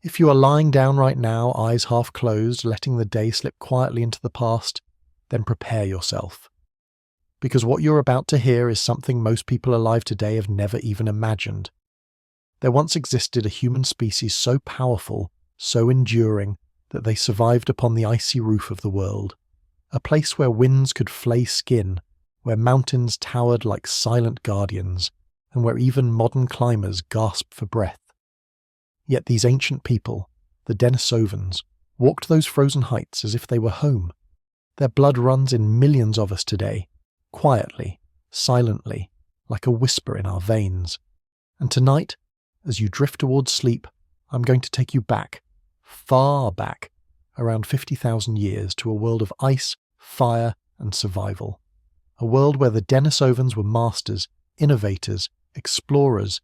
If you are lying down right now, eyes half closed, letting the day slip quietly into the past, then prepare yourself. Because what you're about to hear is something most people alive today have never even imagined. There once existed a human species so powerful, so enduring, that they survived upon the icy roof of the world. A place where winds could flay skin, where mountains towered like silent guardians, and where even modern climbers gasped for breath. Yet these ancient people, the Denisovans, walked those frozen heights as if they were home. Their blood runs in millions of us today, quietly, silently, like a whisper in our veins. And tonight, as you drift towards sleep, I'm going to take you back, far back, around 50,000 years to a world of ice, fire, and survival. A world where the Denisovans were masters, innovators, explorers,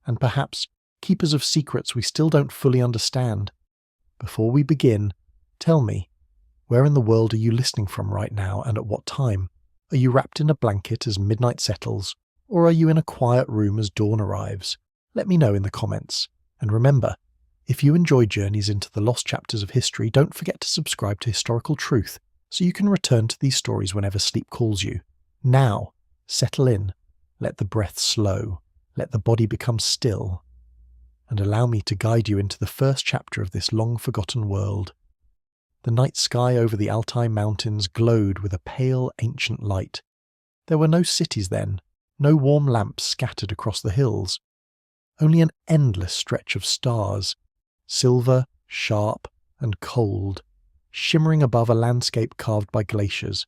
and perhaps keepers of secrets we still don't fully understand. Before we begin, tell me, where in the world are you listening from right now and at what time? Are you wrapped in a blanket as midnight settles, or are you in a quiet room as dawn arrives? Let me know in the comments. And remember, if you enjoy journeys into the lost chapters of history, don't forget to subscribe to Historical Truth so you can return to these stories whenever sleep calls you. Now, settle in, let the breath slow, let the body become still, and allow me to guide you into the first chapter of this long-forgotten world. The night sky over the Altai Mountains glowed with a pale, ancient light. There were no cities then, no warm lamps scattered across the hills. Only an endless stretch of stars, silver, sharp, and cold, shimmering above a landscape carved by glaciers.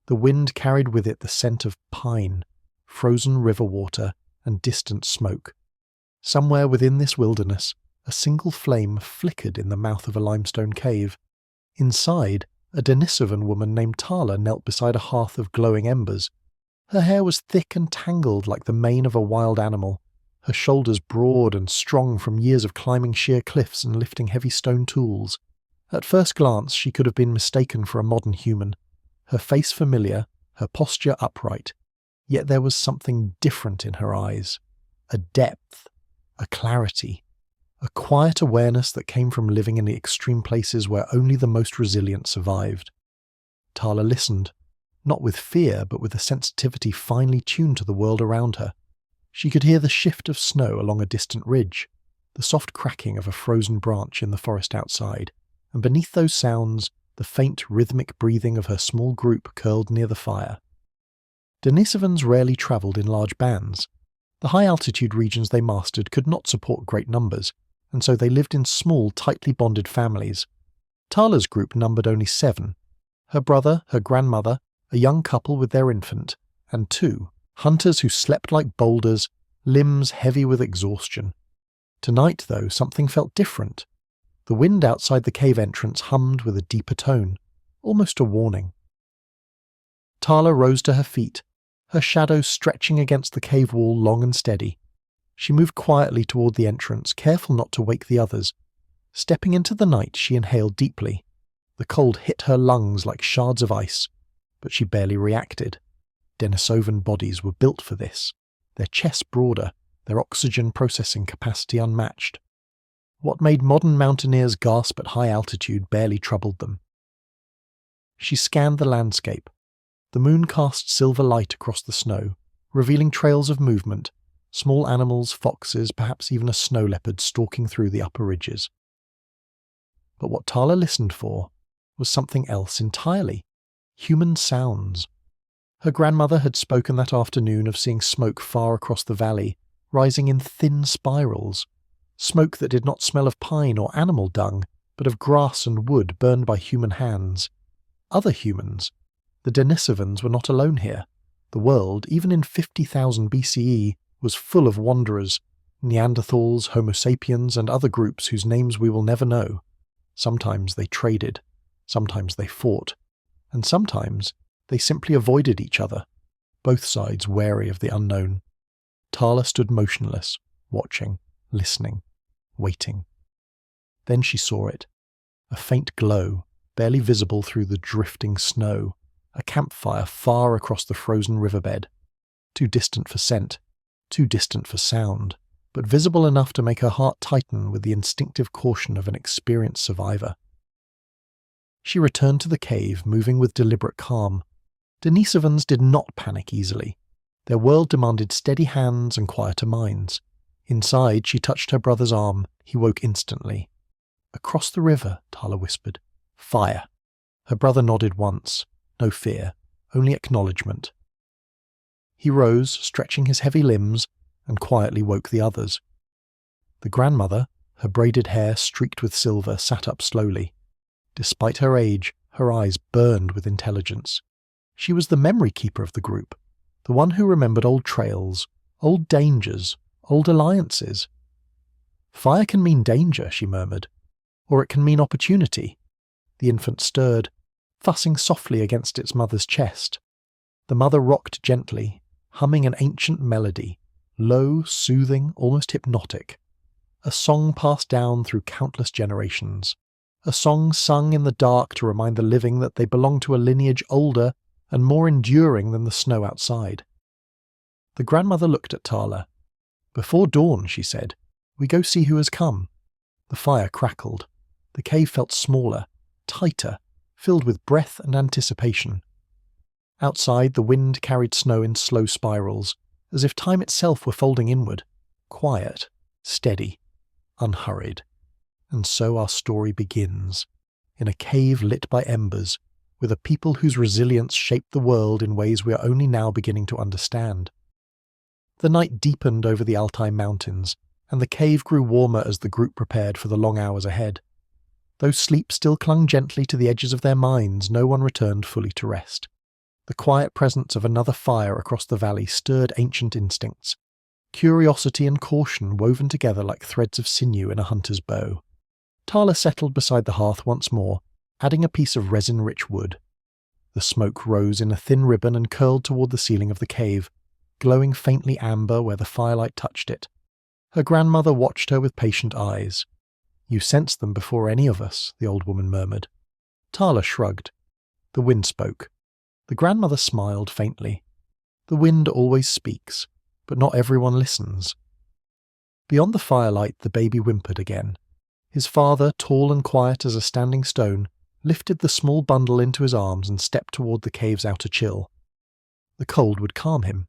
The wind carried with it the scent of pine, frozen river water, and distant smoke. Somewhere within this wilderness, a single flame flickered in the mouth of a limestone cave. Inside, a Denisovan woman named Tala knelt beside a hearth of glowing embers. Her hair was thick and tangled like the mane of a wild animal, her shoulders broad and strong from years of climbing sheer cliffs and lifting heavy stone tools. At first glance, she could have been mistaken for a modern human, her face familiar, her posture upright. Yet there was something different in her eyes, a depth, a clarity, a quiet awareness that came from living in the extreme places where only the most resilient survived. Tala listened, not with fear but with a sensitivity finely tuned to the world around her. She could hear the shift of snow along a distant ridge, the soft cracking of a frozen branch in the forest outside, and beneath those sounds, the faint rhythmic breathing of her small group curled near the fire. Denisovans rarely travelled in large bands. The high-altitude regions they mastered could not support great numbers, and so they lived in small, tightly bonded families. Tala's group numbered only 7. Her brother, her grandmother, a young couple with their infant, and 2, hunters who slept like boulders, limbs heavy with exhaustion. Tonight, though, something felt different. The wind outside the cave entrance hummed with a deeper tone, almost a warning. Tala rose to her feet, her shadow stretching against the cave wall long and steady. She moved quietly toward the entrance, careful not to wake the others. Stepping into the night, she inhaled deeply. The cold hit her lungs like shards of ice, but she barely reacted. Denisovan bodies were built for this, their chests broader, their oxygen processing capacity unmatched. What made modern mountaineers gasp at high altitude barely troubled them. She scanned the landscape. The moon cast silver light across the snow, revealing trails of movement, small animals, foxes, perhaps even a snow leopard stalking through the upper ridges. But what Tala listened for was something else entirely. Human sounds. Her grandmother had spoken that afternoon of seeing smoke far across the valley, rising in thin spirals. Smoke that did not smell of pine or animal dung, but of grass and wood burned by human hands. Other humans. The Denisovans were not alone here. The world, even in 50,000 BCE, was full of wanderers, Neanderthals, Homo sapiens, and other groups whose names we will never know. Sometimes they traded, sometimes they fought, and sometimes they simply avoided each other, both sides wary of the unknown. Tala stood motionless, watching, listening, waiting. Then she saw it. A faint glow, barely visible through the drifting snow, a campfire far across the frozen riverbed. Too distant for scent, too distant for sound, but visible enough to make her heart tighten with the instinctive caution of an experienced survivor. She returned to the cave, moving with deliberate calm. Denisovans did not panic easily. Their world demanded steady hands and quieter minds. Inside, she touched her brother's arm. He woke instantly. "Across the river," Tala whispered. "Fire." Her brother nodded once. No fear, only acknowledgement. He rose, stretching his heavy limbs, and quietly woke the others. The grandmother, her braided hair streaked with silver, sat up slowly. Despite her age, her eyes burned with intelligence. She was the memory keeper of the group, the one who remembered old trails, old dangers, old alliances. "Fire can mean danger," she murmured, "or it can mean opportunity." The infant stirred, fussing softly against its mother's chest. The mother rocked gently, humming an ancient melody, low, soothing, almost hypnotic. A song passed down through countless generations. A song sung in the dark to remind the living that they belonged to a lineage older and more enduring than the snow outside. The grandmother looked at Tala. "Before dawn," she said, "we go see who has come." The fire crackled. The cave felt smaller, tighter, filled with breath and anticipation. Outside, the wind carried snow in slow spirals, as if time itself were folding inward, quiet, steady, unhurried. And so our story begins, in a cave lit by embers, with a people whose resilience shaped the world in ways we are only now beginning to understand. The night deepened over the Altai mountains, and the cave grew warmer as the group prepared for the long hours ahead. Though sleep still clung gently to the edges of their minds, no one returned fully to rest. The quiet presence of another fire across the valley stirred ancient instincts, curiosity and caution woven together like threads of sinew in a hunter's bow. Tala settled beside the hearth once more, adding a piece of resin-rich wood. The smoke rose in a thin ribbon and curled toward the ceiling of the cave, glowing faintly amber where the firelight touched it. Her grandmother watched her with patient eyes. "You sensed them before any of us," the old woman murmured. Tala shrugged. The wind spoke. The grandmother smiled faintly. The wind always speaks, but not everyone listens. Beyond the firelight, the baby whimpered again. His father, tall and quiet as a standing stone, lifted the small bundle into his arms and stepped toward the cave's outer chill. The cold would calm him.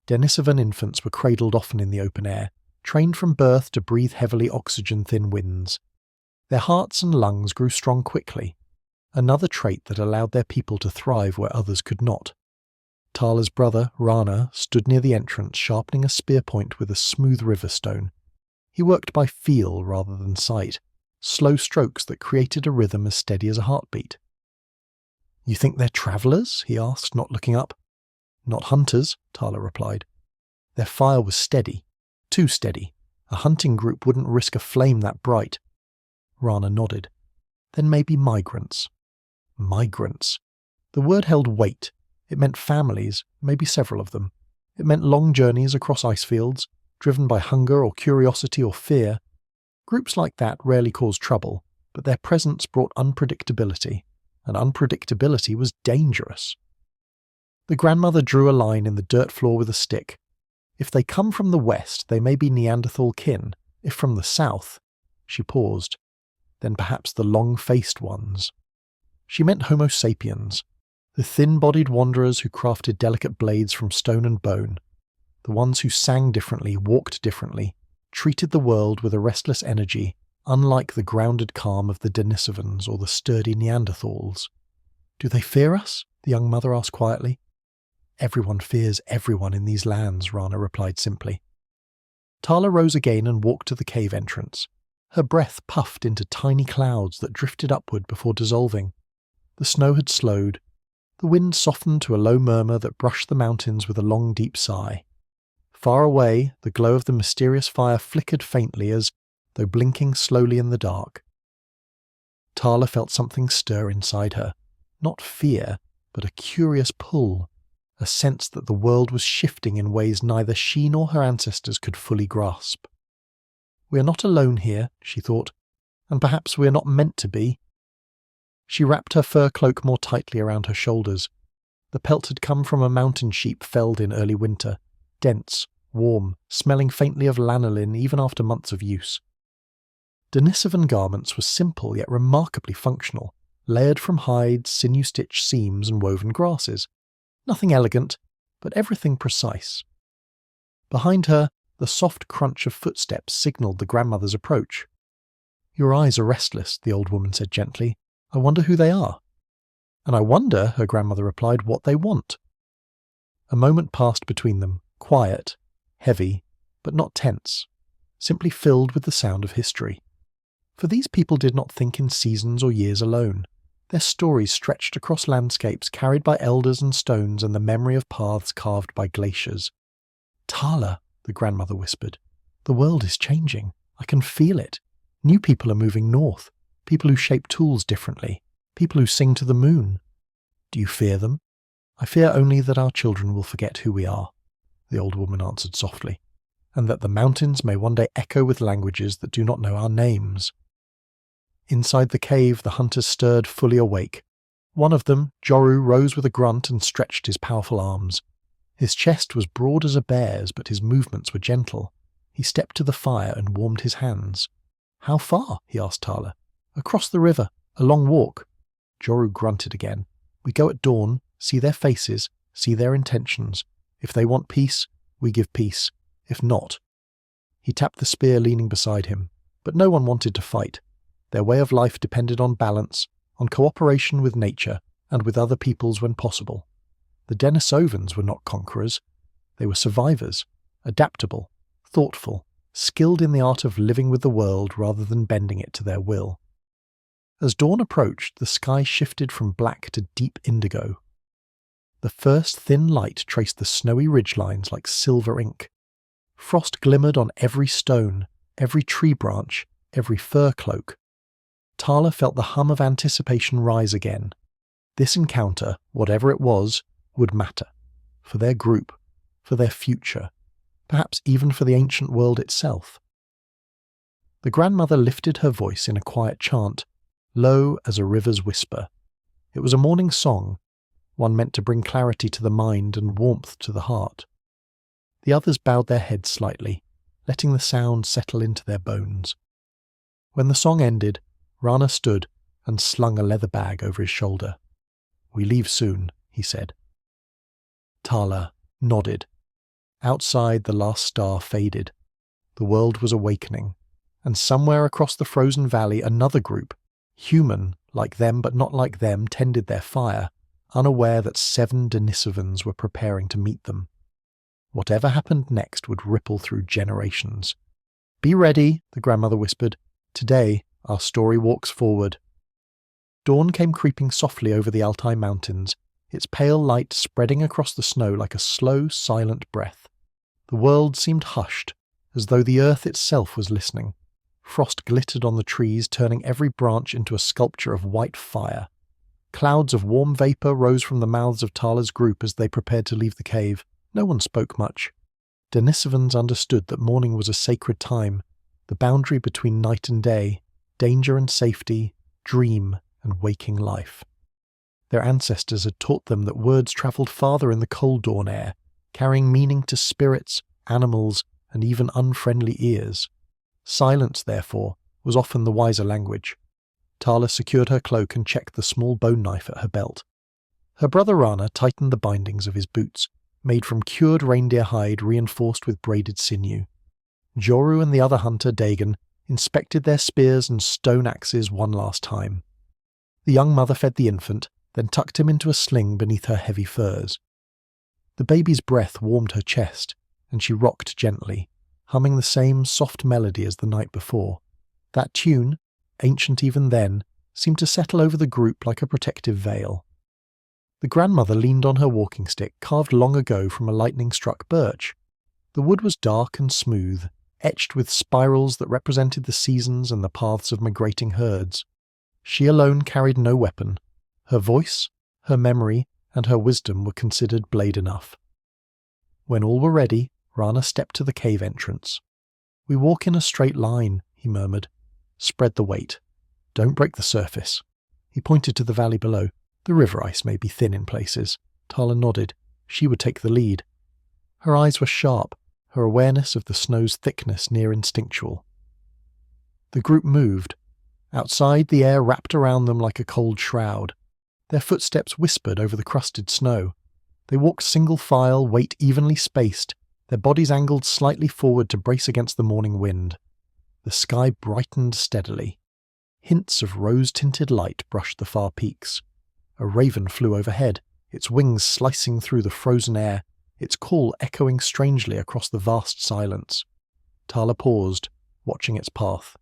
Denisovan infants were cradled often in the open air, trained from birth to breathe heavily oxygen-thin winds. Their hearts and lungs grew strong quickly, another trait that allowed their people to thrive where others could not. Tala's brother, Rana, stood near the entrance, sharpening a spear point with a smooth river stone. He worked by feel rather than sight, slow strokes that created a rhythm as steady as a heartbeat. "You think they're travellers?" he asked, not looking up. "Not hunters," Tala replied. Their fire was steady, too steady. A hunting group wouldn't risk a flame that bright. Rana nodded. "Then maybe migrants." Migrants. The word held weight. It meant families, maybe several of them. It meant long journeys across ice fields, driven by hunger or curiosity or fear. Groups like that rarely caused trouble, but their presence brought unpredictability, and unpredictability was dangerous. The grandmother drew a line in the dirt floor with a stick. If they come from the west, they may be Neanderthal kin. If from the south, she paused, then perhaps the long-faced ones. She meant Homo sapiens, the thin-bodied wanderers who crafted delicate blades from stone and bone, the ones who sang differently, walked differently, treated the world with a restless energy, unlike the grounded calm of the Denisovans or the sturdy Neanderthals. "Do they fear us?" the young mother asked quietly. "Everyone fears everyone in these lands," Rana replied simply. Tala rose again and walked to the cave entrance. Her breath puffed into tiny clouds that drifted upward before dissolving. The snow had slowed. The wind softened to a low murmur that brushed the mountains with a long, deep sigh. Far away, the glow of the mysterious fire flickered faintly as though blinking slowly in the dark. Tala felt something stir inside her. Not fear, but a curious pull, a sense that the world was shifting in ways neither she nor her ancestors could fully grasp. "We are not alone here," she thought, "and perhaps we are not meant to be." She wrapped her fur cloak more tightly around her shoulders. The pelt had come from a mountain sheep felled in early winter, dense, warm, smelling faintly of lanolin even after months of use. Denisovan garments were simple yet remarkably functional, layered from hides, sinew-stitched seams and woven grasses. Nothing elegant, but everything precise. Behind her, the soft crunch of footsteps signalled the grandmother's approach. "Your eyes are restless," the old woman said gently. "I wonder who they are." "And I wonder," her grandmother replied, "what they want." A moment passed between them, quiet, heavy, but not tense, simply filled with the sound of history. For these people did not think in seasons or years alone. Their stories stretched across landscapes carried by elders and stones and the memory of paths carved by glaciers. "Tala," the grandmother whispered, "the world is changing. I can feel it. New people are moving north, people who shape tools differently, people who sing to the moon. Do you fear them?" "I fear only that our children will forget who we are," the old woman answered softly, "and that the mountains may one day echo with languages that do not know our names." Inside the cave, the hunters stirred fully awake. One of them, Joru, rose with a grunt and stretched his powerful arms. His chest was broad as a bear's, but his movements were gentle. He stepped to the fire and warmed his hands. "How far?" he asked Tala. "Across the river. A long walk." Joru grunted again. "We go at dawn, see their faces, see their intentions. If they want peace, we give peace. If not—" He tapped the spear leaning beside him, but no one wanted to fight. Their way of life depended on balance, on cooperation with nature and with other peoples when possible. The Denisovans were not conquerors. They were survivors, adaptable, thoughtful, skilled in the art of living with the world rather than bending it to their will. As dawn approached, the sky shifted from black to deep indigo. The first thin light traced the snowy ridgelines like silver ink. Frost glimmered on every stone, every tree branch, every fur cloak. Tala felt the hum of anticipation rise again. This encounter, whatever it was, would matter. For their group, for their future, perhaps even for the ancient world itself. The grandmother lifted her voice in a quiet chant, low as a river's whisper. It was a morning song, one meant to bring clarity to the mind and warmth to the heart. The others bowed their heads slightly, letting the sound settle into their bones. When the song ended, Rana stood and slung a leather bag over his shoulder. "We leave soon," he said. Tala nodded. Outside, the last star faded. The world was awakening, and somewhere across the frozen valley another group, human, like them but not like them, tended their fire, unaware that 7 Denisovans were preparing to meet them. Whatever happened next would ripple through generations. "Be ready," the grandmother whispered. "Today, our story walks forward." Dawn came creeping softly over the Altai mountains, its pale light spreading across the snow like a slow, silent breath. The world seemed hushed, as though the earth itself was listening. Frost glittered on the trees, turning every branch into a sculpture of white fire. Clouds of warm vapour rose from the mouths of Tala's group as they prepared to leave the cave. No one spoke much. Denisovans understood that morning was a sacred time, the boundary between night and day, danger and safety, dream and waking life. Their ancestors had taught them that words travelled farther in the cold dawn air, carrying meaning to spirits, animals, and even unfriendly ears. Silence, therefore, was often the wiser language. Tala secured her cloak and checked the small bone knife at her belt. Her brother Rana tightened the bindings of his boots, made from cured reindeer hide reinforced with braided sinew. Joru and the other hunter, Dagon, inspected their spears and stone axes one last time. The young mother fed the infant, then tucked him into a sling beneath her heavy furs. The baby's breath warmed her chest, and she rocked gently, humming the same soft melody as the night before. That tune, ancient even then, seemed to settle over the group like a protective veil. The grandmother leaned on her walking stick, carved long ago from a lightning-struck birch. The wood was dark and smooth, etched with spirals that represented the seasons and the paths of migrating herds. She alone carried no weapon. Her voice, her memory, and her wisdom were considered blade enough. When all were ready, Rana stepped to the cave entrance. "We walk in a straight line," he murmured. "Spread the weight. Don't break the surface." He pointed to the valley below. "The river ice may be thin in places." Tala nodded. She would take the lead. Her eyes were sharp, her awareness of the snow's thickness near instinctual. The group moved. Outside, the air wrapped around them like a cold shroud. Their footsteps whispered over the crusted snow. They walked single file, weight evenly spaced, their bodies angled slightly forward to brace against the morning wind. The sky brightened steadily. Hints of rose-tinted light brushed the far peaks. A raven flew overhead, its wings slicing through the frozen air, its call echoing strangely across the vast silence. Tala paused, watching its path.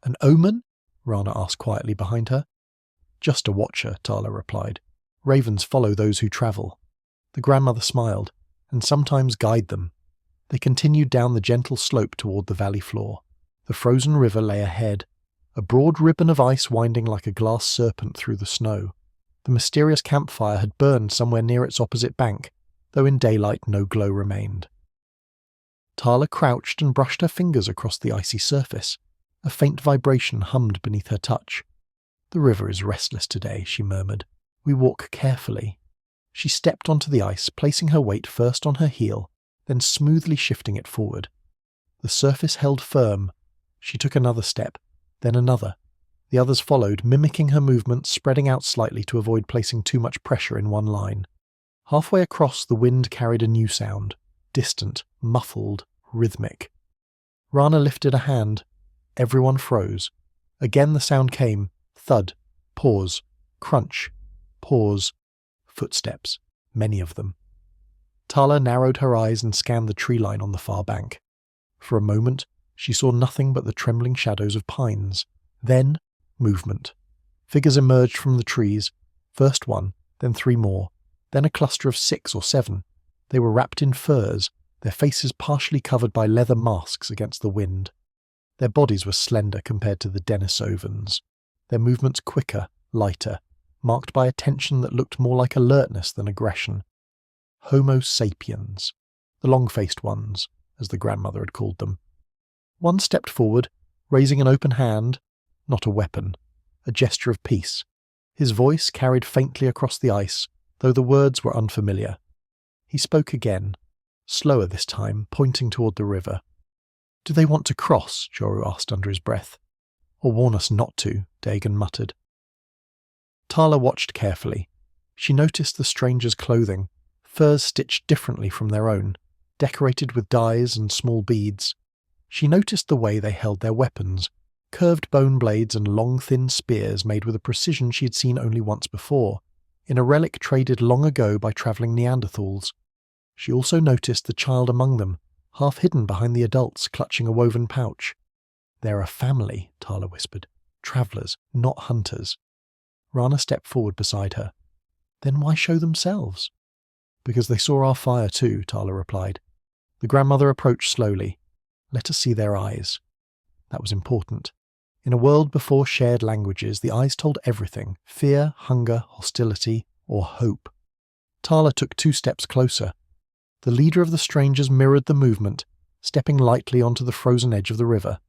"An omen?" Rana asked quietly behind her. "Just a watcher," Tala replied. "Ravens follow those who travel." The grandmother smiled, "and sometimes guide them." They continued down the gentle slope toward the valley floor. The frozen river lay ahead, a broad ribbon of ice winding like a glass serpent through the snow. The mysterious campfire had burned somewhere near its opposite bank, though in daylight no glow remained. Tala crouched and brushed her fingers across the icy surface. A faint vibration hummed beneath her touch. "The river is restless today," she murmured. "We walk carefully." She stepped onto the ice, placing her weight first on her heel, then smoothly shifting it forward. The surface held firm. She took another step, then another. The others followed, mimicking her movements, spreading out slightly to avoid placing too much pressure in one line. Halfway across, the wind carried a new sound, distant, muffled, rhythmic. Rana lifted a hand. Everyone froze. Again the sound came. Thud. Pause. Crunch. Pause. Footsteps. Many of them. Tala narrowed her eyes and scanned the tree line on the far bank. For a moment, she saw nothing but the trembling shadows of pines. Then, movement. Figures emerged from the trees. First one, then 3 more, then a cluster of 6 or 7. They were wrapped in furs, their faces partially covered by leather masks against the wind. Their bodies were slender compared to the Denisovans, their movements quicker, lighter, marked by a tension that looked more like alertness than aggression. Homo sapiens, the long-faced ones, as the grandmother had called them. One stepped forward, raising an open hand, not a weapon, a gesture of peace. His voice carried faintly across the ice, though the words were unfamiliar. He spoke again, slower this time, pointing toward the river. "Do they want to cross?" Joru asked under his breath. "Or warn us not to," Dagon muttered. Tala watched carefully. She noticed the strangers' clothing, furs stitched differently from their own, decorated with dyes and small beads. She noticed the way they held their weapons, curved bone blades and long thin spears made with a precision she had seen only once before, in a relic traded long ago by travelling Neanderthals. She also noticed the child among them, half hidden behind the adults clutching a woven pouch. "They're a family," Tala whispered. "Travellers, not hunters." Rana stepped forward beside her. "Then why show themselves?" "Because they saw our fire too," Tala replied. The grandmother approached slowly. "Let us see their eyes." That was important. In a world before shared languages, the eyes told everything: fear, hunger, hostility, or hope. Tala took 2 steps closer. The leader of the strangers mirrored the movement, stepping lightly onto the frozen edge of the river.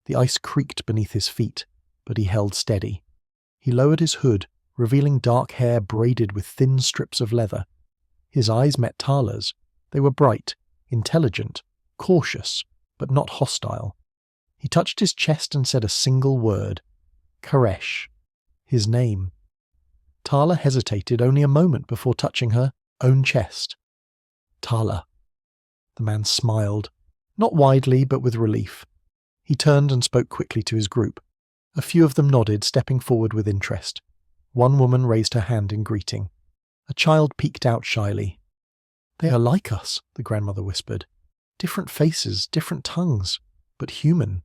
The ice creaked beneath his feet, but he held steady. He lowered his hood, revealing dark hair braided with thin strips of leather. His eyes met Tala's. They were bright, intelligent, cautious, but not hostile. He touched his chest and said a single word: Koresh. His name. Tala hesitated only a moment before touching her own chest. "Tala." The man smiled, not widely but with relief. He turned and spoke quickly to his group. A few of them nodded, stepping forward with interest. One woman raised her hand in greeting. A child peeked out shyly. "They are like us," the grandmother whispered. "Different faces, different tongues, but human."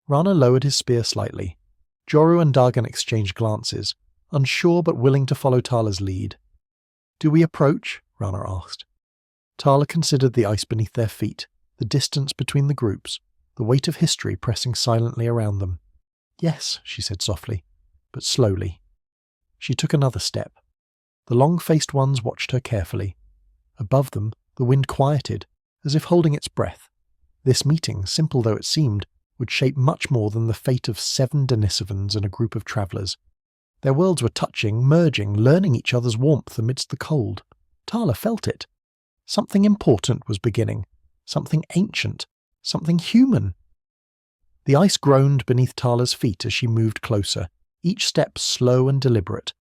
Rana lowered his spear slightly. Joru and Dagon exchanged glances, unsure but willing to follow Tala's lead. "Do we approach?" Rana asked. Tala considered the ice beneath their feet, the distance between the groups, the weight of history pressing silently around them. "Yes," she said softly, but slowly. She took another step. The long-faced ones watched her carefully. Above them, the wind quieted, as if holding its breath. This meeting, simple though it seemed, would shape much more than the fate of 7 Denisovans and a group of travellers. Their worlds were touching, merging, learning each other's warmth amidst the cold. Tala felt it. Something important was beginning, something ancient, something human. The ice groaned beneath Tala's feet as she moved closer, each step slow and deliberate.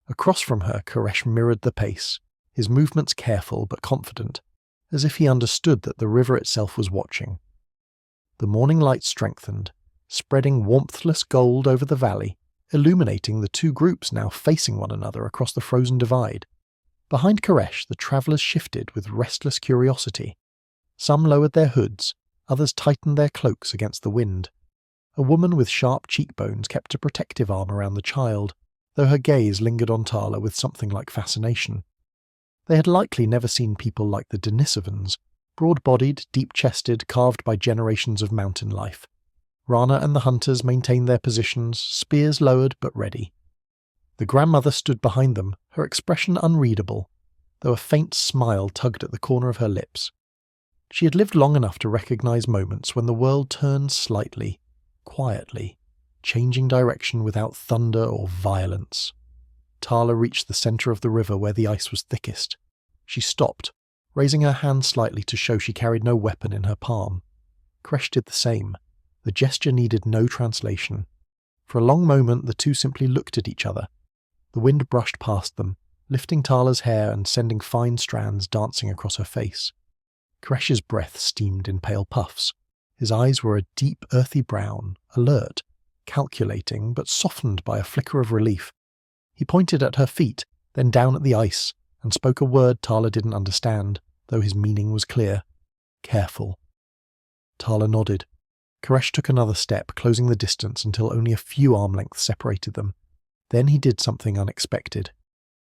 Across from her, Koresh mirrored the pace, his movements careful but confident, as if he understood that the river itself was watching. The morning light strengthened, spreading warmthless gold over the valley, illuminating the two groups now facing one another across the frozen divide. Behind Koresh, the travellers shifted with restless curiosity. Some lowered their hoods, others tightened their cloaks against the wind. A woman with sharp cheekbones kept a protective arm around the child, though her gaze lingered on Tala with something like fascination. They had likely never seen people like the Denisovans, broad-bodied, deep-chested, carved by generations of mountain life. Rana and the hunters maintained their positions, spears lowered but ready. The grandmother stood behind them, her expression unreadable, though a faint smile tugged at the corner of her lips. She had lived long enough to recognize moments when the world turned slightly, quietly, changing direction without thunder or violence. Tala reached the center of the river where the ice was thickest. She stopped, raising her hand slightly to show she carried no weapon in her palm. Koresh did the same. The gesture needed no translation. For a long moment the two simply looked at each other. The wind brushed past them, lifting Tala's hair and sending fine strands dancing across her face. Koresh's breath steamed in pale puffs. His eyes were a deep, earthy brown, alert, calculating, but softened by a flicker of relief. He pointed at her feet, then down at the ice, and spoke a word Tala didn't understand, though his meaning was clear. Careful. Tala nodded. Koresh took another step, closing the distance until only a few arm lengths separated them. Then he did something unexpected.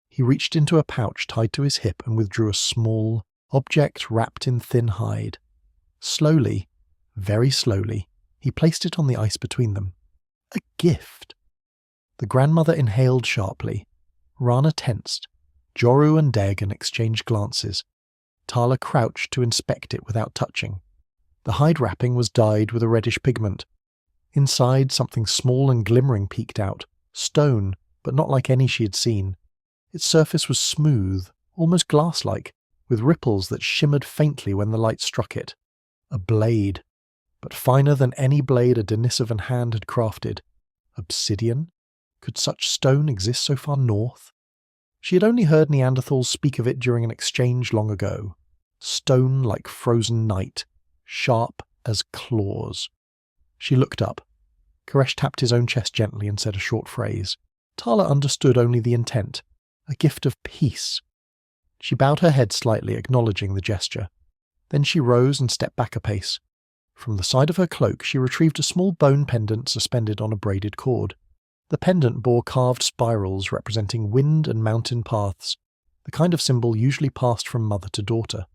He reached into a pouch tied to his hip and withdrew a small object wrapped in thin hide. Slowly, very slowly, he placed it on the ice between them. A gift. The grandmother inhaled sharply. Rana tensed. Joru and Dagon exchanged glances. Tala crouched to inspect it without touching. The hide wrapping was dyed with a reddish pigment. Inside, something small and glimmering peeked out. Stone, but not like any she had seen. Its surface was smooth, almost glass-like, with ripples that shimmered faintly when the light struck it. A blade, but finer than any blade a Denisovan hand had crafted. Obsidian? Could such stone exist so far north? She had only heard Neanderthals speak of it during an exchange long ago. Stone like frozen night, sharp as claws. She looked up. Koresh tapped his own chest gently and said a short phrase. Tala understood only the intent. A gift of peace. She bowed her head slightly, acknowledging the gesture. Then she rose and stepped back a pace. From the side of her cloak she retrieved a small bone pendant suspended on a braided cord. The pendant bore carved spirals representing wind and mountain paths, the kind of symbol usually passed from mother to daughter.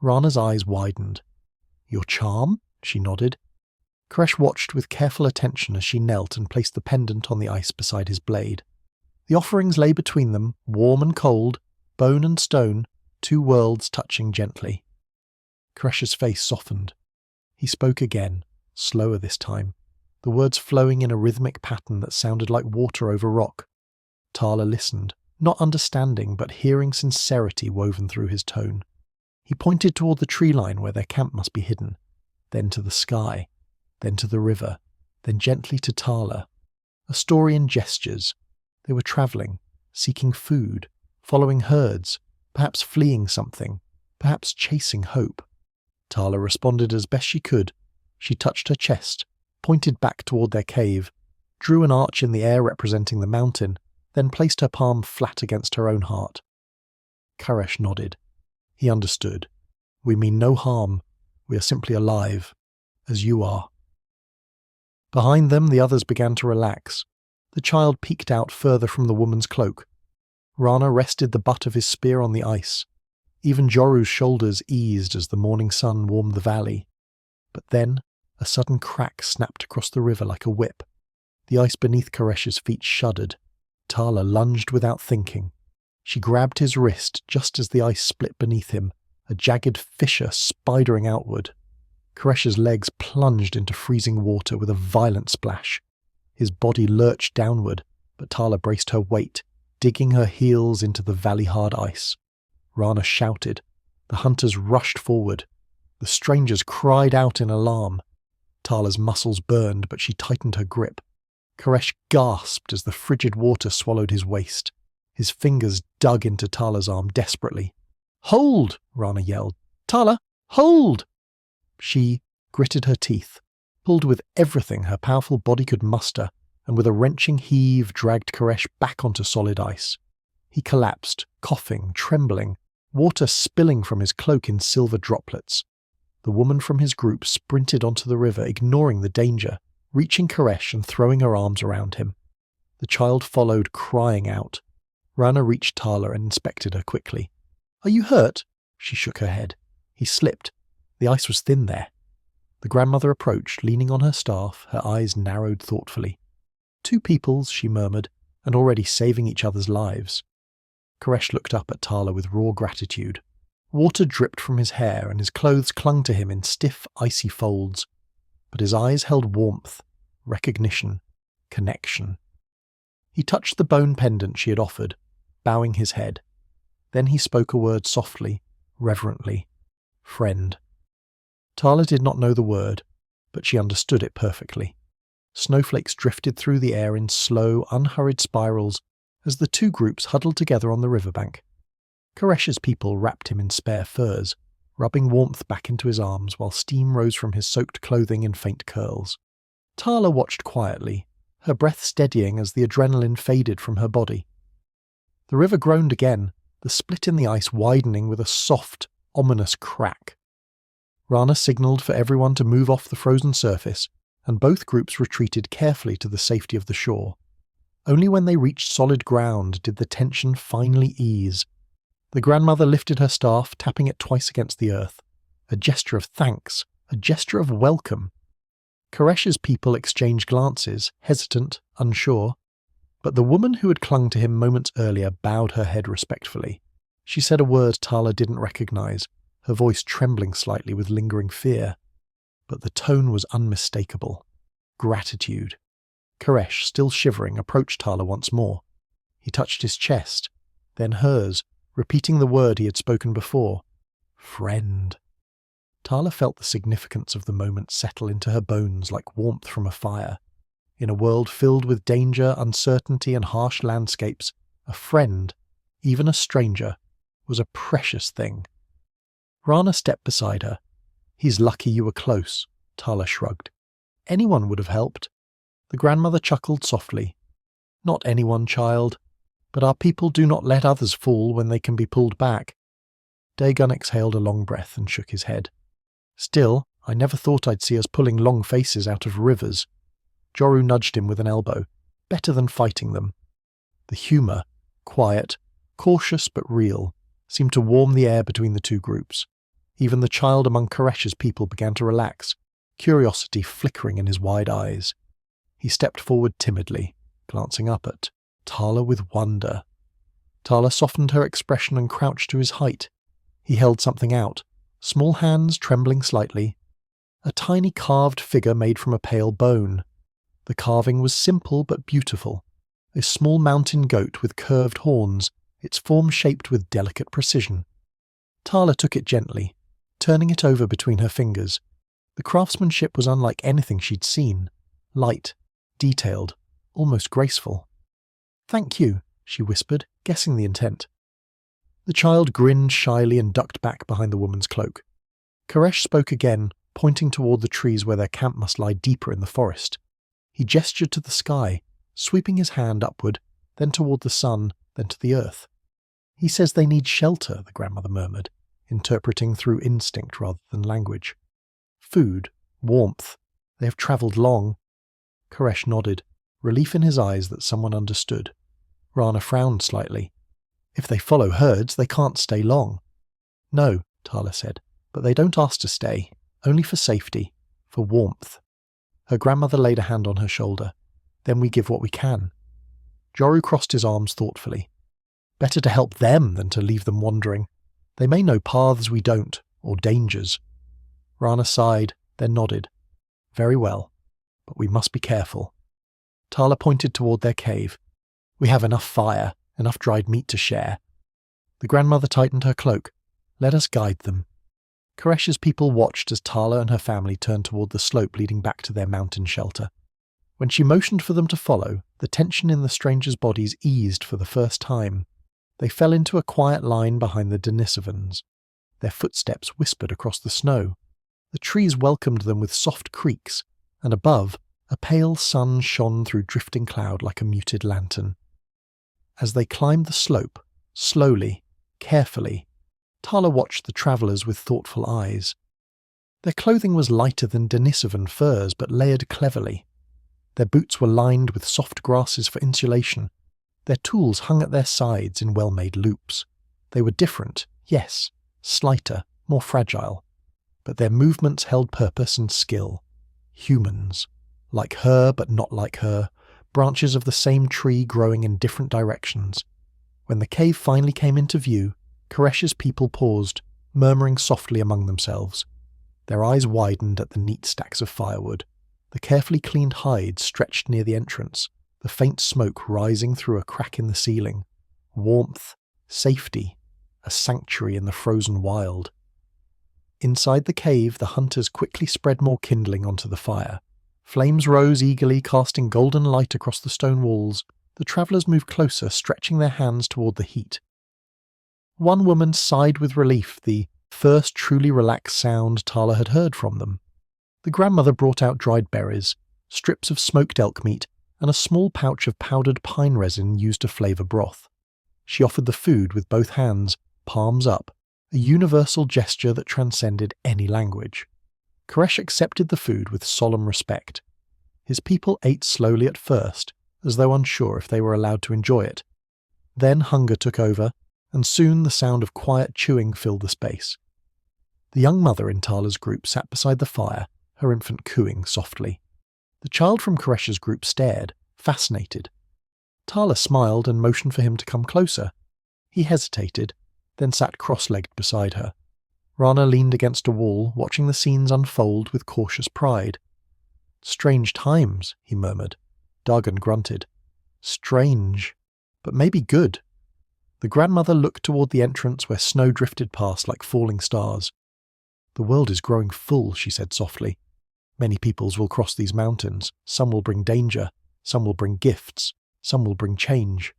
Rana's eyes widened. "Your charm?" she nodded. Koresh watched with careful attention as she knelt and placed the pendant on the ice beside his blade. The offerings lay between them, warm and cold, bone and stone, two worlds touching gently. Koresh's face softened. He spoke again, slower this time, the words flowing in a rhythmic pattern that sounded like water over rock. Tala listened, not understanding but hearing sincerity woven through his tone. He pointed toward the tree line where their camp must be hidden, then to the sky, then to the river, then gently to Tala. A story in gestures. They were travelling, seeking food, following herds, perhaps fleeing something, perhaps chasing hope. Tala responded as best she could. She touched her chest, pointed back toward their cave, drew an arch in the air representing the mountain, then placed her palm flat against her own heart. Koresh nodded. He understood. We mean no harm. We are simply alive, as you are. Behind them, the others began to relax. The child peeked out further from the woman's cloak. Rana rested the butt of his spear on the ice. Even Joru's shoulders eased as the morning sun warmed the valley. But then, a sudden crack snapped across the river like a whip. The ice beneath Koresh's feet shuddered. Tala lunged without thinking. She grabbed his wrist just as the ice split beneath him, a jagged fissure spidering outward. Koresh's legs plunged into freezing water with a violent splash. His body lurched downward, but Tala braced her weight, digging her heels into the valley-hard ice. Rana shouted. The hunters rushed forward, The strangers cried out in alarm. Tala's muscles burned, but she tightened her grip. Koresh gasped as the frigid water swallowed his waist. His fingers dug into Tala's arm desperately. "Hold!" Rana yelled. "Tala, hold!" She gritted her teeth, pulled with everything her powerful body could muster, and with a wrenching heave dragged Koresh back onto solid ice. He collapsed, coughing, trembling, water spilling from his cloak in silver droplets. The woman from his group sprinted onto the river, ignoring the danger, reaching Koresh and throwing her arms around him. The child followed, crying out. Rana reached Tala and inspected her quickly. "Are you hurt?" She shook her head. He slipped. The ice was thin there. The grandmother approached, leaning on her staff, her eyes narrowed thoughtfully. "Two peoples," she murmured, "and already saving each other's lives." Koresh looked up at Tala with raw gratitude. Water dripped from his hair, and his clothes clung to him in stiff, icy folds. But his eyes held warmth, recognition, connection. He touched the bone pendant she had offered, bowing his head. Then he spoke a word softly, reverently. "Friend." Tala did not know the word, but she understood it perfectly. Snowflakes drifted through the air in slow, unhurried spirals as the two groups huddled together on the riverbank. Koresh's people wrapped him in spare furs, rubbing warmth back into his arms while steam rose from his soaked clothing in faint curls. Tala watched quietly, her breath steadying as the adrenaline faded from her body. The river groaned again, the split in the ice widening with a soft, ominous crack. Rana signalled for everyone to move off the frozen surface, and both groups retreated carefully to the safety of the shore. Only when they reached solid ground did the tension finally ease. The grandmother lifted her staff, tapping it twice against the earth. A gesture of thanks, a gesture of welcome. Koresh's people exchanged glances, hesitant, unsure. But the woman who had clung to him moments earlier bowed her head respectfully. She said a word Tala didn't recognize, her voice trembling slightly with lingering fear. But the tone was unmistakable. Gratitude. Koresh, still shivering, approached Tala once more. He touched his chest, then hers, repeating the word he had spoken before. Friend. Tala felt the significance of the moment settle into her bones like warmth from a fire. In a world filled with danger, uncertainty, and harsh landscapes, a friend, even a stranger, was a precious thing. Rana stepped beside her. "He's lucky you were close," Tala shrugged. "Anyone would have helped." The grandmother chuckled softly. "Not anyone, child, but our people do not let others fall when they can be pulled back." Dagon exhaled a long breath and shook his head. "Still, I never thought I'd see us pulling long faces out of rivers." Joru nudged him with an elbow. "Better than fighting them." The humour, quiet, cautious but real, seemed to warm the air between the two groups. Even the child among Koresh's people began to relax, curiosity flickering in his wide eyes. He stepped forward timidly, glancing up at Tala with wonder. Tala softened her expression and crouched to his height. He held something out, small hands trembling slightly. A tiny carved figure made from a pale bone. The carving was simple but beautiful. A small mountain goat with curved horns, its form shaped with delicate precision. Tala took it gently, turning it over between her fingers. The craftsmanship was unlike anything she'd seen. Light, detailed, almost graceful. "Thank you," she whispered, guessing the intent. The child grinned shyly and ducked back behind the woman's cloak. Koresh spoke again, pointing toward the trees where their camp must lie deeper in the forest. He gestured to the sky, sweeping his hand upward, then toward the sun, then to the earth. "He says they need shelter," the grandmother murmured, interpreting through instinct rather than language. "Food, warmth. They have travelled long." Koresh nodded, relief in his eyes that someone understood. Rana frowned slightly. "If they follow herds, they can't stay long." "No," Tala said, "but they don't ask to stay, only for safety, for warmth." Her grandmother laid a hand on her shoulder. "Then we give what we can." Joru crossed his arms thoughtfully. "Better to help them than to leave them wandering. They may know paths we don't, or dangers." Rana sighed, then nodded. "Very well, but we must be careful." Tala pointed toward their cave. "We have enough fire, enough dried meat to share." The grandmother tightened her cloak. "Let us guide them." Koresh's people watched as Tala and her family turned toward the slope leading back to their mountain shelter. When she motioned for them to follow, the tension in the strangers' bodies eased for the first time. They fell into a quiet line behind the Denisovans. Their footsteps whispered across the snow. The trees welcomed them with soft creaks, and above, a pale sun shone through drifting cloud like a muted lantern. As they climbed the slope, slowly, carefully, Tala watched the travellers with thoughtful eyes. Their clothing was lighter than Denisovan furs, but layered cleverly. Their boots were lined with soft grasses for insulation. Their tools hung at their sides in well-made loops. They were different, yes, slighter, more fragile. But their movements held purpose and skill. Humans. Like her, but not like her. Branches of the same tree growing in different directions. When the cave finally came into view, Koresh's people paused, murmuring softly among themselves. Their eyes widened at the neat stacks of firewood. The carefully cleaned hides stretched near the entrance, the faint smoke rising through a crack in the ceiling. Warmth, safety, a sanctuary in the frozen wild. Inside the cave, the hunters quickly spread more kindling onto the fire. Flames rose eagerly, casting golden light across the stone walls. The travellers moved closer, stretching their hands toward the heat. One woman sighed with relief, the first truly relaxed sound Tala had heard from them. The grandmother brought out dried berries, strips of smoked elk meat, and a small pouch of powdered pine resin used to flavour broth. She offered the food with both hands, palms up, a universal gesture that transcended any language. Koresh accepted the food with solemn respect. His people ate slowly at first, as though unsure if they were allowed to enjoy it. Then hunger took over, and soon the sound of quiet chewing filled the space. The young mother in Tala's group sat beside the fire, her infant cooing softly. The child from Koresh's group stared, fascinated. Tala smiled and motioned for him to come closer. He hesitated, then sat cross-legged beside her. Rana leaned against a wall, watching the scenes unfold with cautious pride. "Strange times," he murmured. Dargan grunted. "Strange, but maybe good." The grandmother looked toward the entrance where snow drifted past like falling stars. "The world is growing full," she said softly. "Many peoples will cross these mountains. Some will bring danger. Some will bring gifts. Some will bring change."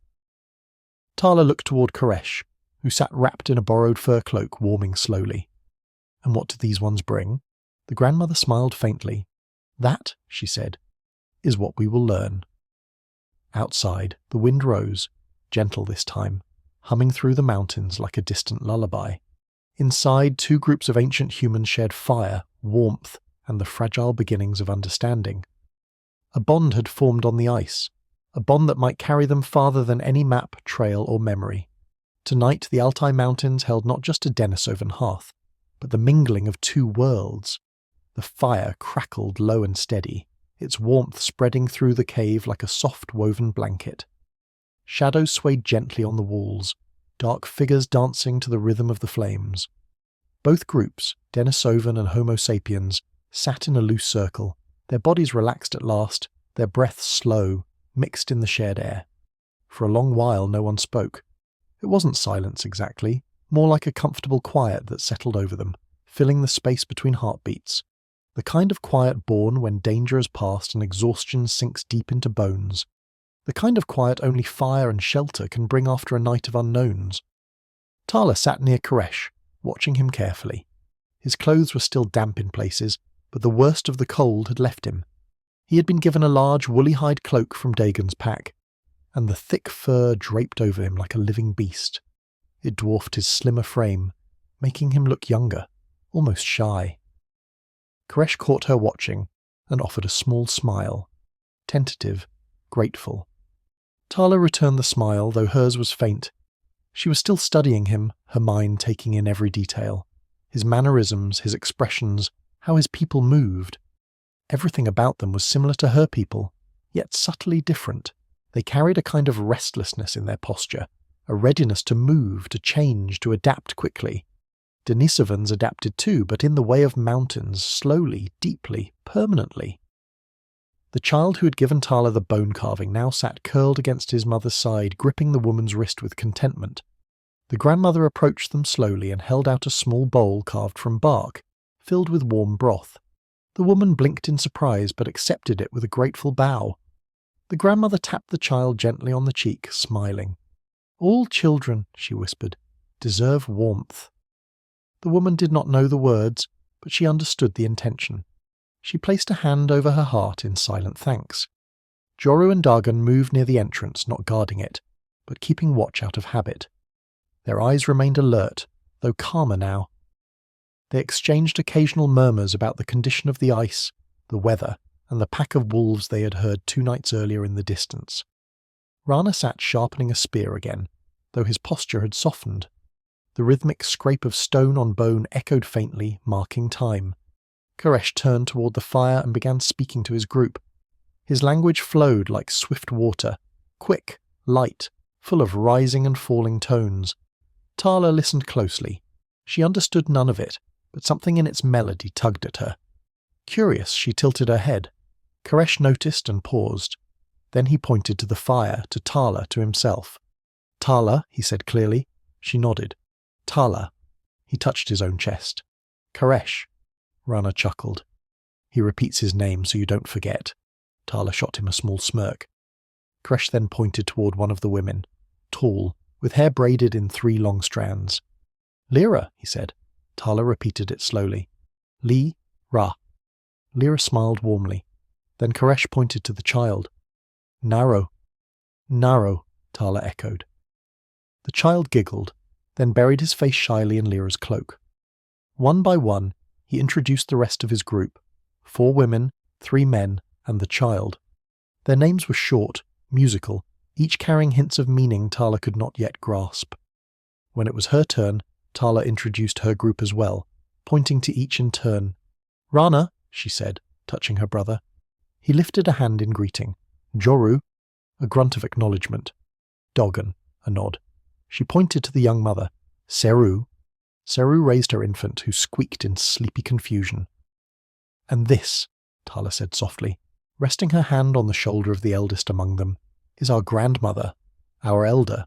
Tala looked toward Koresh, who sat wrapped in a borrowed fur cloak, warming slowly. "And what do these ones bring?" The grandmother smiled faintly. "That," she said, "is what we will learn." Outside, the wind rose, gentle this time, humming through the mountains like a distant lullaby. Inside, two groups of ancient humans shared fire, warmth, and the fragile beginnings of understanding. A bond had formed on the ice, a bond that might carry them farther than any map, trail, or memory. Tonight, the Altai Mountains held not just a Denisovan hearth, but the mingling of two worlds. The fire crackled low and steady, its warmth spreading through the cave like a soft woven blanket. Shadows swayed gently on the walls, dark figures dancing to the rhythm of the flames. Both groups, Denisovan and Homo sapiens, sat in a loose circle, their bodies relaxed at last, their breaths slow, mixed in the shared air. For a long while no one spoke. It wasn't silence exactly, more like a comfortable quiet that settled over them, filling the space between heartbeats. The kind of quiet born when danger has passed and exhaustion sinks deep into bones. The kind of quiet only fire and shelter can bring after a night of unknowns. Tala sat near Koresh, watching him carefully. His clothes were still damp in places, but the worst of the cold had left him. He had been given a large woolly hide cloak from Dagon's pack, and the thick fur draped over him like a living beast. It dwarfed his slimmer frame, making him look younger, almost shy. Koresh caught her watching and offered a small smile, tentative, grateful. Tala returned the smile, though hers was faint. She was still studying him, her mind taking in every detail. His mannerisms, his expressions, how his people moved. Everything about them was similar to her people, yet subtly different. They carried a kind of restlessness in their posture, a readiness to move, to change, to adapt quickly. Denisovans adapted too, but in the way of mountains, slowly, deeply, permanently. The child who had given Tala the bone carving now sat curled against his mother's side, gripping the woman's wrist with contentment. The grandmother approached them slowly and held out a small bowl carved from bark, filled with warm broth. The woman blinked in surprise but accepted it with a grateful bow. The grandmother tapped the child gently on the cheek, smiling. "All children," she whispered, "deserve warmth." The woman did not know the words, but she understood the intention. She placed a hand over her heart in silent thanks. Joru and Dagon moved near the entrance, not guarding it, but keeping watch out of habit. Their eyes remained alert, though calmer now. They exchanged occasional murmurs about the condition of the ice, the weather, and the pack of wolves they had heard 2 nights earlier in the distance. Rana sat sharpening a spear again, though his posture had softened. The rhythmic scrape of stone on bone echoed faintly, marking time. Koresh turned toward the fire and began speaking to his group. His language flowed like swift water, quick, light, full of rising and falling tones. Tala listened closely. She understood none of it, but something in its melody tugged at her. Curious, she tilted her head. Koresh noticed and paused. Then he pointed to the fire, to Tala, to himself. "Tala," he said clearly. She nodded. "Tala." He touched his own chest. "Koresh." Rana chuckled. "He repeats his name so you don't forget." Tala shot him a small smirk. Koresh then pointed toward one of the women, tall, with hair braided in 3 long strands. "Lyra," he said. Tala repeated it slowly. "Li-ra." Lyra smiled warmly. Then Koresh pointed to the child. "Naro." "Naro," Tala echoed. The child giggled, then buried his face shyly in Lyra's cloak. One by one, he introduced the rest of his group, 4 women, 3 men, and the child. Their names were short, musical, each carrying hints of meaning Tala could not yet grasp. When it was her turn, Tala introduced her group as well, pointing to each in turn. "Rana," she said, touching her brother. He lifted a hand in greeting. "Joru," a grunt of acknowledgement. "Dogon," a nod. She pointed to the young mother. "Seru." Seru raised her infant, who squeaked in sleepy confusion. "And this," Tala said softly, resting her hand on the shoulder of the eldest among them, "is our grandmother, our elder."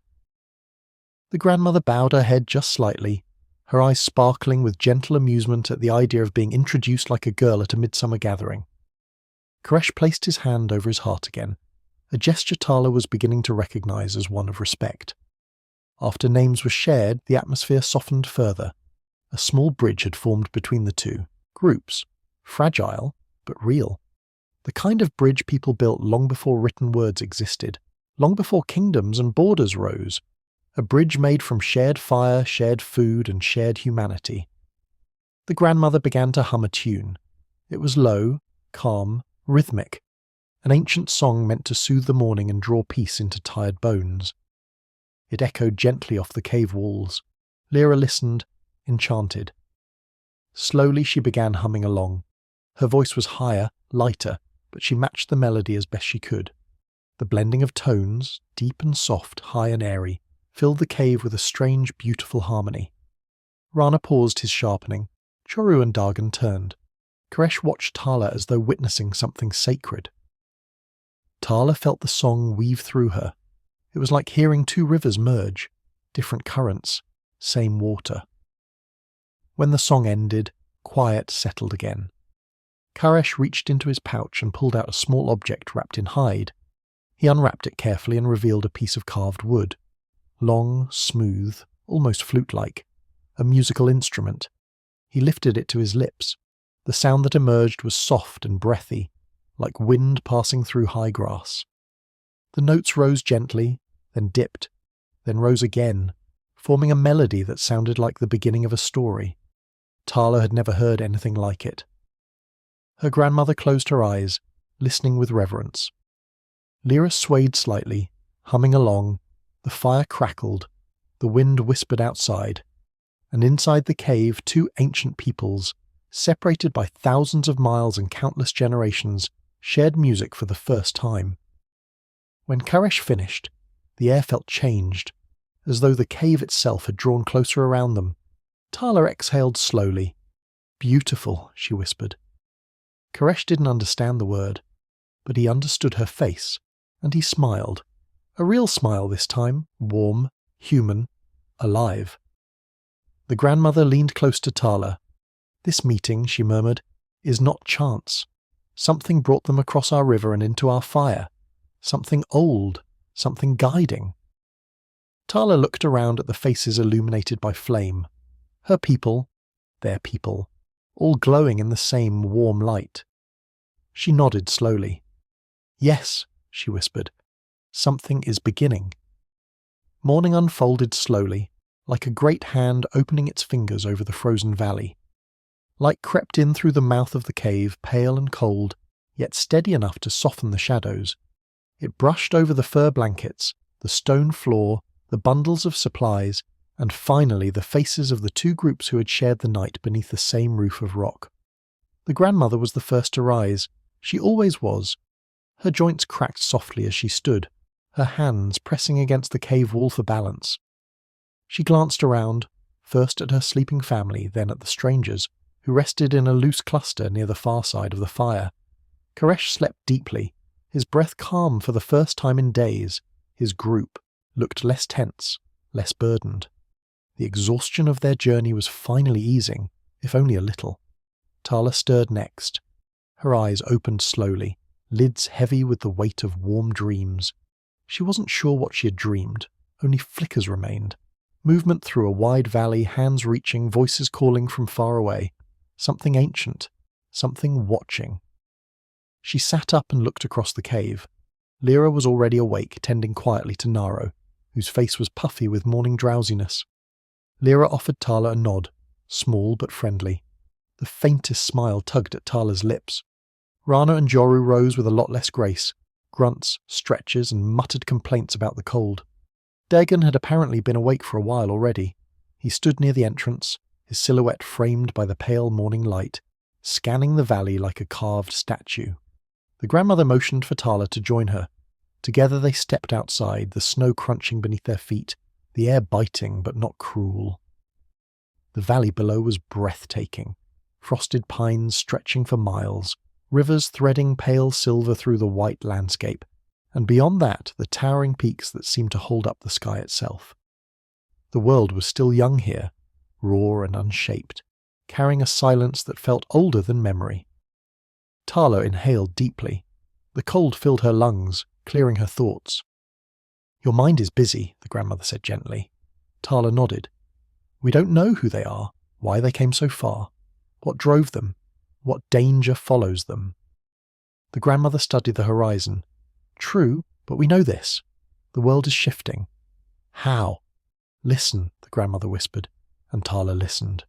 The grandmother bowed her head just slightly, her eyes sparkling with gentle amusement at the idea of being introduced like a girl at a midsummer gathering. Koresh placed his hand over his heart again, a gesture Tala was beginning to recognize as one of respect. After names were shared, the atmosphere softened further. A small bridge had formed between the 2 groups, fragile, but real. The kind of bridge people built long before written words existed, long before kingdoms and borders rose. A bridge made from shared fire, shared food, and shared humanity. The grandmother began to hum a tune. It was low, calm, rhythmic, an ancient song meant to soothe the morning and draw peace into tired bones. It echoed gently off the cave walls. Lyra listened, enchanted. Slowly she began humming along. Her voice was higher, lighter, but she matched the melody as best she could. The blending of tones, deep and soft, high and airy, filled the cave with a strange, beautiful harmony. Rana paused his sharpening. Joru and Dagon turned. Koresh watched Tala as though witnessing something sacred. Tala felt the song weave through her. It was like hearing 2 rivers merge, different currents, same water. When the song ended, quiet settled again. Koresh reached into his pouch and pulled out a small object wrapped in hide. He unwrapped it carefully and revealed a piece of carved wood. Long, smooth, almost flute-like. A musical instrument. He lifted it to his lips. The sound that emerged was soft and breathy, like wind passing through high grass. The notes rose gently, then dipped, then rose again, forming a melody that sounded like the beginning of a story. Tala had never heard anything like it. Her grandmother closed her eyes, listening with reverence. Lyra swayed slightly, humming along. The fire crackled, the wind whispered outside, and inside the cave 2 ancient peoples, separated by thousands of miles and countless generations, shared music for the first time. When Koresh finished, the air felt changed, as though the cave itself had drawn closer around them. Tala exhaled slowly. "Beautiful," she whispered. Koresh didn't understand the word, but he understood her face, and he smiled. A real smile this time, warm, human, alive. The grandmother leaned close to Tala. "This meeting," she murmured, "is not chance. Something brought them across our river and into our fire. Something old, something guiding." Tala looked around at the faces illuminated by flame. Her people, their people, all glowing in the same warm light. She nodded slowly. "Yes," she whispered, "something is beginning." Morning unfolded slowly, like a great hand opening its fingers over the frozen valley. Light crept in through the mouth of the cave, pale and cold, yet steady enough to soften the shadows. It brushed over the fur blankets, the stone floor, the bundles of supplies, and finally the faces of the two groups who had shared the night beneath the same roof of rock. The grandmother was the first to rise. She always was. Her joints cracked softly as she stood, her hands pressing against the cave wall for balance. She glanced around, first at her sleeping family, then at the strangers, who rested in a loose cluster near the far side of the fire. Koresh slept deeply, his breath calm for the first time in days. His group looked less tense, less burdened. The exhaustion of their journey was finally easing, if only a little. Tala stirred next. Her eyes opened slowly, lids heavy with the weight of warm dreams. She wasn't sure what she had dreamed, only flickers remained. Movement through a wide valley, hands reaching, voices calling from far away. Something ancient, something watching. She sat up and looked across the cave. Lyra was already awake, tending quietly to Naro, whose face was puffy with morning drowsiness. Lyra offered Tala a nod, small but friendly. The faintest smile tugged at Tala's lips. Rana and Joru rose with a lot less grace, grunts, stretches, and muttered complaints about the cold. Dagon had apparently been awake for a while already. He stood near the entrance, his silhouette framed by the pale morning light, scanning the valley like a carved statue. The grandmother motioned for Tala to join her. Together they stepped outside, the snow crunching beneath their feet, the air biting but not cruel. The valley below was breathtaking, frosted pines stretching for miles, rivers threading pale silver through the white landscape, and beyond that the towering peaks that seemed to hold up the sky itself. The world was still young here, raw and unshaped, carrying a silence that felt older than memory. Tala inhaled deeply. The cold filled her lungs, clearing her thoughts. "Your mind is busy," the grandmother said gently. Tala nodded. "We don't know who they are, why they came so far, what drove them, what danger follows them." The grandmother studied the horizon. "True, but we know this. The world is shifting." "How?" "Listen," the grandmother whispered, and Tala listened.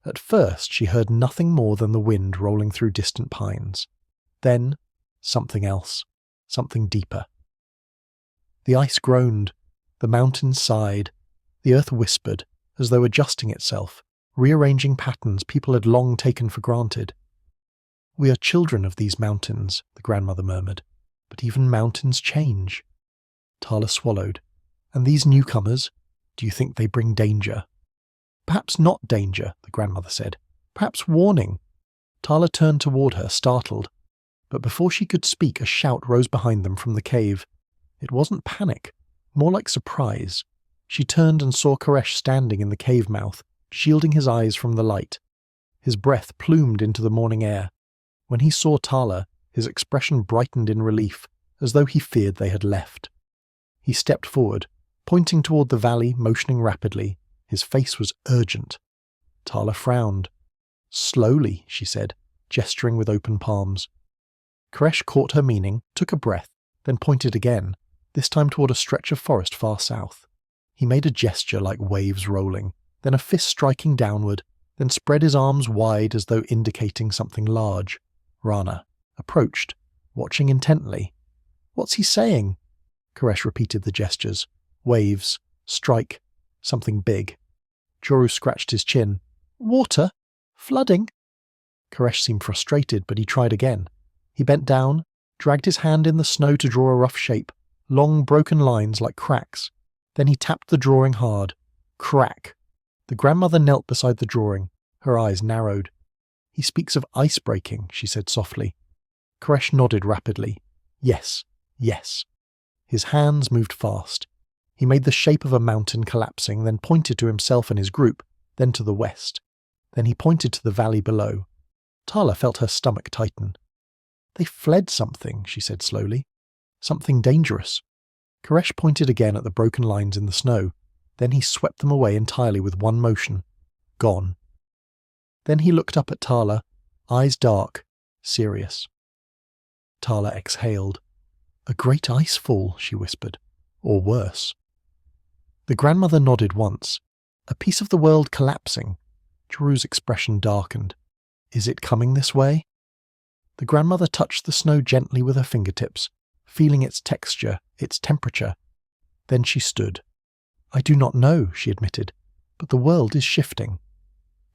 At first she heard nothing more than the wind rolling through distant pines. Then, something else, something deeper. The ice groaned, the mountains sighed, the earth whispered, as though adjusting itself, rearranging patterns people had long taken for granted. "We are children of these mountains," the grandmother murmured, "but even mountains change." Tala swallowed. "And these newcomers, do you think they bring danger?" "Perhaps not danger," the grandmother said. "Perhaps warning." Tala turned toward her, startled. But before she could speak, a shout rose behind them from the cave. It wasn't panic, more like surprise. She turned and saw Koresh standing in the cave mouth, shielding his eyes from the light. His breath plumed into the morning air. When he saw Tala, his expression brightened in relief, as though he feared they had left. He stepped forward, pointing toward the valley, motioning rapidly. His face was urgent. Tala frowned. "Slowly," she said, gesturing with open palms. Koresh caught her meaning, took a breath, then pointed again, this time toward a stretch of forest far south. He made a gesture like waves rolling, then a fist striking downward, then spread his arms wide as though indicating something large. Rana approached, watching intently. "What's he saying?" Koresh repeated the gestures. Waves, strike, something big. Joru scratched his chin. "Water? Flooding?" Koresh seemed frustrated, but he tried again. He bent down, dragged his hand in the snow to draw a rough shape, long broken lines like cracks. Then he tapped the drawing hard. Crack. The grandmother knelt beside the drawing, her eyes narrowed. "He speaks of ice breaking," she said softly. Koresh nodded rapidly. "Yes, yes." His hands moved fast. He made the shape of a mountain collapsing, then pointed to himself and his group, then to the west. Then he pointed to the valley below. Tala felt her stomach tighten. "They fled something," she said slowly. "Something dangerous." Koresh pointed again at the broken lines in the snow. Then he swept them away entirely with one motion. Gone. Then he looked up at Tala, eyes dark, serious. Tala exhaled. "A great ice fall," she whispered. "Or worse." The grandmother nodded once. "A piece of the world collapsing." Joru's expression darkened. "Is it coming this way?" The grandmother touched the snow gently with her fingertips, feeling its texture, its temperature. Then she stood. "I do not know," she admitted, "but the world is shifting."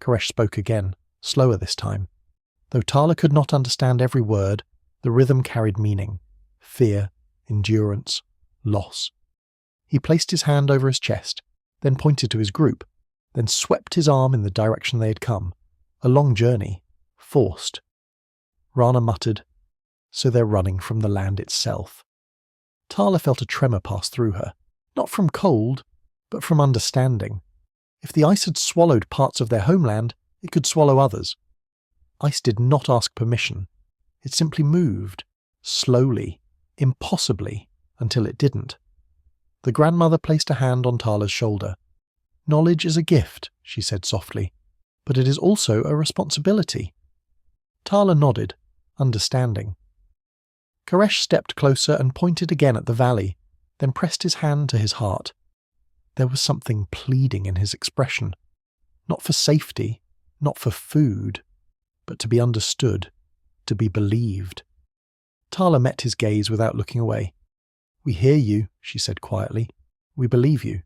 Koresh spoke again, slower this time. Though Tala could not understand every word, the rhythm carried meaning. Fear, endurance, loss. He placed his hand over his chest, then pointed to his group, then swept his arm in the direction they had come. A long journey. Forced. Rana muttered, "So they're running from the land itself." Tala felt a tremor pass through her, not from cold, but from understanding. If the ice had swallowed parts of their homeland, it could swallow others. Ice did not ask permission. It simply moved, slowly, impossibly, until it didn't. The grandmother placed a hand on Tala's shoulder. "Knowledge is a gift," she said softly, "but it is also a responsibility." Tala nodded, understanding. Koresh stepped closer and pointed again at the valley, then pressed his hand to his heart. There was something pleading in his expression. Not for safety, not for food, but to be understood, to be believed. Tala met his gaze without looking away. "We hear you," she said quietly. "We believe you."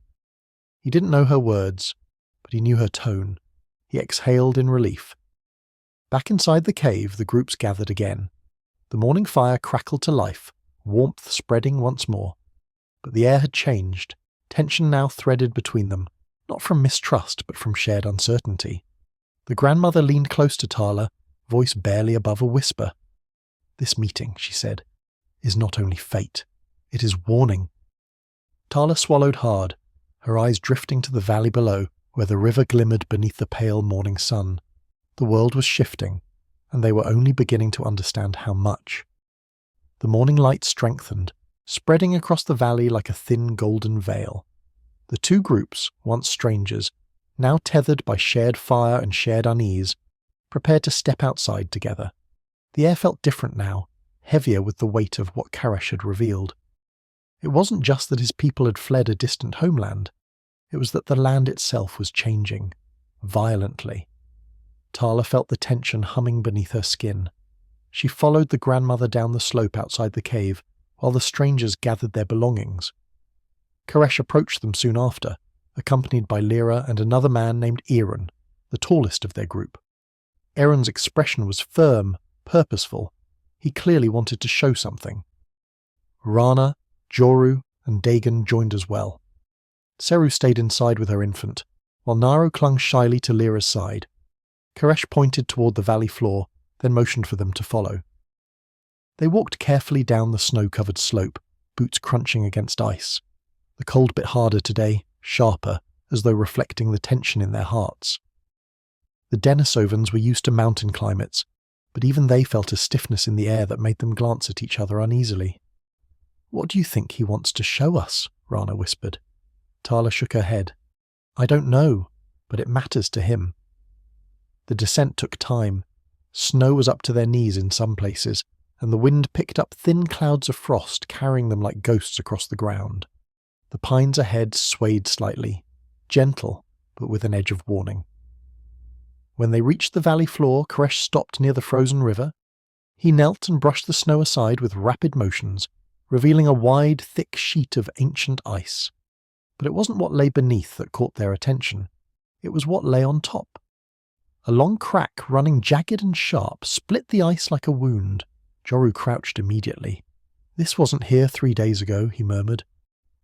He didn't know her words, but he knew her tone. He exhaled in relief. Back inside the cave, the groups gathered again. The morning fire crackled to life, warmth spreading once more. But the air had changed, tension now threaded between them, not from mistrust but from shared uncertainty. The grandmother leaned close to Tala, voice barely above a whisper. "This meeting," she said, "is not only fate, it is warning." Tala swallowed hard, her eyes drifting to the valley below, where the river glimmered beneath the pale morning sun. The world was shifting, and they were only beginning to understand how much. The morning light strengthened, spreading across the valley like a thin golden veil. The two groups, once strangers, now tethered by shared fire and shared unease, prepared to step outside together. The air felt different now, heavier with the weight of what Koresh had revealed. It wasn't just that his people had fled a distant homeland, it was that the land itself was changing, violently. Tala felt the tension humming beneath her skin. She followed the grandmother down the slope outside the cave, while the strangers gathered their belongings. Koresh approached them soon after, accompanied by Lyra and another man named Aaron, the tallest of their group. Aaron's expression was firm, purposeful. He clearly wanted to show something. Rana, Joru, and Dagon joined as well. Seru stayed inside with her infant, while Naru clung shyly to Lyra's side. Koresh pointed toward the valley floor, then motioned for them to follow. They walked carefully down the snow-covered slope, boots crunching against ice. The cold bit harder today, sharper, as though reflecting the tension in their hearts. The Denisovans were used to mountain climates, but even they felt a stiffness in the air that made them glance at each other uneasily. "What do you think he wants to show us?" Rana whispered. Tala shook her head. "I don't know, but it matters to him." The descent took time. Snow was up to their knees in some places, and the wind picked up thin clouds of frost, carrying them like ghosts across the ground. The pines ahead swayed slightly, gentle, but with an edge of warning. When they reached the valley floor, Koresh stopped near the frozen river. He knelt and brushed the snow aside with rapid motions, revealing a wide, thick sheet of ancient ice. But it wasn't what lay beneath that caught their attention. It was what lay on top. A long crack, running jagged and sharp, split the ice like a wound. Joru crouched immediately. "This wasn't here 3 days ago," he murmured.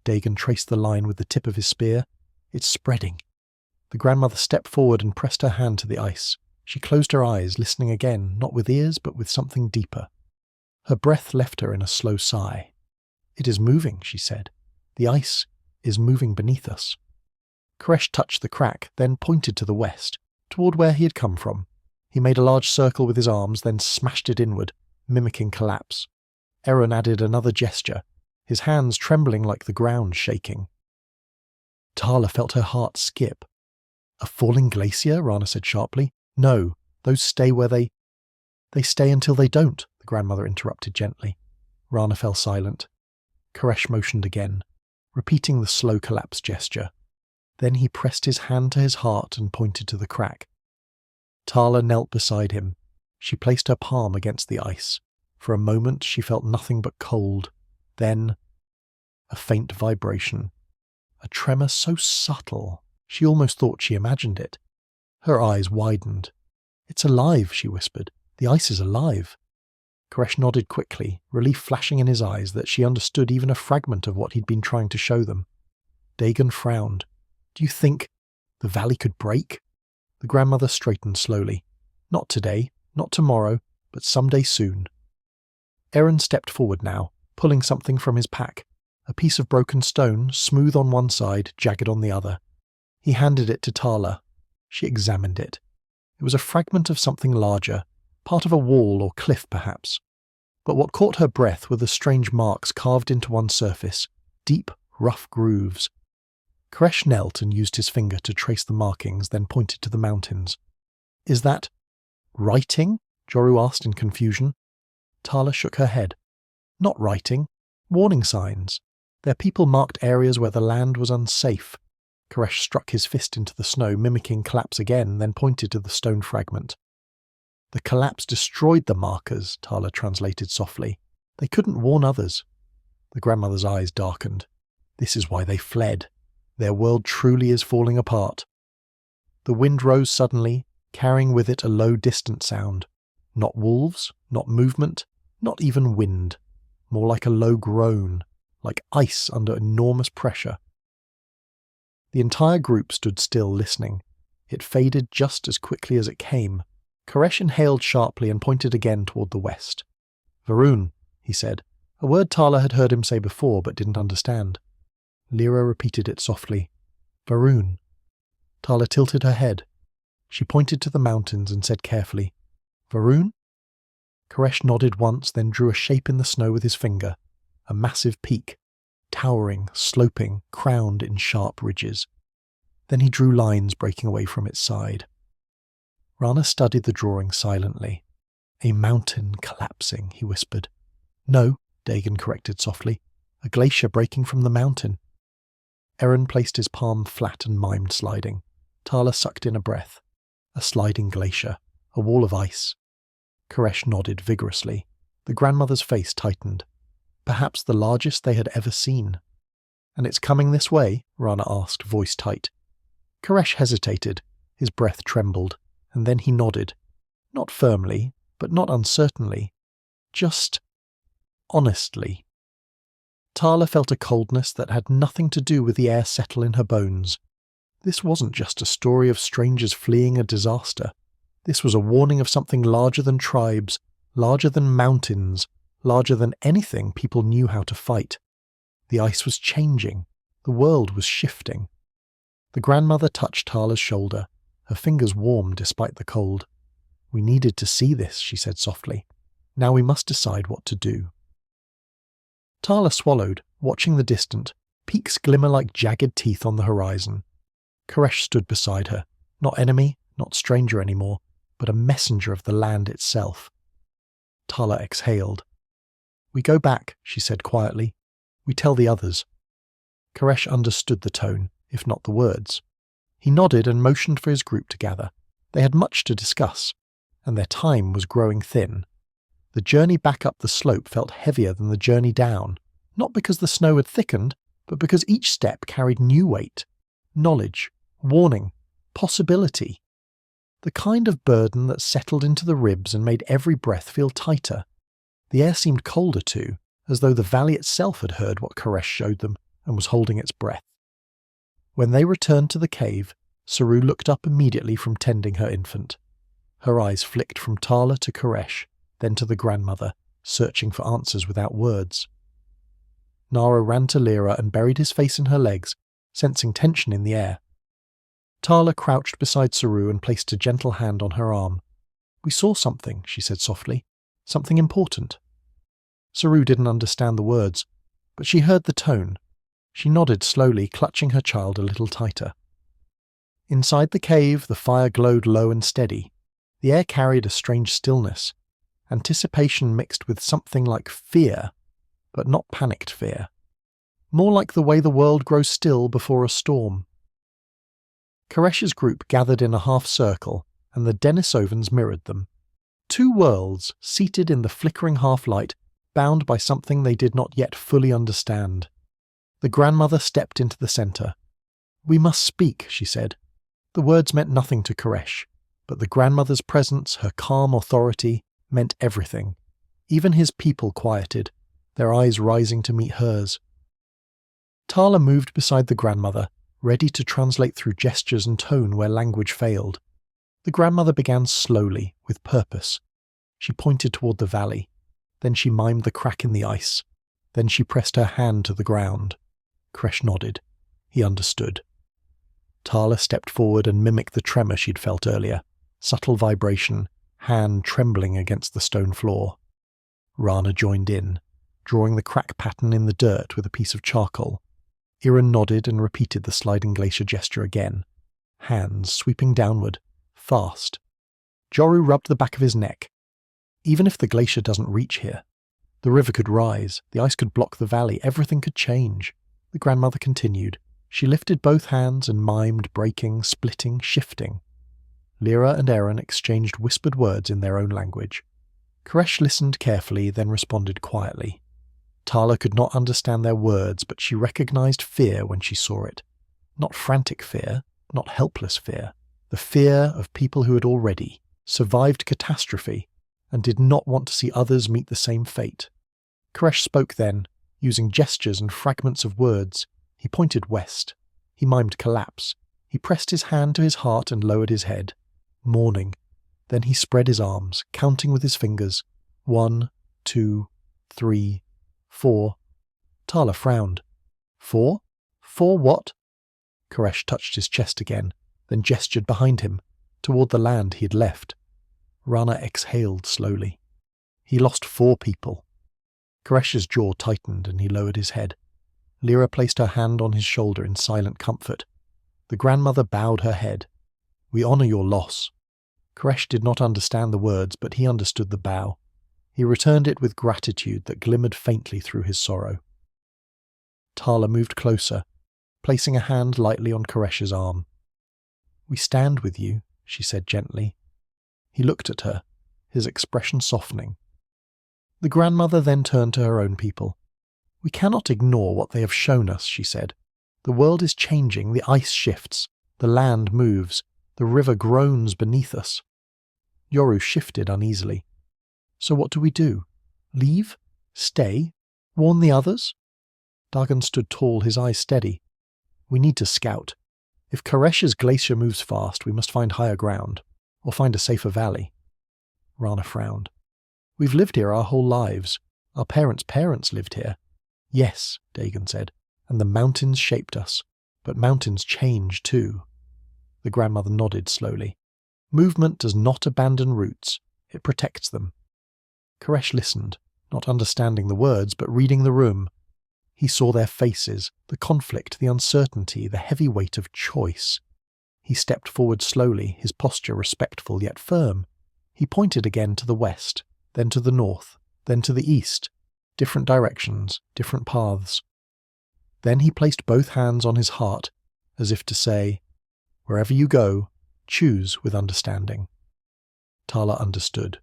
Dagon traced the line with the tip of his spear. "It's spreading." The grandmother stepped forward and pressed her hand to the ice. She closed her eyes, listening again, not with ears, but with something deeper. Her breath left her in a slow sigh. "It is moving," she said. "The ice, is moving beneath us. Koresh touched the crack, then pointed to the west, toward where he had come from. He made a large circle with his arms, then smashed it inward, mimicking collapse. Aaron added another gesture, his hands trembling like the ground shaking. Tala felt her heart skip. "A falling glacier?" Rana said sharply. "No, those stay where they stay until they don't," the grandmother interrupted gently. Rana fell silent. Koresh motioned again, repeating the slow collapse gesture. Then he pressed his hand to his heart and pointed to the crack. Tala knelt beside him. She placed her palm against the ice. For a moment she felt nothing but cold. Then, a faint vibration. A tremor so subtle, she almost thought she imagined it. Her eyes widened. "It's alive," she whispered. "The ice is alive." Koresh nodded quickly, relief flashing in his eyes that she understood even a fragment of what he'd been trying to show them. Dagon frowned. "Do you think the valley could break?" The grandmother straightened slowly. "Not today, not tomorrow, but someday soon." Aaron stepped forward now, pulling something from his pack, a piece of broken stone, smooth on one side, jagged on the other. He handed it to Tala. She examined it. It was a fragment of something larger, part of a wall or cliff perhaps. But what caught her breath were the strange marks carved into one surface, deep, rough grooves. Koresh knelt and used his finger to trace the markings, then pointed to the mountains. "Is that writing?" Joru asked in confusion. Tala shook her head. "Not writing. Warning signs. Their people marked areas where the land was unsafe." Koresh struck his fist into the snow, mimicking collapse again, then pointed to the stone fragment. "The collapse destroyed the markers," Tala translated softly. "They couldn't warn others." The grandmother's eyes darkened. "This is why they fled. Their world truly is falling apart." The wind rose suddenly, carrying with it a low, distant sound. Not wolves, not movement, not even wind. More like a low groan, like ice under enormous pressure. The entire group stood still, listening. It faded just as quickly as it came. Koresh inhaled sharply and pointed again toward the west. "Varun," he said, a word Tala had heard him say before but didn't understand. Lyra repeated it softly. "Varun." Tala tilted her head. She pointed to the mountains and said carefully, "Varun?" Koresh nodded once, then drew a shape in the snow with his finger. A massive peak, towering, sloping, crowned in sharp ridges. Then he drew lines breaking away from its side. Rana studied the drawing silently. "A mountain collapsing," he whispered. "No," Dagon corrected softly. "A glacier breaking from the mountain." Aaron placed his palm flat and mimed sliding. Tala sucked in a breath. A sliding glacier. A wall of ice. Koresh nodded vigorously. The grandmother's face tightened. Perhaps the largest they had ever seen. "And it's coming this way?" Rana asked, voice tight. Koresh hesitated. His breath trembled. And then he nodded. Not firmly, but not uncertainly. Just honestly. Tala felt a coldness that had nothing to do with the air settle in her bones. This wasn't just a story of strangers fleeing a disaster. This was a warning of something larger than tribes, larger than mountains, larger than anything people knew how to fight. The ice was changing. The world was shifting. The grandmother touched Tala's shoulder. Her fingers warmed despite the cold. "We needed to see this," she said softly. "Now we must decide what to do." Tala swallowed, watching the distant, peaks glimmer like jagged teeth on the horizon. Koresh stood beside her, not enemy, not stranger anymore, but a messenger of the land itself. Tala exhaled. "We go back," she said quietly. "We tell the others." Koresh understood the tone, if not the words. He nodded and motioned for his group to gather. They had much to discuss, and their time was growing thin. The journey back up the slope felt heavier than the journey down, not because the snow had thickened, but because each step carried new weight, knowledge, warning, possibility. The kind of burden that settled into the ribs and made every breath feel tighter. The air seemed colder too, as though the valley itself had heard what Koresh showed them and was holding its breath. When they returned to the cave, Saru looked up immediately from tending her infant. Her eyes flicked from Tala to Koresh, then to the grandmother, searching for answers without words. Nara ran to Lyra and buried his face in her legs, sensing tension in the air. Tala crouched beside Saru and placed a gentle hand on her arm. "We saw something," she said softly. "Something important." Saru didn't understand the words, but she heard the tone. She nodded slowly, clutching her child a little tighter. Inside the cave, the fire glowed low and steady. The air carried a strange stillness, anticipation mixed with something like fear, but not panicked fear. More like the way the world grows still before a storm. Koresh's group gathered in a half circle, and the Denisovans mirrored them. Two worlds, seated in the flickering half-light, bound by something they did not yet fully understand. The grandmother stepped into the centre. "We must speak," she said. The words meant nothing to Koresh, but the grandmother's presence, her calm authority, meant everything. Even his people quieted, their eyes rising to meet hers. Tala moved beside the grandmother, ready to translate through gestures and tone where language failed. The grandmother began slowly, with purpose. She pointed toward the valley. Then she mimed the crack in the ice. Then she pressed her hand to the ground. Koresh nodded. He understood. Tala stepped forward and mimicked the tremor she'd felt earlier. Subtle vibration, hand trembling against the stone floor. Rana joined in, drawing the crack pattern in the dirt with a piece of charcoal. Iran nodded and repeated the sliding glacier gesture again. Hands sweeping downward, fast. Joru rubbed the back of his neck. Even if the glacier doesn't reach here, the river could rise, the ice could block the valley, everything could change. The grandmother continued. She lifted both hands and mimed breaking, splitting, shifting. Lyra and Eren exchanged whispered words in their own language. Koresh listened carefully, then responded quietly. Tala could not understand their words, but she recognized fear when she saw it. Not frantic fear, not helpless fear. The fear of people who had already survived catastrophe and did not want to see others meet the same fate. Koresh spoke then, using gestures and fragments of words. He pointed west. He mimed collapse. He pressed his hand to his heart and lowered his head. Mourning. Then he spread his arms, counting with his fingers. 1, 2, 3, 4. Tala frowned. 4? 4 what? Koresh touched his chest again, then gestured behind him, toward the land he had left. Rana exhaled slowly. He lost 4 people. Koresh's jaw tightened and he lowered his head. Lyra placed her hand on his shoulder in silent comfort. The grandmother bowed her head. "We honor your loss." Koresh did not understand the words, but he understood the bow. He returned it with gratitude that glimmered faintly through his sorrow. Tala moved closer, placing a hand lightly on Koresh's arm. "We stand with you," she said gently. He looked at her, his expression softening. The grandmother then turned to her own people. "We cannot ignore what they have shown us," she said. "The world is changing, the ice shifts, the land moves, the river groans beneath us." Yoru shifted uneasily. "So what do we do? Leave? Stay? Warn the others?" Dagon stood tall, his eyes steady. "We need to scout. If Koresh's glacier moves fast, we must find higher ground, or find a safer valley." Rana frowned. "We've lived here our whole lives. Our parents' parents lived here." "Yes," Dagon said, "and the mountains shaped us. But mountains change too." The grandmother nodded slowly. "Movement does not abandon roots. It protects them." Koresh listened, not understanding the words, but reading the room. He saw their faces, the conflict, the uncertainty, the heavy weight of choice. He stepped forward slowly, his posture respectful yet firm. He pointed again to the west, then to the north, then to the east. Different directions, different paths. Then he placed both hands on his heart, as if to say, "Wherever you go, choose with understanding." Tala understood.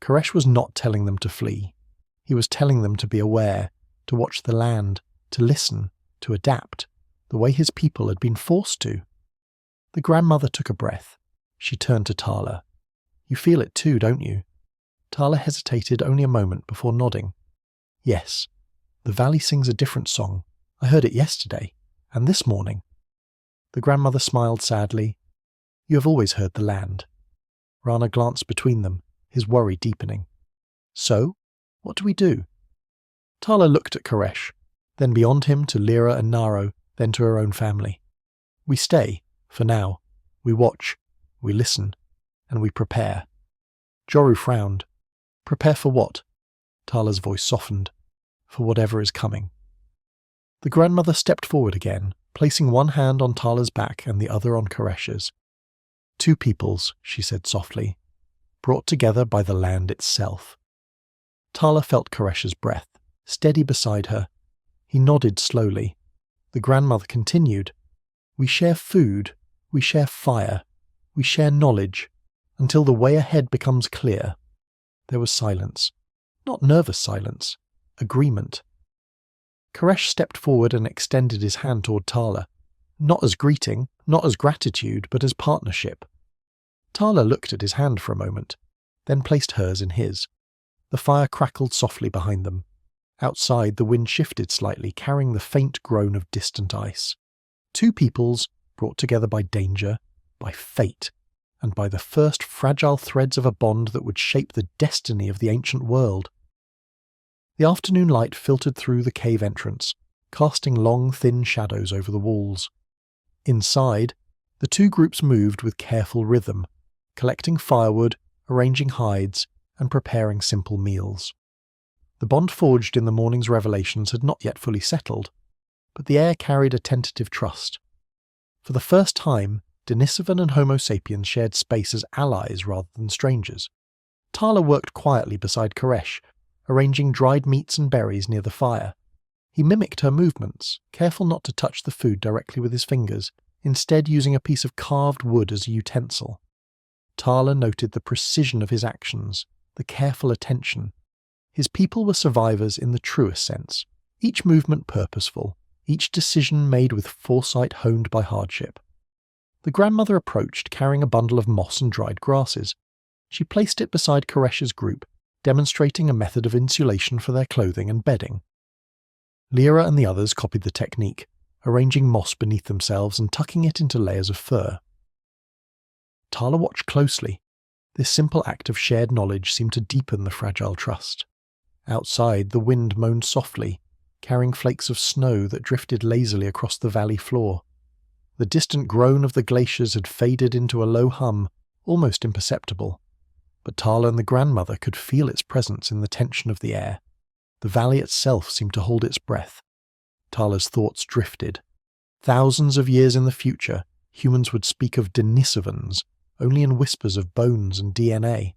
Koresh was not telling them to flee. He was telling them to be aware, to watch the land, to listen, to adapt, the way his people had been forced to. The grandmother took a breath. She turned to Tala. "You feel it too, don't you?" Tala hesitated only a moment before nodding. "Yes. The valley sings a different song. I heard it yesterday, and this morning." The grandmother smiled sadly. "You have always heard the land." Rana glanced between them, his worry deepening. "So, what do we do?" Tala looked at Koresh. then beyond him to Lyra and Naro, then to her own family. We stay, for now. We watch, we listen, and we prepare. Joru frowned. Prepare for what? Tala's voice softened. For whatever is coming. The grandmother stepped forward again, placing one hand on Tala's back and the other on Koresh's. Two peoples, she said softly, brought together by the land itself. Tala felt Koresh's breath, steady beside her. He nodded slowly. The grandmother continued, We share food, we share fire, we share knowledge, until the way ahead becomes clear. There was silence. Not nervous silence. Agreement. Koresh stepped forward and extended his hand toward Tala, not as greeting, not as gratitude, but as partnership. Tala looked at his hand for a moment, then placed hers in his. The fire crackled softly behind them. Outside, the wind shifted slightly, carrying the faint groan of distant ice. Two peoples, brought together by danger, by fate, and by the first fragile threads of a bond that would shape the destiny of the ancient world. The afternoon light filtered through the cave entrance, casting long, thin shadows over the walls. Inside, the two groups moved with careful rhythm, collecting firewood, arranging hides, and preparing simple meals. The bond forged in the morning's revelations had not yet fully settled, but the air carried a tentative trust. For the first time, Denisovan and Homo sapiens shared space as allies rather than strangers. Tala worked quietly beside Koresh, arranging dried meats and berries near the fire. He mimicked her movements, careful not to touch the food directly with his fingers, instead using a piece of carved wood as a utensil. Tala noted the precision of his actions, the careful attention. His people were survivors in the truest sense, each movement purposeful, each decision made with foresight honed by hardship. The grandmother approached, carrying a bundle of moss and dried grasses. She placed it beside Koresh's group, demonstrating a method of insulation for their clothing and bedding. Lyra and the others copied the technique, arranging moss beneath themselves and tucking it into layers of fur. Tala watched closely. This simple act of shared knowledge seemed to deepen the fragile trust. Outside, the wind moaned softly, carrying flakes of snow that drifted lazily across the valley floor. The distant groan of the glaciers had faded into a low hum, almost imperceptible. But Tala and the grandmother could feel its presence in the tension of the air. The valley itself seemed to hold its breath. Tala's thoughts drifted. Thousands of years in the future, humans would speak of Denisovans, only in whispers of bones and DNA.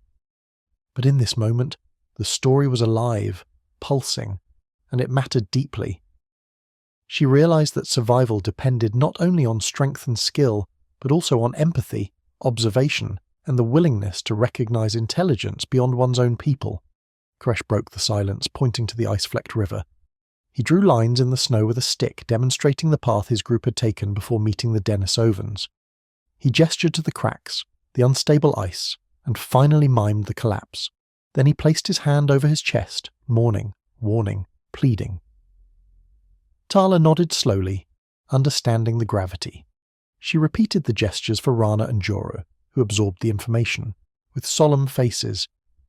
But in this moment, the story was alive, pulsing, and it mattered deeply. She realized that survival depended not only on strength and skill, but also on empathy, observation, and the willingness to recognize intelligence beyond one's own people. Koresh broke the silence, pointing to the ice-flecked river. He drew lines in the snow with a stick, demonstrating the path his group had taken before meeting the Denisovans. He gestured to the cracks, the unstable ice, and finally mimed the collapse. Then he placed his hand over his chest, mourning, warning, pleading. Tala nodded slowly, understanding the gravity. She repeated the gestures for Rana and Joru, who absorbed the information, with solemn faces.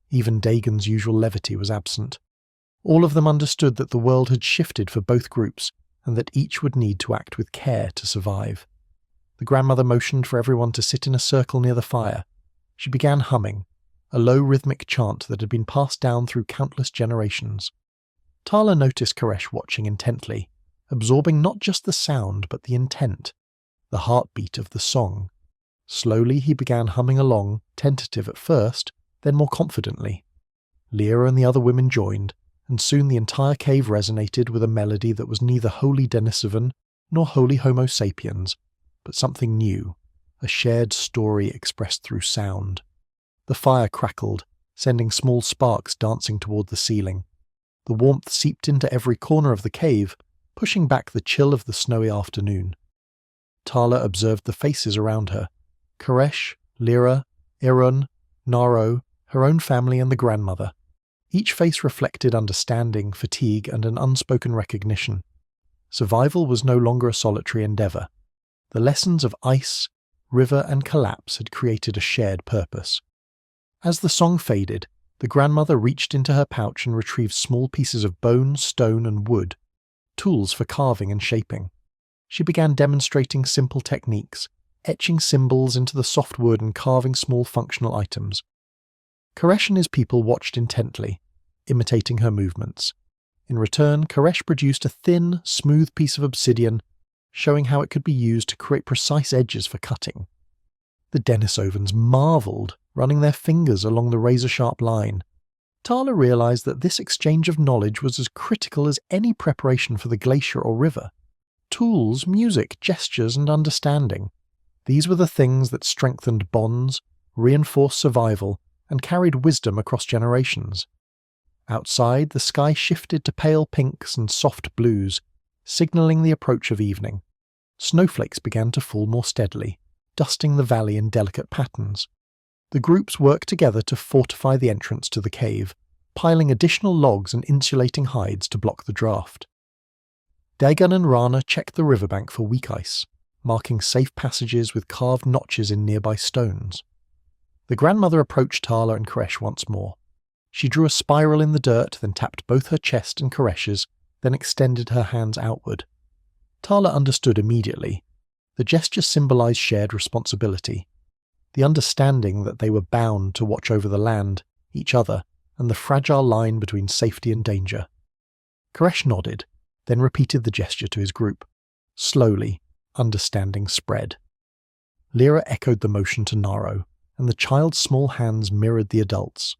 Even Dagon's usual levity was absent. All of them understood that the world had shifted for both groups, and that each would need to act with care to survive. The grandmother motioned for everyone to sit in a circle near the fire. She began humming, a low rhythmic chant that had been passed down through countless generations. Tala noticed Koresh watching intently, absorbing not just the sound but the intent, the heartbeat of the song. Slowly he began humming along, tentative at first, then more confidently. Lyra and the other women joined, and soon the entire cave resonated with a melody that was neither wholly Denisovan nor wholly Homo sapiens, but something new, a shared story expressed through sound. The fire crackled, sending small sparks dancing toward the ceiling. The warmth seeped into every corner of the cave, pushing back the chill of the snowy afternoon. Tala observed the faces around her. Koresh, Lyra, Irun, Naro, her own family and the grandmother. Each face reflected understanding, fatigue, and an unspoken recognition. Survival was no longer a solitary endeavor. The lessons of ice, river, and collapse had created a shared purpose. As the song faded, the grandmother reached into her pouch and retrieved small pieces of bone, stone, and wood. tools for carving and shaping. She began demonstrating simple techniques, etching symbols into the soft wood and carving small functional items. Koresh and his people watched intently, imitating her movements. In return, Koresh produced a thin, smooth piece of obsidian, showing how it could be used to create precise edges for cutting. The Denisovans marvelled, running their fingers along the razor-sharp line. Tala realised that this exchange of knowledge was as critical as any preparation for the glacier or river. Tools, music, gestures, and understanding. These were the things that strengthened bonds, reinforced survival, and carried wisdom across generations. Outside, the sky shifted to pale pinks and soft blues, signalling the approach of evening. Snowflakes began to fall more steadily, dusting the valley in delicate patterns. The groups worked together to fortify the entrance to the cave, piling additional logs and insulating hides to block the draft. Dagon and Rana checked the riverbank for weak ice, marking safe passages with carved notches in nearby stones. The grandmother approached Tala and Koresh once more. She drew a spiral in the dirt, then tapped both her chest and Koresh's, then extended her hands outward. Tala understood immediately. The gesture symbolized shared responsibility, the understanding that they were bound to watch over the land, each other, and the fragile line between safety and danger. Koresh nodded, then repeated the gesture to his group. Slowly, understanding spread. Lyra echoed the motion to Naro, and the child's small hands mirrored the adults.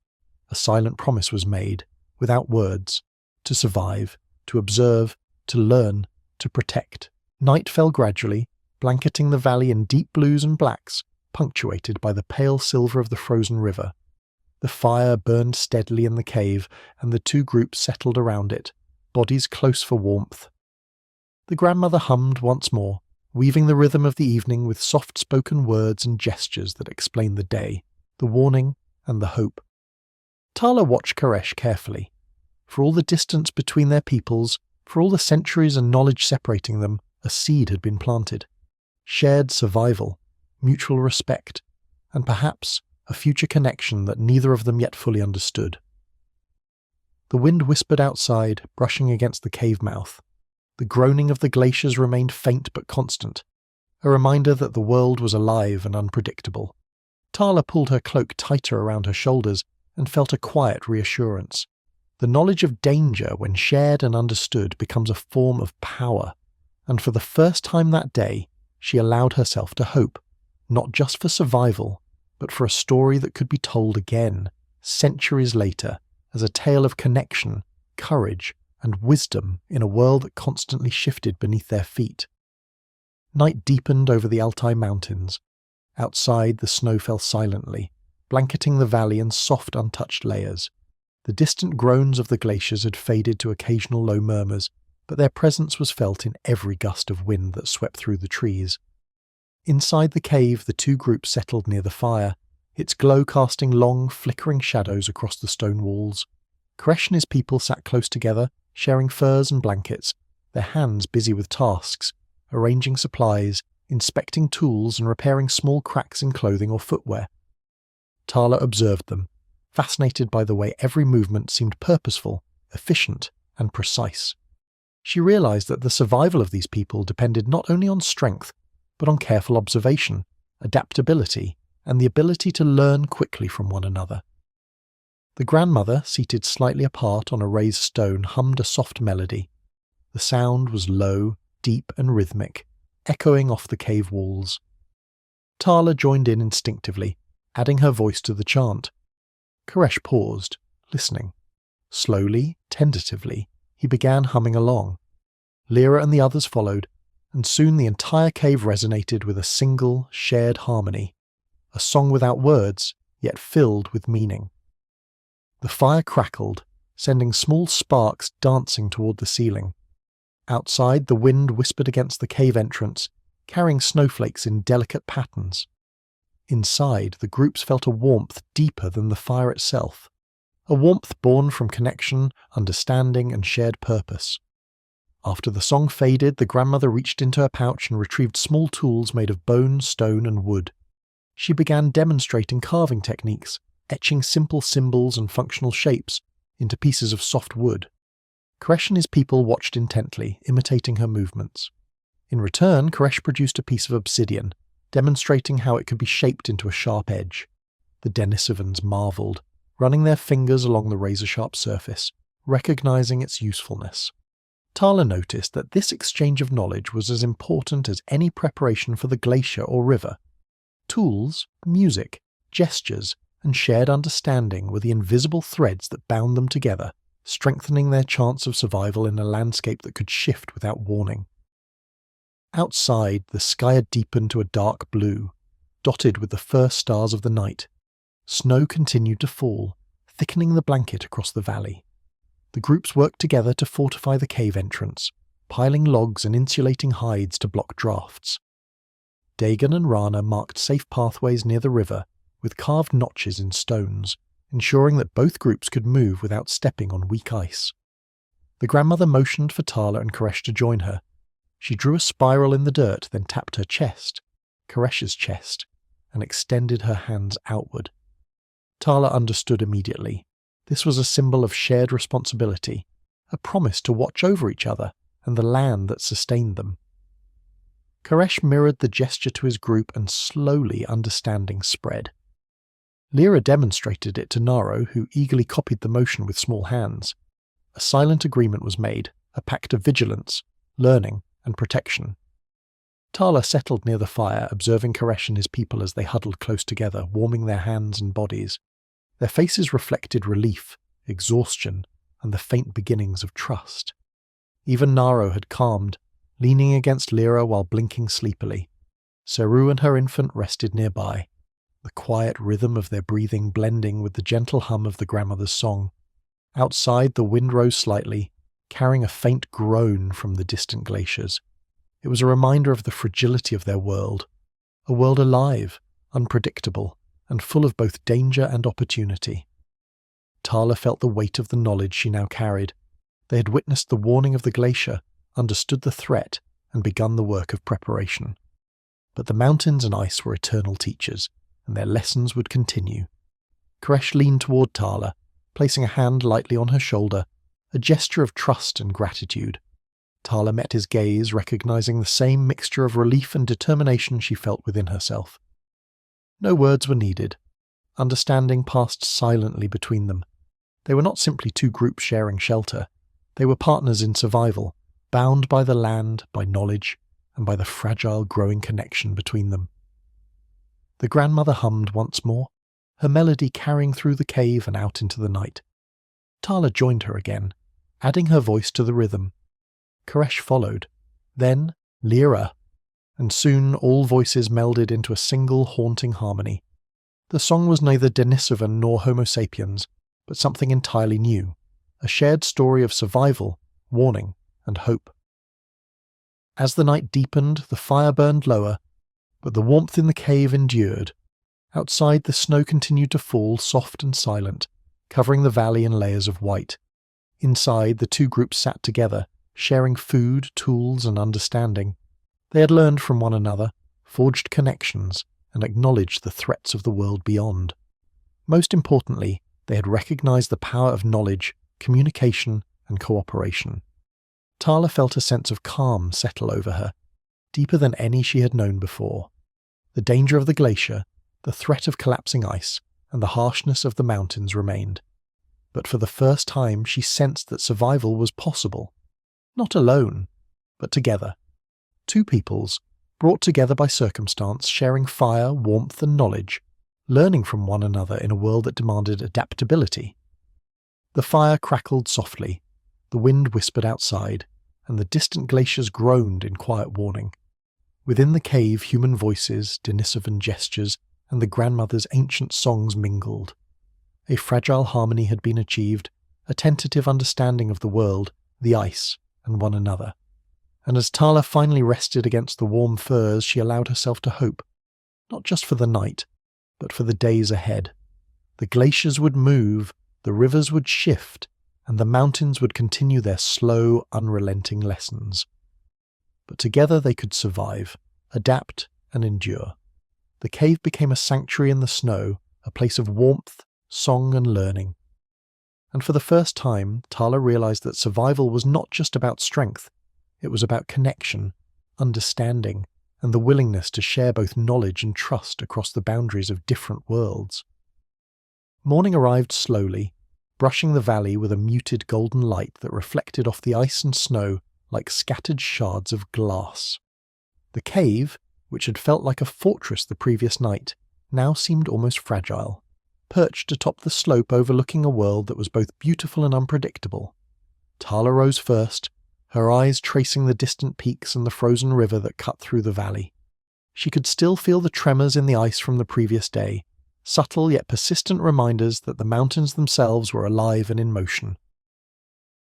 A silent promise was made, without words, to survive, to observe, to learn, to protect. Night fell gradually, blanketing the valley in deep blues and blacks, punctuated by the pale silver of the frozen river. The fire burned steadily in the cave, and the two groups settled around it, bodies close for warmth. The grandmother hummed once more, weaving the rhythm of the evening with soft-spoken words and gestures that explained the day, the warning, and the hope. Tala watched Koresh carefully. For all the distance between their peoples, for all the centuries and knowledge separating them, a seed had been planted. Shared survival, mutual respect, and perhaps a future connection that neither of them yet fully understood. The wind whispered outside, brushing against the cave mouth. The groaning of the glaciers remained faint but constant, a reminder that the world was alive and unpredictable. Tala pulled her cloak tighter around her shoulders and felt a quiet reassurance. The knowledge of danger, when shared and understood, becomes a form of power, and for the first time that day, she allowed herself to hope, not just for survival, but for a story that could be told again, centuries later, as a tale of connection, courage, and wisdom in a world that constantly shifted beneath their feet. Night deepened over the Altai mountains. Outside, the snow fell silently, blanketing the valley in soft, untouched layers. The distant groans of the glaciers had faded to occasional low murmurs, but their presence was felt in every gust of wind that swept through the trees. Inside the cave, the two groups settled near the fire, its glow casting long, flickering shadows across the stone walls. Koresh and his people sat close together, sharing furs and blankets, their hands busy with tasks, arranging supplies, inspecting tools, and repairing small cracks in clothing or footwear. Tala observed them, fascinated by the way every movement seemed purposeful, efficient, and precise. She realized that the survival of these people depended not only on strength, but on careful observation, adaptability, and the ability to learn quickly from one another. The grandmother, seated slightly apart on a raised stone, hummed a soft melody. The sound was low, deep, and rhythmic, echoing off the cave walls. Tala joined in instinctively, adding her voice to the chant. Koresh paused, listening. Slowly, tentatively, he began humming along. Lyra and the others followed, and soon the entire cave resonated with a single, shared harmony, a song without words, yet filled with meaning. The fire crackled, sending small sparks dancing toward the ceiling. Outside, the wind whispered against the cave entrance, carrying snowflakes in delicate patterns. Inside, the groups felt a warmth deeper than the fire itself, a warmth born from connection, understanding, and shared purpose. After the song faded, the grandmother reached into her pouch and retrieved small tools made of bone, stone, and wood. She began demonstrating carving techniques, etching simple symbols and functional shapes into pieces of soft wood. Koresh and his people watched intently, imitating her movements. In return, Koresh produced a piece of obsidian, demonstrating how it could be shaped into a sharp edge. The Denisovans marvelled, running their fingers along the razor-sharp surface, recognizing its usefulness. Tala noticed that this exchange of knowledge was as important as any preparation for the glacier or river. Tools, music, gestures, and shared understanding were the invisible threads that bound them together, strengthening their chance of survival in a landscape that could shift without warning. Outside, the sky had deepened to a dark blue, dotted with the first stars of the night. Snow continued to fall, thickening the blanket across the valley. The groups worked together to fortify the cave entrance, piling logs and insulating hides to block drafts. Dagon and Rana marked safe pathways near the river with carved notches in stones, ensuring that both groups could move without stepping on weak ice. The grandmother motioned for Tala and Koresh to join her. She drew a spiral in the dirt, then tapped her chest, Koresh's chest, and extended her hands outward. Tala understood immediately. This was a symbol of shared responsibility, a promise to watch over each other and the land that sustained them. Koresh mirrored the gesture to his group, and slowly understanding spread. Lyra demonstrated it to Naro, who eagerly copied the motion with small hands. A silent agreement was made, a pact of vigilance, learning, and protection. Tala settled near the fire, observing Koresh and his people as they huddled close together, warming their hands and bodies. Their faces reflected relief, exhaustion, and the faint beginnings of trust. Even Naro had calmed, leaning against Lyra while blinking sleepily. Seru and her infant rested nearby, the quiet rhythm of their breathing blending with the gentle hum of the grandmother's song. Outside, the wind rose slightly, carrying a faint groan from the distant glaciers. It was a reminder of the fragility of their world, a world alive, unpredictable, and full of both danger and opportunity. Tala felt the weight of the knowledge she now carried. They had witnessed the warning of the glacier, understood the threat, and begun the work of preparation. But the mountains and ice were eternal teachers, and their lessons would continue. Koresh leaned toward Tala, placing a hand lightly on her shoulder, a gesture of trust and gratitude. Tala met his gaze, recognizing the same mixture of relief and determination she felt within herself. No words were needed. Understanding passed silently between them. They were not simply two groups sharing shelter. They were partners in survival, bound by the land, by knowledge, and by the fragile growing connection between them. The grandmother hummed once more, her melody carrying through the cave and out into the night. Tala joined her again, adding her voice to the rhythm. Koresh followed, then Lyra, and soon all voices melded into a single haunting harmony. The song was neither Denisovan nor Homo sapiens, but something entirely new, a shared story of survival, warning, and hope. As the night deepened, the fire burned lower, but the warmth in the cave endured. Outside, the snow continued to fall, soft and silent, covering the valley in layers of white. Inside, the two groups sat together, sharing food, tools, and understanding. They had learned from one another, forged connections, and acknowledged the threats of the world beyond. Most importantly, they had recognized the power of knowledge, communication, and cooperation. Tala felt a sense of calm settle over her, deeper than any she had known before. The danger of the glacier, the threat of collapsing ice, and the harshness of the mountains remained. But for the first time she sensed that survival was possible. Not alone, but together. Two peoples, brought together by circumstance, sharing fire, warmth, and knowledge, learning from one another in a world that demanded adaptability. The fire crackled softly, the wind whispered outside, and the distant glaciers groaned in quiet warning. Within the cave, human voices, Denisovan gestures, and the grandmother's ancient songs mingled. A fragile harmony had been achieved, a tentative understanding of the world, the ice, and one another. And as Tala finally rested against the warm furs, she allowed herself to hope, not just for the night, but for the days ahead. The glaciers would move, the rivers would shift, and the mountains would continue their slow, unrelenting lessons. But together they could survive, adapt, and endure. The cave became a sanctuary in the snow, a place of warmth, song, and learning. and for the first time, Tala realized that survival was not just about strength, it was about connection, understanding, and the willingness to share both knowledge and trust across the boundaries of different worlds. Morning arrived slowly, brushing the valley with a muted golden light that reflected off the ice and snow like scattered shards of glass. The cave, which had felt like a fortress the previous night, now seemed almost fragile, perched atop the slope overlooking a world that was both beautiful and unpredictable. Tala rose first, her eyes tracing the distant peaks and the frozen river that cut through the valley. She could still feel the tremors in the ice from the previous day, subtle yet persistent reminders that the mountains themselves were alive and in motion.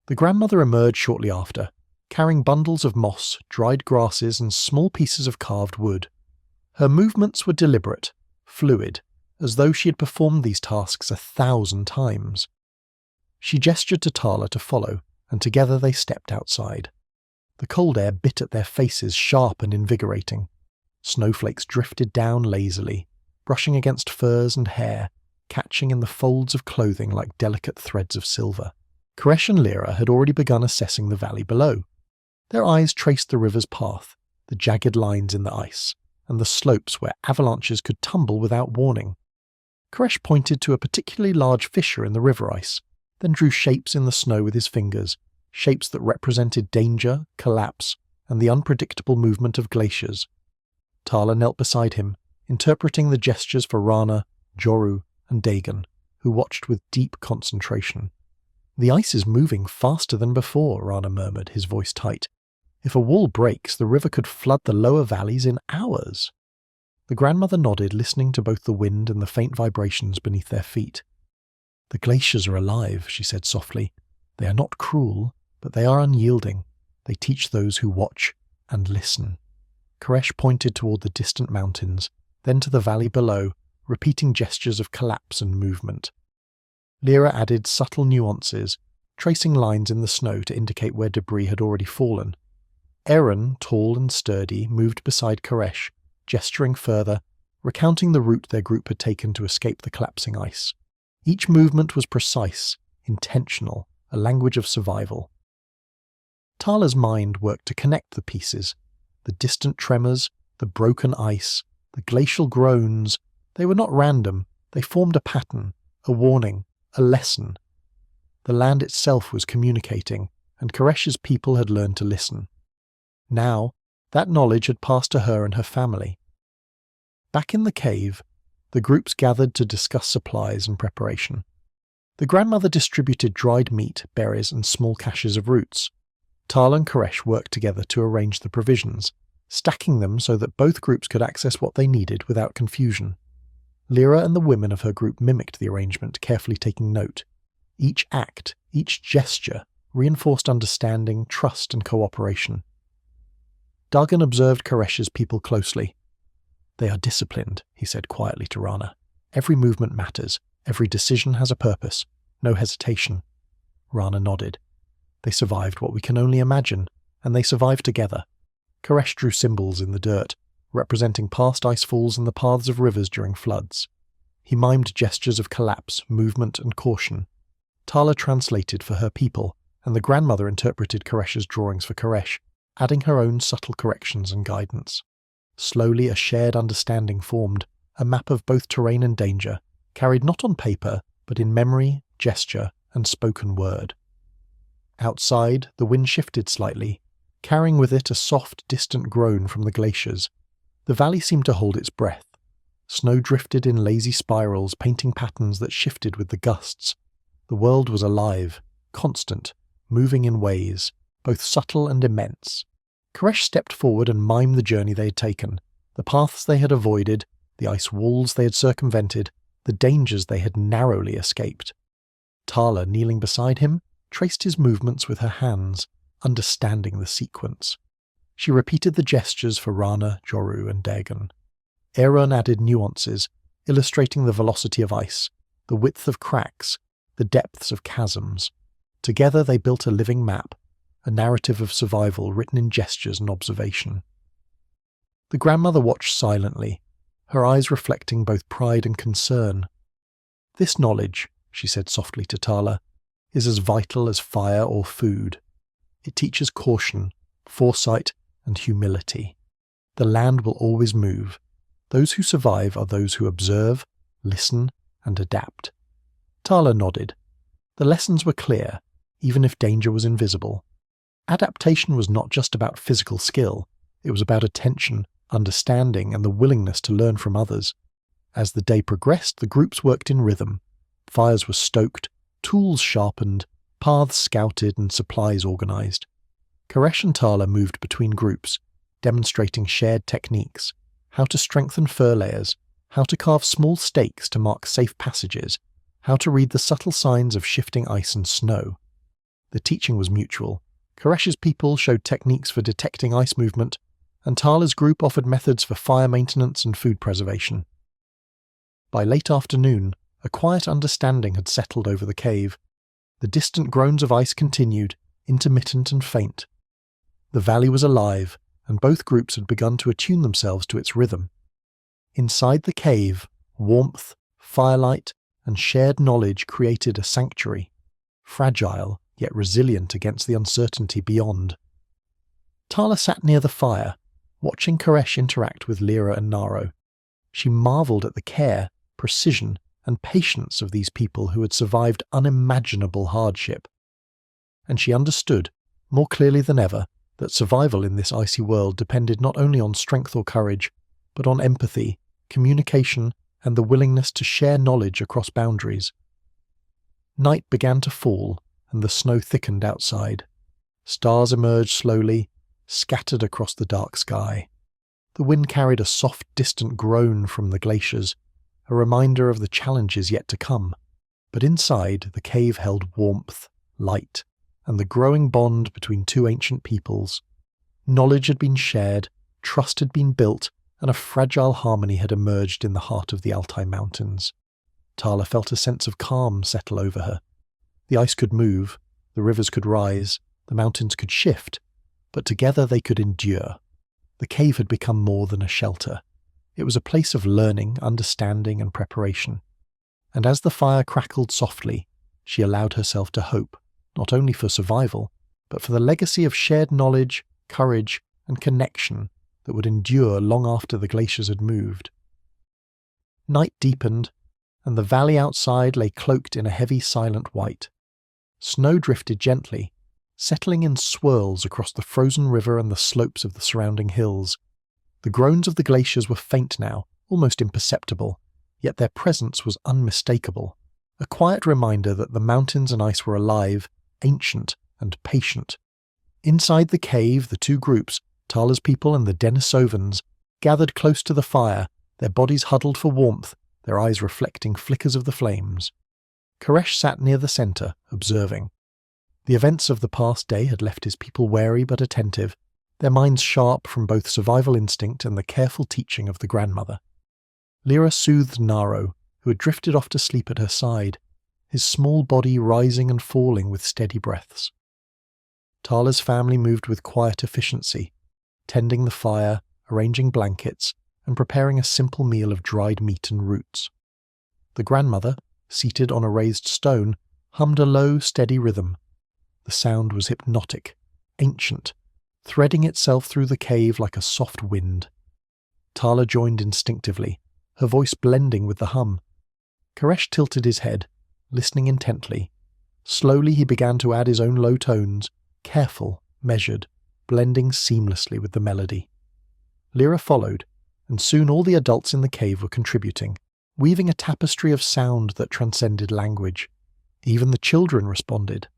The grandmother emerged shortly after, carrying bundles of moss, dried grasses, and small pieces of carved wood. Her movements were deliberate, fluid, as though she had performed these tasks 1,000 times. She gestured to Tala to follow, and together they stepped outside. The cold air bit at their faces, sharp and invigorating. Snowflakes drifted down lazily, brushing against furs and hair, catching in the folds of clothing like delicate threads of silver. Koresh and Lyra had already begun assessing the valley below. Their eyes traced the river's path, the jagged lines in the ice, and the slopes where avalanches could tumble without warning. Koresh pointed to a particularly large fissure in the river ice, then drew shapes in the snow with his fingers, shapes that represented danger, collapse, and the unpredictable movement of glaciers. Tala knelt beside him, interpreting the gestures for Rana, Joru, and Dagon, who watched with deep concentration. "The ice is moving faster than before," Rana murmured, his voice tight. "If a wall breaks, the river could flood the lower valleys in hours." The grandmother nodded, listening to both the wind and the faint vibrations beneath their feet. "The glaciers are alive," she said softly. "They are not cruel, but they are unyielding. They teach those who watch and listen." Koresh pointed toward the distant mountains, then to the valley below, repeating gestures of collapse and movement. Lyra added subtle nuances, tracing lines in the snow to indicate where debris had already fallen. Aaron, tall and sturdy, moved beside Koresh, gesturing further, recounting the route their group had taken to escape the collapsing ice. Each movement was precise, intentional, a language of survival. Tala's mind worked to connect the pieces. The distant tremors, the broken ice, the glacial groans, they were not random, they formed a pattern, a warning, a lesson. The land itself was communicating, and Koresh's people had learned to listen. Now, that knowledge had passed to her and her family. Back in the cave, the groups gathered to discuss supplies and preparation. The grandmother distributed dried meat, berries, and small caches of roots. Tala and Koresh worked together to arrange the provisions, stacking them so that both groups could access what they needed without confusion. Lyra and the women of her group mimicked the arrangement, carefully taking note. Each act, each gesture, reinforced understanding, trust, and cooperation. Dagon observed Koresh's people closely. "They are disciplined," he said quietly to Rana. "Every movement matters. Every decision has a purpose. No hesitation." Rana nodded. "They survived what we can only imagine, and they survived together." Koresh drew symbols in the dirt, representing past icefalls and the paths of rivers during floods. He mimed gestures of collapse, movement, and caution. Tala translated for her people, and the grandmother interpreted Koresh's drawings for Koresh, adding her own subtle corrections and guidance. Slowly a shared understanding formed, a map of both terrain and danger, carried not on paper, but in memory, gesture, and spoken word. Outside, the wind shifted slightly, carrying with it a soft, distant groan from the glaciers. The valley seemed to hold its breath. Snow drifted in lazy spirals, painting patterns that shifted with the gusts. The world was alive, constant, moving in ways, both subtle and immense. Koresh stepped forward and mimed the journey they had taken, the paths they had avoided, the ice walls they had circumvented, the dangers they had narrowly escaped. Tala, kneeling beside him, traced his movements with her hands, understanding the sequence. She repeated the gestures for Rana, Joru, and Dagon. Aaron added nuances, illustrating the velocity of ice, the width of cracks, the depths of chasms. Together they built a living map, a narrative of survival written in gestures and observation. The grandmother watched silently, her eyes reflecting both pride and concern. "This knowledge," she said softly to Tala, is as vital as fire or food. It teaches caution, foresight, and humility. The land will always move. Those who survive are those who observe, listen, and adapt. Tala nodded. The lessons were clear, even if danger was invisible. Adaptation was not just about physical skill, it was about attention, understanding, and the willingness to learn from others. As the day progressed, the groups worked in rhythm. Fires were stoked, tools sharpened, paths scouted, and supplies organized. Koresh and Tala moved between groups, demonstrating shared techniques, how to strengthen fur layers, how to carve small stakes to mark safe passages, how to read the subtle signs of shifting ice and snow. The teaching was mutual. Koresh's people showed techniques for detecting ice movement, and Tala's group offered methods for fire maintenance and food preservation. By late afternoon, a quiet understanding had settled over the cave. The distant groans of ice continued, intermittent and faint. The valley was alive, and both groups had begun to attune themselves to its rhythm. Inside the cave, warmth, firelight, and shared knowledge created a sanctuary, fragile yet resilient against the uncertainty beyond. Tala sat near the fire, watching Koresh interact with Lyra and Naro. She marvelled at the care, precision, and patience of these people who had survived unimaginable hardship. And she understood, more clearly than ever, that survival in this icy world depended not only on strength or courage, but on empathy, communication, and the willingness to share knowledge across boundaries. Night began to fall, and the snow thickened outside. Stars emerged slowly, scattered across the dark sky. The wind carried a soft, distant groan from the glaciers, a reminder of the challenges yet to come. But inside, the cave held warmth, light, and the growing bond between two ancient peoples. Knowledge had been shared, trust had been built, and a fragile harmony had emerged in the heart of the Altai Mountains. Tala felt a sense of calm settle over her. The ice could move, the rivers could rise, the mountains could shift, but together they could endure. The cave had become more than a shelter. It was a place of learning, understanding, and preparation. And as the fire crackled softly, she allowed herself to hope, not only for survival, but for the legacy of shared knowledge, courage, and connection that would endure long after the glaciers had moved. Night deepened, and the valley outside lay cloaked in a heavy, silent white. Snow drifted gently, settling in swirls across the frozen river and the slopes of the surrounding hills. The groans of the glaciers were faint now, almost imperceptible, yet their presence was unmistakable, a quiet reminder that the mountains and ice were alive, ancient, and patient. Inside the cave, the two groups, Tala's people and the Denisovans, gathered close to the fire, their bodies huddled for warmth, their eyes reflecting flickers of the flames. Koresh sat near the centre, observing. The events of the past day had left his people wary but attentive, their minds sharp from both survival instinct and the careful teaching of the grandmother. Lyra soothed Naro, who had drifted off to sleep at her side, his small body rising and falling with steady breaths. Tala's family moved with quiet efficiency, tending the fire, arranging blankets, and preparing a simple meal of dried meat and roots. The grandmother, seated on a raised stone, hummed a low, steady rhythm. The sound was hypnotic, ancient, threading itself through the cave like a soft wind. Tala joined instinctively, her voice blending with the hum. Koresh tilted his head, listening intently. Slowly he began to add his own low tones, careful, measured, blending seamlessly with the melody. Lyra followed, and soon all the adults in the cave were contributing, weaving a tapestry of sound that transcended language. Even the children responded.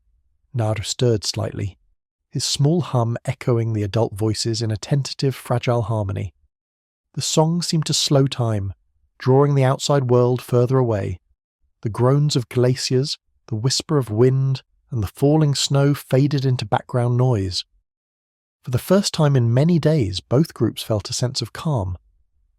Naro stirred slightly, his small hum echoing the adult voices in a tentative, fragile harmony. The song seemed to slow time, drawing the outside world further away. The groans of glaciers, the whisper of wind, and the falling snow faded into background noise. For the first time in many days, both groups felt a sense of calm.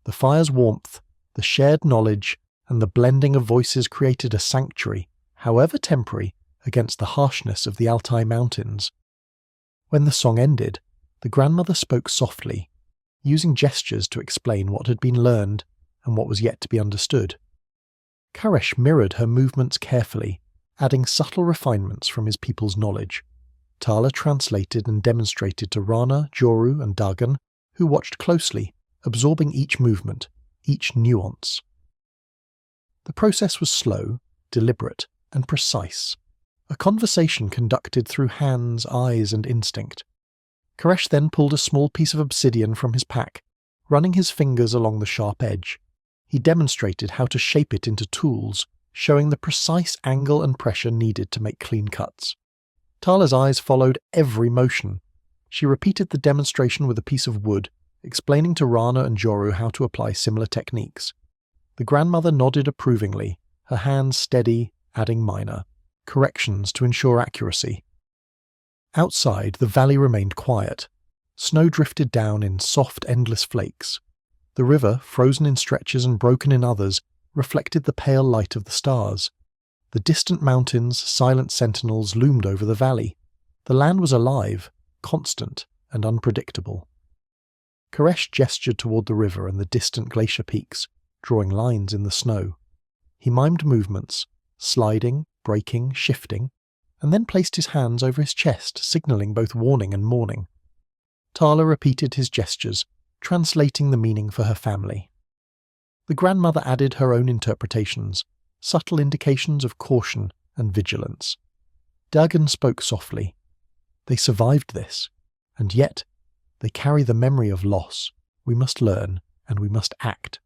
The fire's warmth, the shared knowledge, and the blending of voices created a sanctuary, however temporary, against the harshness of the Altai Mountains. When the song ended, the grandmother spoke softly, using gestures to explain what had been learned and what was yet to be understood. Koresh mirrored her movements carefully, adding subtle refinements from his people's knowledge. Tala translated and demonstrated to Rana, Joru, and Dagon, who watched closely, absorbing each movement, each nuance. The process was slow, deliberate, and precise, a conversation conducted through hands, eyes, and instinct. Koresh then pulled a small piece of obsidian from his pack, running his fingers along the sharp edge. He demonstrated how to shape it into tools, showing the precise angle and pressure needed to make clean cuts. Tala's eyes followed every motion. She repeated the demonstration with a piece of wood, explaining to Rana and Joru how to apply similar techniques. The grandmother nodded approvingly, her hands steady, adding minor corrections to ensure accuracy. Outside, the valley remained quiet. Snow drifted down in soft, endless flakes. The river, frozen in stretches and broken in others, reflected the pale light of the stars. The distant mountains, silent sentinels, loomed over the valley. The land was alive, constant, and unpredictable. Koresh gestured toward the river and the distant glacier peaks, drawing lines in the snow. He mimed movements, sliding, breaking, shifting, and then placed his hands over his chest, signaling both warning and mourning. Tala repeated his gestures, translating the meaning for her family. The grandmother added her own interpretations, subtle indications of caution and vigilance. Dagon spoke softly. They survived this, and yet they carry the memory of loss. We must learn, and we must act.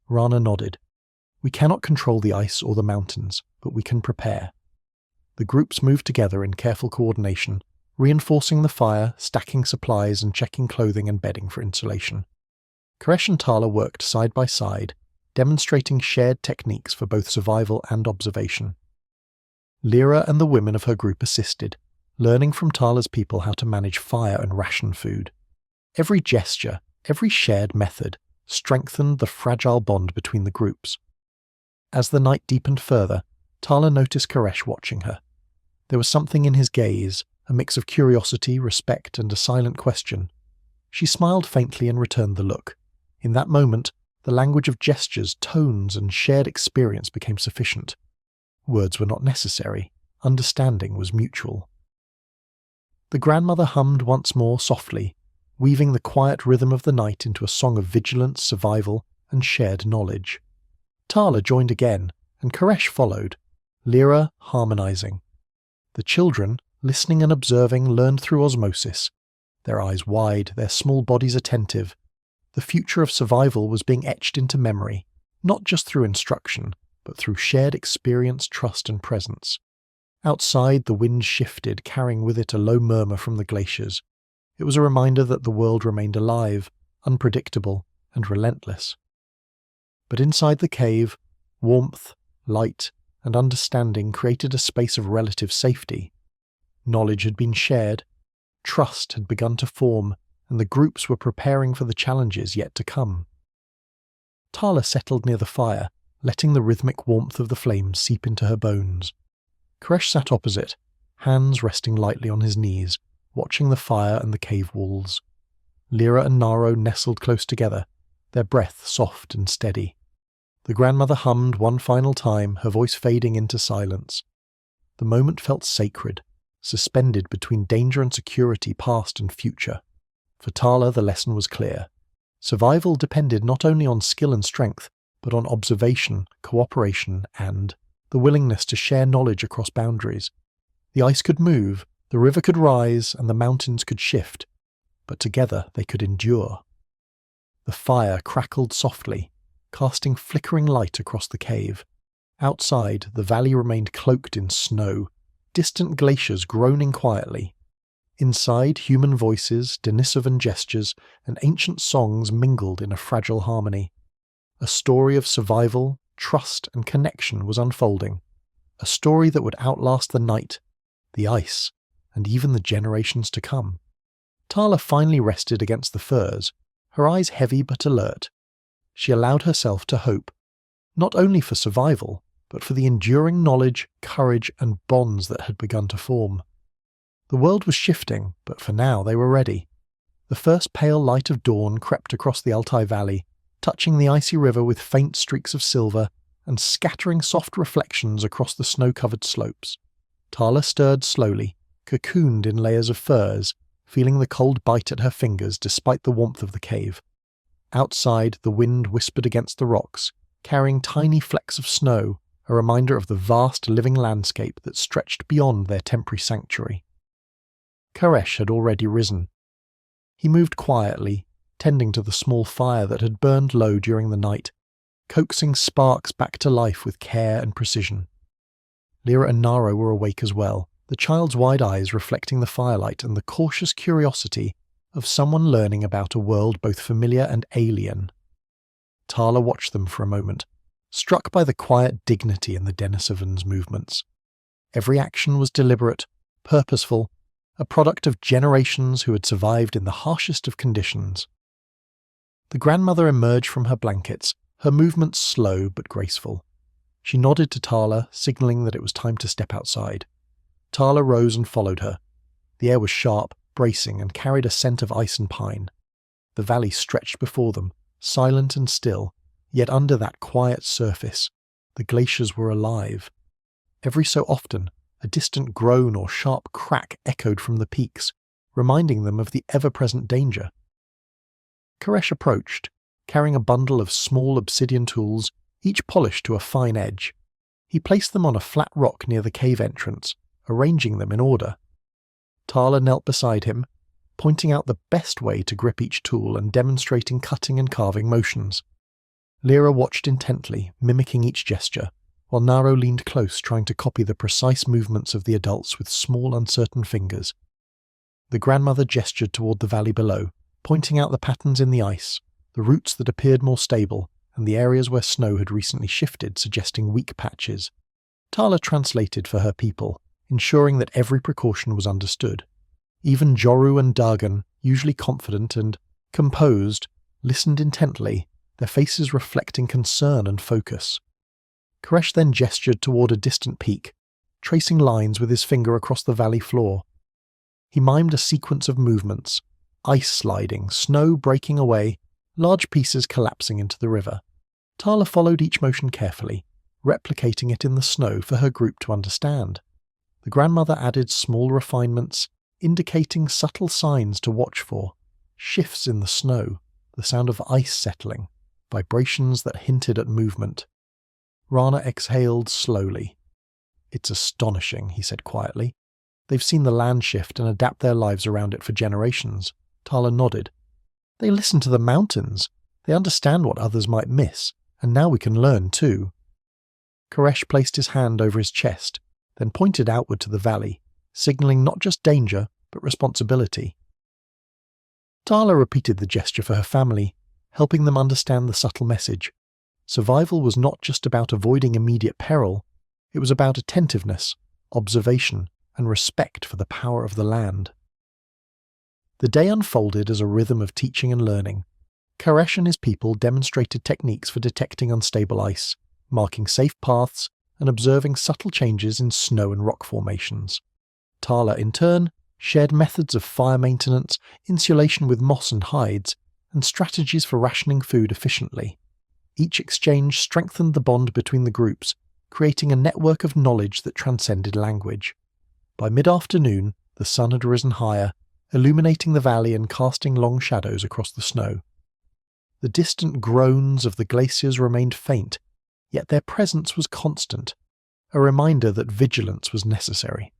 Rana nodded. We cannot control the ice or the mountains, but we can prepare. The groups moved together in careful coordination, reinforcing the fire, stacking supplies, and checking clothing and bedding for insulation. Koresh and Tala worked side by side, demonstrating shared techniques for both survival and observation. Lyra and the women of her group assisted, learning from Tala's people how to manage fire and ration food. Every gesture, every shared method, strengthened the fragile bond between the groups. As the night deepened further, Tala noticed Koresh watching her. There was something in his gaze, a mix of curiosity, respect, and a silent question. She smiled faintly and returned the look. In that moment, the language of gestures, tones, and shared experience became sufficient. Words were not necessary. Understanding was mutual. The grandmother hummed once more softly, weaving the quiet rhythm of the night into a song of vigilance, survival, and shared knowledge. Tala joined again, and Koresh followed, Lyra harmonizing. The children, listening and observing, learned through osmosis, their eyes wide, their small bodies attentive. The future of survival was being etched into memory, not just through instruction, but through shared experience, trust, and presence. Outside, the wind shifted, carrying with it a low murmur from the glaciers. It was a reminder that the world remained alive, unpredictable, and relentless. But inside the cave, warmth, light, and understanding created a space of relative safety. Knowledge had been shared, trust had begun to form, and the groups were preparing for the challenges yet to come. Tala settled near the fire, letting the rhythmic warmth of the flames seep into her bones. Koresh sat opposite, hands resting lightly on his knees, watching the fire and the cave walls. Lyra and Naro nestled close together, their breath soft and steady. The grandmother hummed one final time, her voice fading into silence. The moment felt sacred, suspended between danger and security, past and future. For Tala, the lesson was clear. Survival depended not only on skill and strength, but on observation, cooperation, and the willingness to share knowledge across boundaries. The ice could move, the river could rise, and the mountains could shift, but together they could endure. The fire crackled softly, casting flickering light across the cave. Outside, the valley remained cloaked in snow, distant glaciers groaning quietly. Inside, human voices, Denisovan gestures, and ancient songs mingled in a fragile harmony. A story of survival, trust, and connection was unfolding. A story that would outlast the night, the ice, and even the generations to come. Tala finally rested against the firs, her eyes heavy but alert. She allowed herself to hope, not only for survival, but for the enduring knowledge, courage, and bonds that had begun to form. The world was shifting, but for now they were ready. The first pale light of dawn crept across the Altai Valley, touching the icy river with faint streaks of silver, and scattering soft reflections across the snow-covered slopes. Tala stirred slowly, cocooned in layers of furs, feeling the cold bite at her fingers despite the warmth of the cave. Outside, the wind whispered against the rocks, carrying tiny flecks of snow, a reminder of the vast living landscape that stretched beyond their temporary sanctuary. Koresh had already risen. He moved quietly, tending to the small fire that had burned low during the night, coaxing sparks back to life with care and precision. Lyra and Naro were awake as well, the child's wide eyes reflecting the firelight and the cautious curiosity of someone learning about a world both familiar and alien. Tala watched them for a moment, struck by the quiet dignity in the Denisovans' movements. Every action was deliberate, purposeful, a product of generations who had survived in the harshest of conditions. The grandmother emerged from her blankets, her movements slow but graceful. She nodded to Tala, signalling that it was time to step outside. Tala rose and followed her. The air was sharp, bracing, and carried a scent of ice and pine. The valley stretched before them, silent and still, yet under that quiet surface, the glaciers were alive. Every so often, a distant groan or sharp crack echoed from the peaks, reminding them of the ever-present danger. Koresh approached, carrying a bundle of small obsidian tools, each polished to a fine edge. He placed them on a flat rock near the cave entrance, arranging them in order. Tala knelt beside him, pointing out the best way to grip each tool and demonstrating cutting and carving motions. Lyra watched intently, mimicking each gesture, while Naro leaned close, trying to copy the precise movements of the adults with small, uncertain fingers. The grandmother gestured toward the valley below, pointing out the patterns in the ice, the routes that appeared more stable, and the areas where snow had recently shifted, suggesting weak patches. Tala translated for her people, ensuring that every precaution was understood. Even Joru and Dagon, usually confident and composed, listened intently, their faces reflecting concern and focus. Koresh then gestured toward a distant peak, tracing lines with his finger across the valley floor. He mimed a sequence of movements, ice sliding, snow breaking away, large pieces collapsing into the river. Tala followed each motion carefully, replicating it in the snow for her group to understand. The grandmother added small refinements, indicating subtle signs to watch for, shifts in the snow, the sound of ice settling, vibrations that hinted at movement. Rana exhaled slowly. "It's astonishing," he said quietly. "They've seen the land shift and adapt their lives around it for generations." Tala nodded. "They listen to the mountains. They understand what others might miss, and now we can learn too." Koresh placed his hand over his chest, then pointed outward to the valley, signaling not just danger, but responsibility. Tala repeated the gesture for her family, helping them understand the subtle message. Survival was not just about avoiding immediate peril, it was about attentiveness, observation, and respect for the power of the land. The day unfolded as a rhythm of teaching and learning. Koresh and his people demonstrated techniques for detecting unstable ice, marking safe paths, and observing subtle changes in snow and rock formations. Tala, in turn, shared methods of fire maintenance, insulation with moss and hides, and strategies for rationing food efficiently. Each exchange strengthened the bond between the groups, creating a network of knowledge that transcended language. By mid-afternoon, the sun had risen higher, illuminating the valley and casting long shadows across the snow. The distant groans of the glaciers remained faint, yet their presence was constant, a reminder that vigilance was necessary.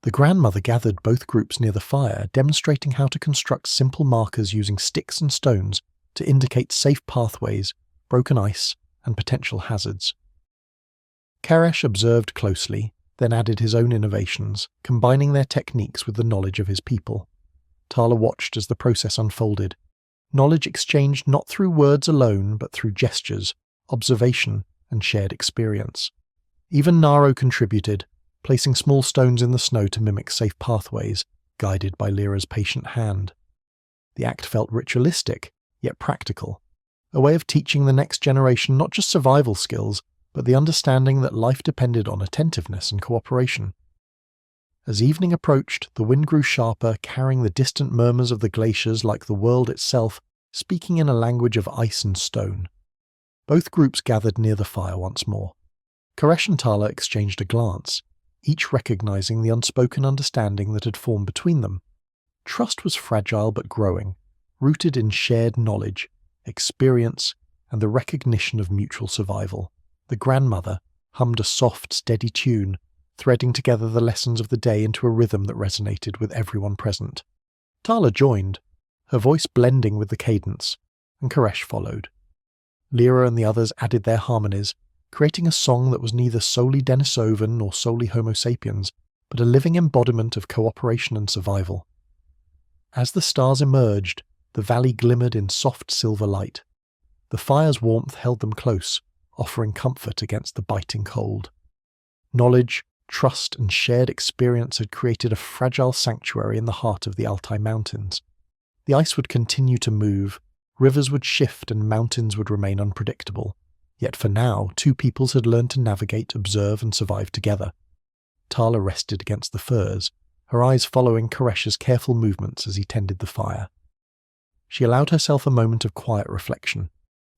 The grandmother gathered both groups near the fire, demonstrating how to construct simple markers using sticks and stones to indicate safe pathways, broken ice, and potential hazards. Koresh observed closely, then added his own innovations, combining their techniques with the knowledge of his people. Tala watched as the process unfolded, knowledge exchanged not through words alone but through gestures, observation, and shared experience. Even Naro contributed, placing small stones in the snow to mimic safe pathways, guided by Lyra's patient hand. The act felt ritualistic, yet practical, a way of teaching the next generation not just survival skills, but the understanding that life depended on attentiveness and cooperation. As evening approached, the wind grew sharper, carrying the distant murmurs of the glaciers like the world itself, speaking in a language of ice and stone. Both groups gathered near the fire once more. Koresh and Tala exchanged a glance, each recognizing the unspoken understanding that had formed between them. Trust was fragile but growing, rooted in shared knowledge, experience, and the recognition of mutual survival. The grandmother hummed a soft, steady tune, threading together the lessons of the day into a rhythm that resonated with everyone present. Tala joined, her voice blending with the cadence, and Koresh followed. Lyra and the others added their harmonies, creating a song that was neither solely Denisovan nor solely Homo sapiens, but a living embodiment of cooperation and survival. As the stars emerged, the valley glimmered in soft silver light. The fire's warmth held them close, offering comfort against the biting cold. Knowledge, trust, and shared experience had created a fragile sanctuary in the heart of the Altai Mountains. The ice would continue to move, rivers would shift, and mountains would remain unpredictable. Yet for now, two peoples had learned to navigate, observe, and survive together. Tala rested against the firs, her eyes following Koresh's careful movements as he tended the fire. She allowed herself a moment of quiet reflection.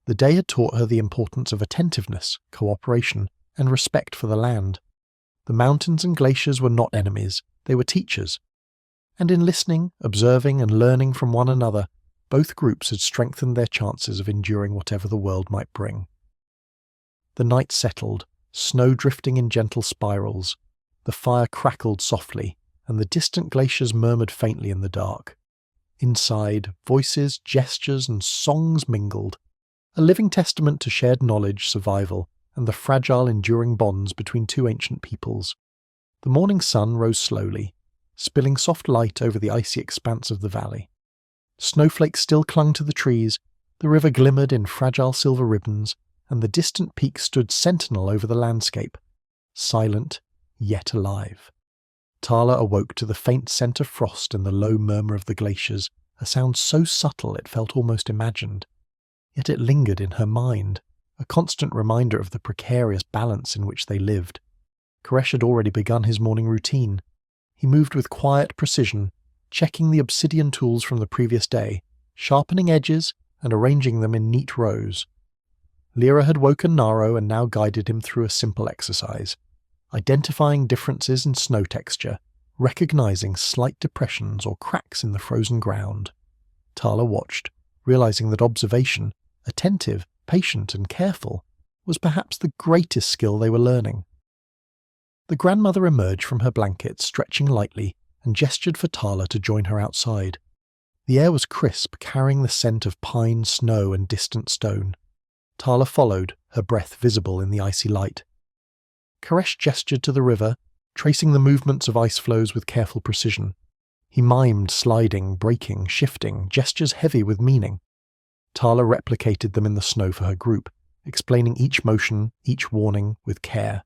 The day had taught her the importance of attentiveness, cooperation, and respect for the land. The mountains and glaciers were not enemies, they were teachers. And in listening, observing, and learning from one another, both groups had strengthened their chances of enduring whatever the world might bring. The night settled, snow drifting in gentle spirals. The fire crackled softly, and the distant glaciers murmured faintly in the dark. Inside, voices, gestures, and songs mingled, a living testament to shared knowledge, survival, and the fragile, enduring bonds between two ancient peoples. The morning sun rose slowly, spilling soft light over the icy expanse of the valley. Snowflakes still clung to the trees, the river glimmered in fragile silver ribbons, and the distant peaks stood sentinel over the landscape, silent, yet alive. Tala awoke to the faint scent of frost and the low murmur of the glaciers, a sound so subtle it felt almost imagined. Yet it lingered in her mind, a constant reminder of the precarious balance in which they lived. Koresh had already begun his morning routine. He moved with quiet precision, checking the obsidian tools from the previous day, sharpening edges and arranging them in neat rows. Lyra had woken Naro and now guided him through a simple exercise, identifying differences in snow texture, recognizing slight depressions or cracks in the frozen ground. Tala watched, realizing that observation, attentive, patient, and careful, was perhaps the greatest skill they were learning. The grandmother emerged from her blanket, stretching lightly, and gestured for Tala to join her outside. The air was crisp, carrying the scent of pine, snow, and distant stone. Tala followed, her breath visible in the icy light. Koresh gestured to the river, tracing the movements of ice flows with careful precision. He mimed sliding, breaking, shifting, gestures heavy with meaning. Tala replicated them in the snow for her group, explaining each motion, each warning, with care.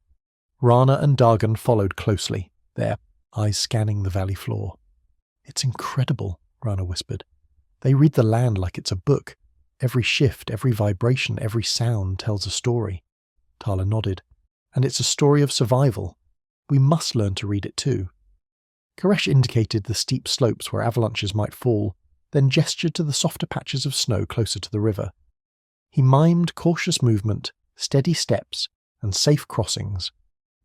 Rana and Dagon followed closely, their eyes scanning the valley floor. "It's incredible," Rana whispered. "They read the land like it's a book. Every shift, every vibration, every sound tells a story." Tala nodded. "And it's a story of survival. We must learn to read it too." Koresh indicated the steep slopes where avalanches might fall, then gestured to the softer patches of snow closer to the river. He mimed cautious movement, steady steps, and safe crossings.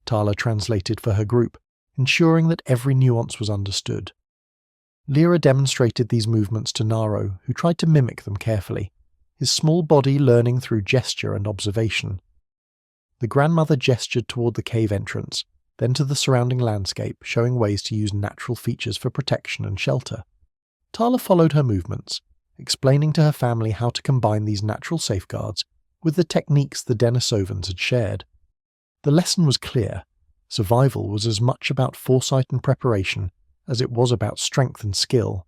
Tala translated for her group, ensuring that every nuance was understood. Lyra demonstrated these movements to Naro, who tried to mimic them carefully, his small body learning through gesture and observation. The grandmother gestured toward the cave entrance, then to the surrounding landscape, showing ways to use natural features for protection and shelter. Tala followed her movements, explaining to her family how to combine these natural safeguards with the techniques the Denisovans had shared. The lesson was clear. Survival was as much about foresight and preparation as it was about strength and skill.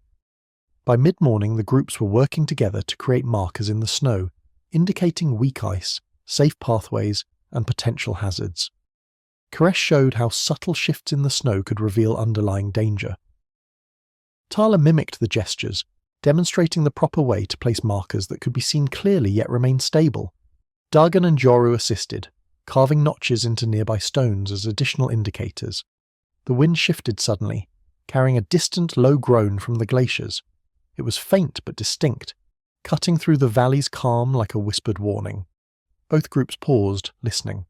By mid-morning, the groups were working together to create markers in the snow, indicating weak ice, safe pathways, and potential hazards. Koresh showed how subtle shifts in the snow could reveal underlying danger. Tala mimicked the gestures, demonstrating the proper way to place markers that could be seen clearly yet remain stable. Dagon and Joru assisted, carving notches into nearby stones as additional indicators. The wind shifted suddenly, carrying a distant low groan from the glaciers. It was faint but distinct, cutting through the valley's calm like a whispered warning. Both groups paused, listening.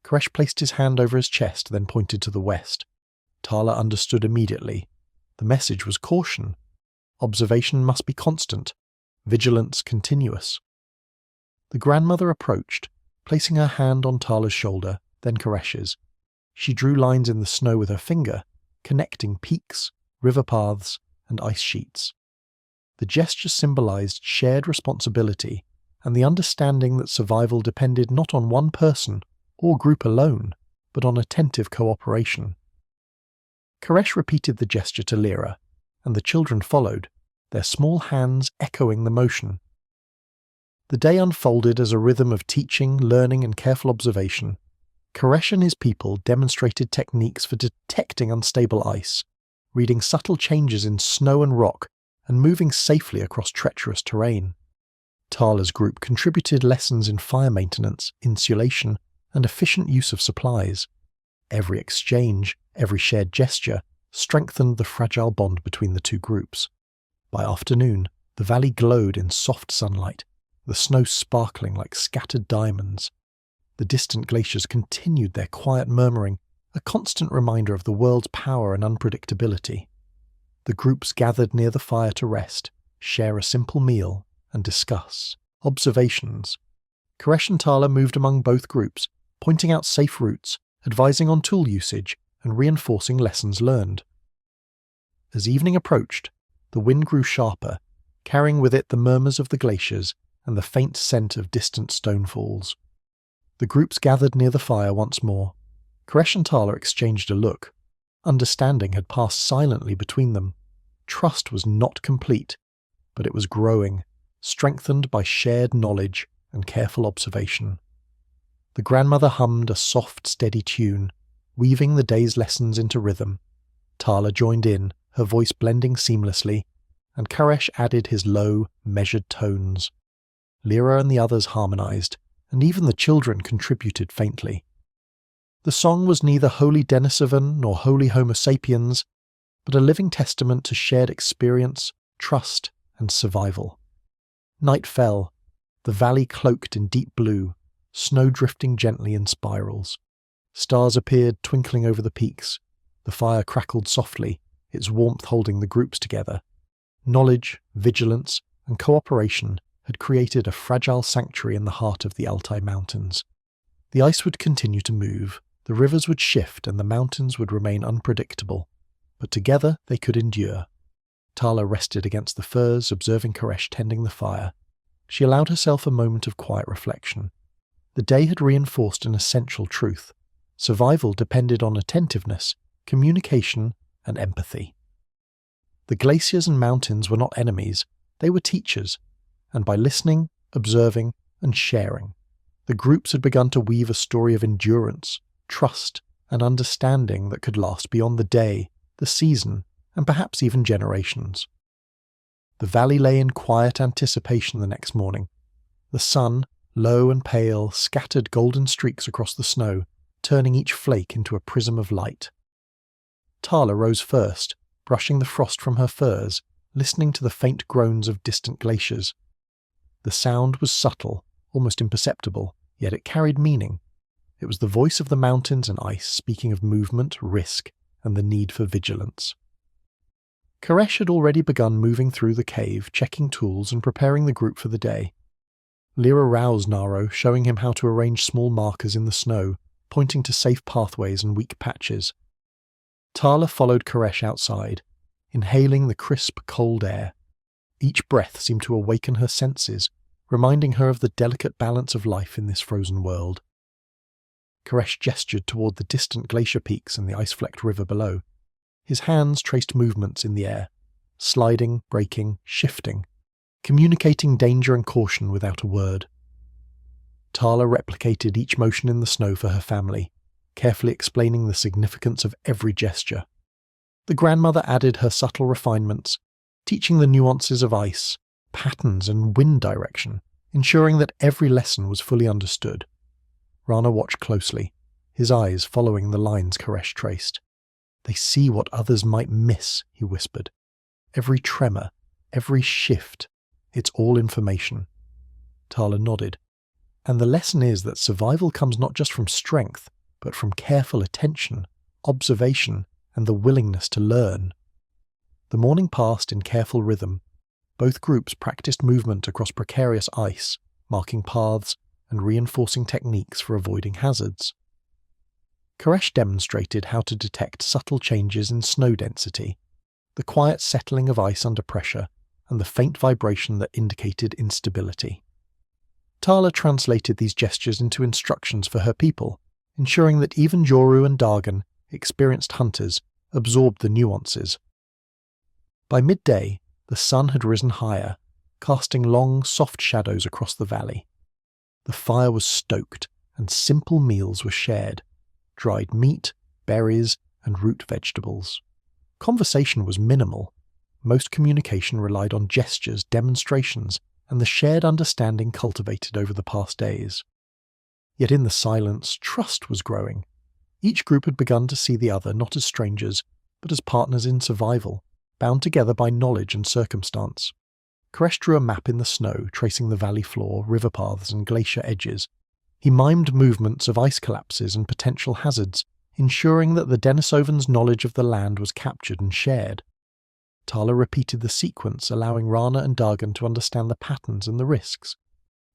Koresh placed his hand over his chest, then pointed to the west. Tala understood immediately. The message was caution. Observation must be constant, vigilance continuous. The grandmother approached, placing her hand on Tala's shoulder, then Koresh's. She drew lines in the snow with her finger, connecting peaks, river paths, and ice sheets. The gesture symbolized shared responsibility and the understanding that survival depended not on one person or group alone, but on attentive cooperation. Koresh repeated the gesture to Lyra, and the children followed, their small hands echoing the motion. The day unfolded as a rhythm of teaching, learning, and careful observation. Koresh and his people demonstrated techniques for detecting unstable ice, reading subtle changes in snow and rock, and moving safely across treacherous terrain. Tala's group contributed lessons in fire maintenance, insulation, and efficient use of supplies. Every exchange, every shared gesture, strengthened the fragile bond between the two groups. By afternoon, the valley glowed in soft sunlight, the snow sparkling like scattered diamonds. The distant glaciers continued their quiet murmuring, a constant reminder of the world's power and unpredictability. The groups gathered near the fire to rest, share a simple meal, and discuss observations. Koresh and Tala moved among both groups, pointing out safe routes, advising on tool usage, and reinforcing lessons learned. As evening approached, the wind grew sharper, carrying with it the murmurs of the glaciers and the faint scent of distant stone falls. The groups gathered near the fire once more. Koresh and Tala exchanged a look. Understanding had passed silently between them. Trust was not complete, but it was growing, strengthened by shared knowledge and careful observation. The grandmother hummed a soft, steady tune, weaving the day's lessons into rhythm. Tala joined in, her voice blending seamlessly, and Koresh added his low, measured tones. Lyra and the others harmonized, and even the children contributed faintly. The song was neither wholly Denisovan nor wholly Homo sapiens, but a living testament to shared experience, trust, and survival. Night fell, the valley cloaked in deep blue, snow drifting gently in spirals. Stars appeared twinkling over the peaks. The fire crackled softly, its warmth holding the groups together. Knowledge, vigilance, and cooperation had created a fragile sanctuary in the heart of the Altai Mountains. The ice would continue to move, the rivers would shift, and the mountains would remain unpredictable, but together they could endure. Tala rested against the firs, observing Koresh tending the fire. She allowed herself a moment of quiet reflection. The day had reinforced an essential truth. Survival depended on attentiveness, communication, and empathy. The glaciers and mountains were not enemies, they were teachers, and by listening, observing, and sharing, the groups had begun to weave a story of endurance, trust, and understanding that could last beyond the day, the season, and perhaps even generations. The valley lay in quiet anticipation the next morning. The sun, low and pale, scattered golden streaks across the snow, turning each flake into a prism of light. Tala rose first, brushing the frost from her furs, listening to the faint groans of distant glaciers. The sound was subtle, almost imperceptible, yet it carried meaning. It was the voice of the mountains and ice speaking of movement, risk, and the need for vigilance. Koresh had already begun moving through the cave, checking tools and preparing the group for the day. Lyra roused Naro, showing him how to arrange small markers in the snow, pointing to safe pathways and weak patches. Tala followed Koresh outside, inhaling the crisp, cold air. Each breath seemed to awaken her senses, reminding her of the delicate balance of life in this frozen world. Koresh gestured toward the distant glacier peaks and the ice-flecked river below. His hands traced movements in the air, sliding, breaking, shifting, communicating danger and caution without a word. Tala replicated each motion in the snow for her family, carefully explaining the significance of every gesture. The grandmother added her subtle refinements, teaching the nuances of ice, patterns, and wind direction, ensuring that every lesson was fully understood. Rana watched closely, his eyes following the lines Koresh traced. "They see what others might miss," he whispered. "Every tremor, every shift, it's all information." Tala nodded. And the lesson is that survival comes not just from strength, but from careful attention, observation, and the willingness to learn. The morning passed in careful rhythm. Both groups practiced movement across precarious ice, marking paths and reinforcing techniques for avoiding hazards. Koresh demonstrated how to detect subtle changes in snow density, the quiet settling of ice under pressure, and the faint vibration that indicated instability. Tala translated these gestures into instructions for her people, ensuring that even Joru and Dargan, experienced hunters, absorbed the nuances. By midday, the sun had risen higher, casting long, soft shadows across the valley. The fire was stoked, and simple meals were shared: dried meat, berries, and root vegetables. Conversation was minimal. Most communication relied on gestures, demonstrations, and the shared understanding cultivated over the past days. Yet in the silence, trust was growing. Each group had begun to see the other not as strangers, but as partners in survival, bound together by knowledge and circumstance. Koresh drew a map in the snow, tracing the valley floor, river paths, and glacier edges. He mimed movements of ice collapses and potential hazards, ensuring that the Denisovans' knowledge of the land was captured and shared. Tala repeated the sequence, allowing Rana and Dargan to understand the patterns and the risks.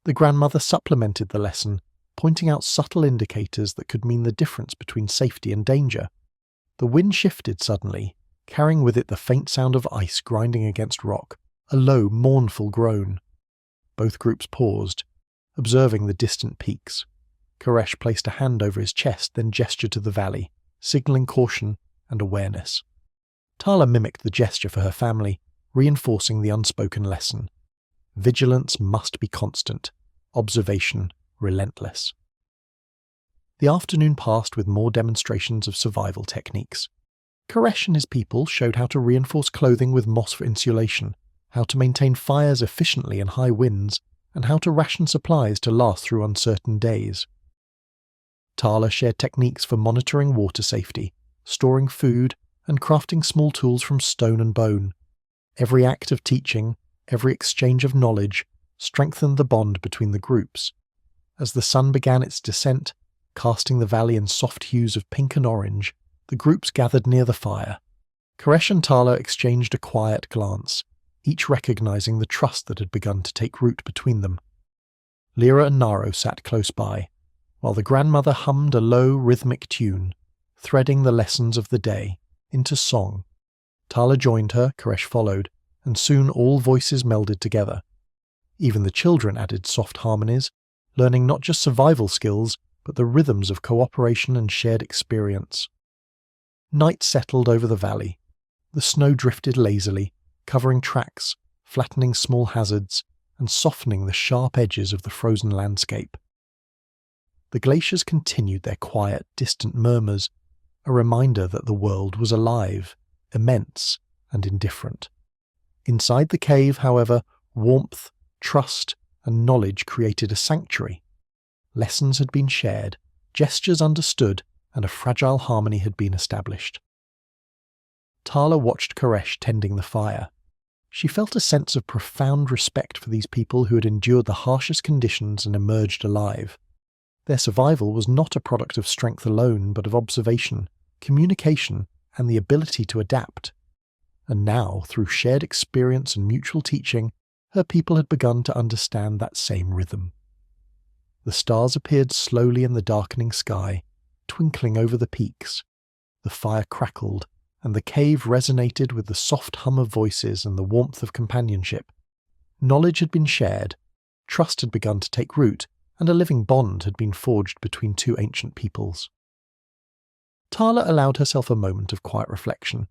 The grandmother supplemented the lesson, pointing out subtle indicators that could mean the difference between safety and danger. The wind shifted suddenly, carrying with it the faint sound of ice grinding against rock, a low, mournful groan. Both groups paused, observing the distant peaks. Koresh placed a hand over his chest, then gestured to the valley, signaling caution and awareness. Tala mimicked the gesture for her family, reinforcing the unspoken lesson. Vigilance must be constant, observation relentless. The afternoon passed with more demonstrations of survival techniques. Koresh and his people showed how to reinforce clothing with moss for insulation, how to maintain fires efficiently in high winds, and how to ration supplies to last through uncertain days. Tala shared techniques for monitoring water safety, storing food, and crafting small tools from stone and bone. Every act of teaching, every exchange of knowledge, strengthened the bond between the groups. As the sun began its descent, casting the valley in soft hues of pink and orange, the groups gathered near the fire. Koresh and Tala exchanged a quiet glance, each recognizing the trust that had begun to take root between them. Lyra and Naro sat close by, while the grandmother hummed a low, rhythmic tune, threading the lessons of the day into song. Tala joined her, Koresh followed, and soon all voices melded together. Even the children added soft harmonies, learning not just survival skills, but the rhythms of cooperation and shared experience. Night settled over the valley. The snow drifted lazily, covering tracks, flattening small hazards, and softening the sharp edges of the frozen landscape. The glaciers continued their quiet, distant murmurs, a reminder that the world was alive, immense, and indifferent. Inside the cave, however, warmth, trust, and knowledge created a sanctuary. Lessons had been shared, gestures understood, and a fragile harmony had been established. Tala watched Koresh tending the fire. She felt a sense of profound respect for these people who had endured the harshest conditions and emerged alive. Their survival was not a product of strength alone, but of observation, communication, and the ability to adapt. And now, through shared experience and mutual teaching, her people had begun to understand that same rhythm. The stars appeared slowly in the darkening sky, twinkling over the peaks. The fire crackled, and the cave resonated with the soft hum of voices and the warmth of companionship. Knowledge had been shared, trust had begun to take root, and a living bond had been forged between two ancient peoples. Tala allowed herself a moment of quiet reflection,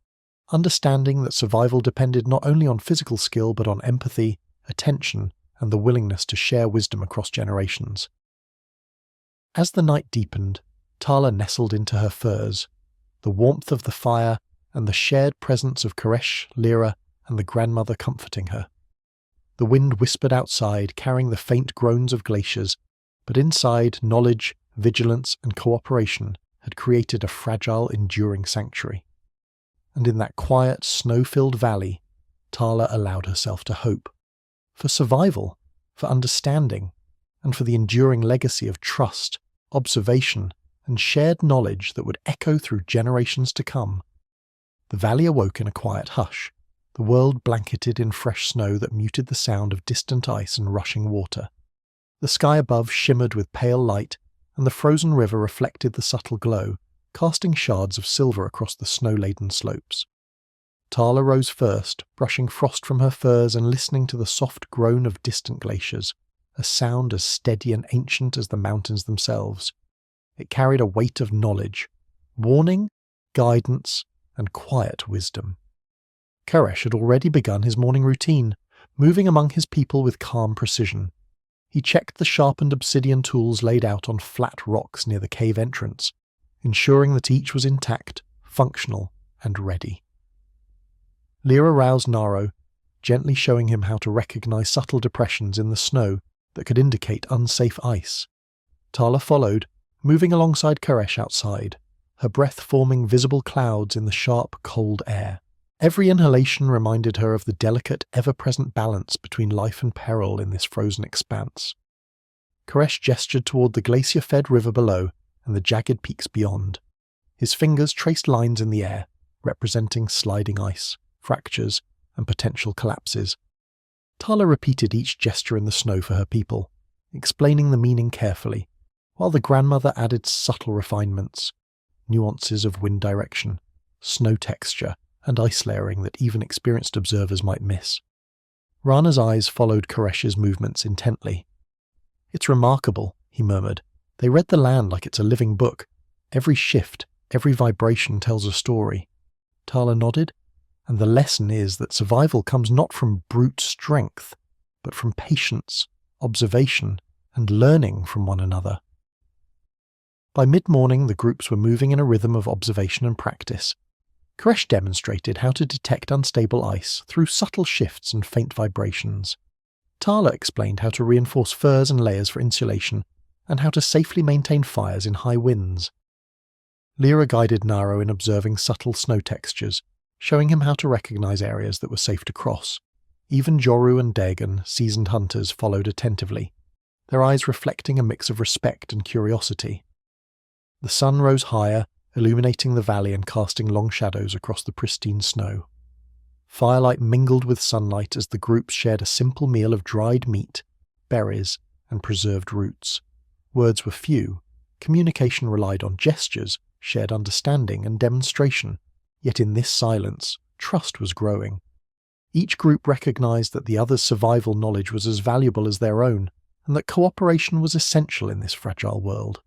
understanding that survival depended not only on physical skill but on empathy, attention, and the willingness to share wisdom across generations. As the night deepened, Tala nestled into her furs, the warmth of the fire and the shared presence of Koresh, Lyra, and the grandmother comforting her. The wind whispered outside, carrying the faint groans of glaciers, but inside, knowledge, vigilance, and cooperation had created a fragile, enduring sanctuary. And in that quiet, snow-filled valley, Tala allowed herself to hope. For survival, for understanding, and for the enduring legacy of trust, observation, and shared knowledge that would echo through generations to come. The valley awoke in a quiet hush, the world blanketed in fresh snow that muted the sound of distant ice and rushing water. The sky above shimmered with pale light, and the frozen river reflected the subtle glow, casting shards of silver across the snow-laden slopes. Tala rose first, brushing frost from her furs and listening to the soft groan of distant glaciers, a sound as steady and ancient as the mountains themselves. It carried a weight of knowledge, warning, guidance, and quiet wisdom. Koresh had already begun his morning routine, moving among his people with calm precision. He checked the sharpened obsidian tools laid out on flat rocks near the cave entrance, ensuring that each was intact, functional, and ready. Lyra roused Naro, gently showing him how to recognize subtle depressions in the snow that could indicate unsafe ice. Tala followed, moving alongside Koresh outside, her breath forming visible clouds in the sharp, cold air. Every inhalation reminded her of the delicate, ever-present balance between life and peril in this frozen expanse. Koresh gestured toward the glacier-fed river below and the jagged peaks beyond. His fingers traced lines in the air, representing sliding ice, fractures, and potential collapses. Tala repeated each gesture in the snow for her people, explaining the meaning carefully, while the grandmother added subtle refinements, nuances of wind direction, snow texture, and ice layering that even experienced observers might miss. Rana's eyes followed Koresh's movements intently. "It's remarkable," he murmured. "They read the land like it's a living book. Every shift, every vibration tells a story." Tala nodded. "And the lesson is that survival comes not from brute strength, but from patience, observation, and learning from one another." By mid-morning, the groups were moving in a rhythm of observation and practice. Koresh demonstrated how to detect unstable ice through subtle shifts and faint vibrations. Tala explained how to reinforce furs and layers for insulation, and how to safely maintain fires in high winds. Lyra guided Naro in observing subtle snow textures, showing him how to recognize areas that were safe to cross. Even Joru and Dagon, seasoned hunters, followed attentively, their eyes reflecting a mix of respect and curiosity. The sun rose higher, illuminating the valley and casting long shadows across the pristine snow. Firelight mingled with sunlight as the groups shared a simple meal of dried meat, berries, and preserved roots. Words were few, communication relied on gestures, shared understanding, and demonstration, yet in this silence, trust was growing. Each group recognized that the other's survival knowledge was as valuable as their own, and that cooperation was essential in this fragile world.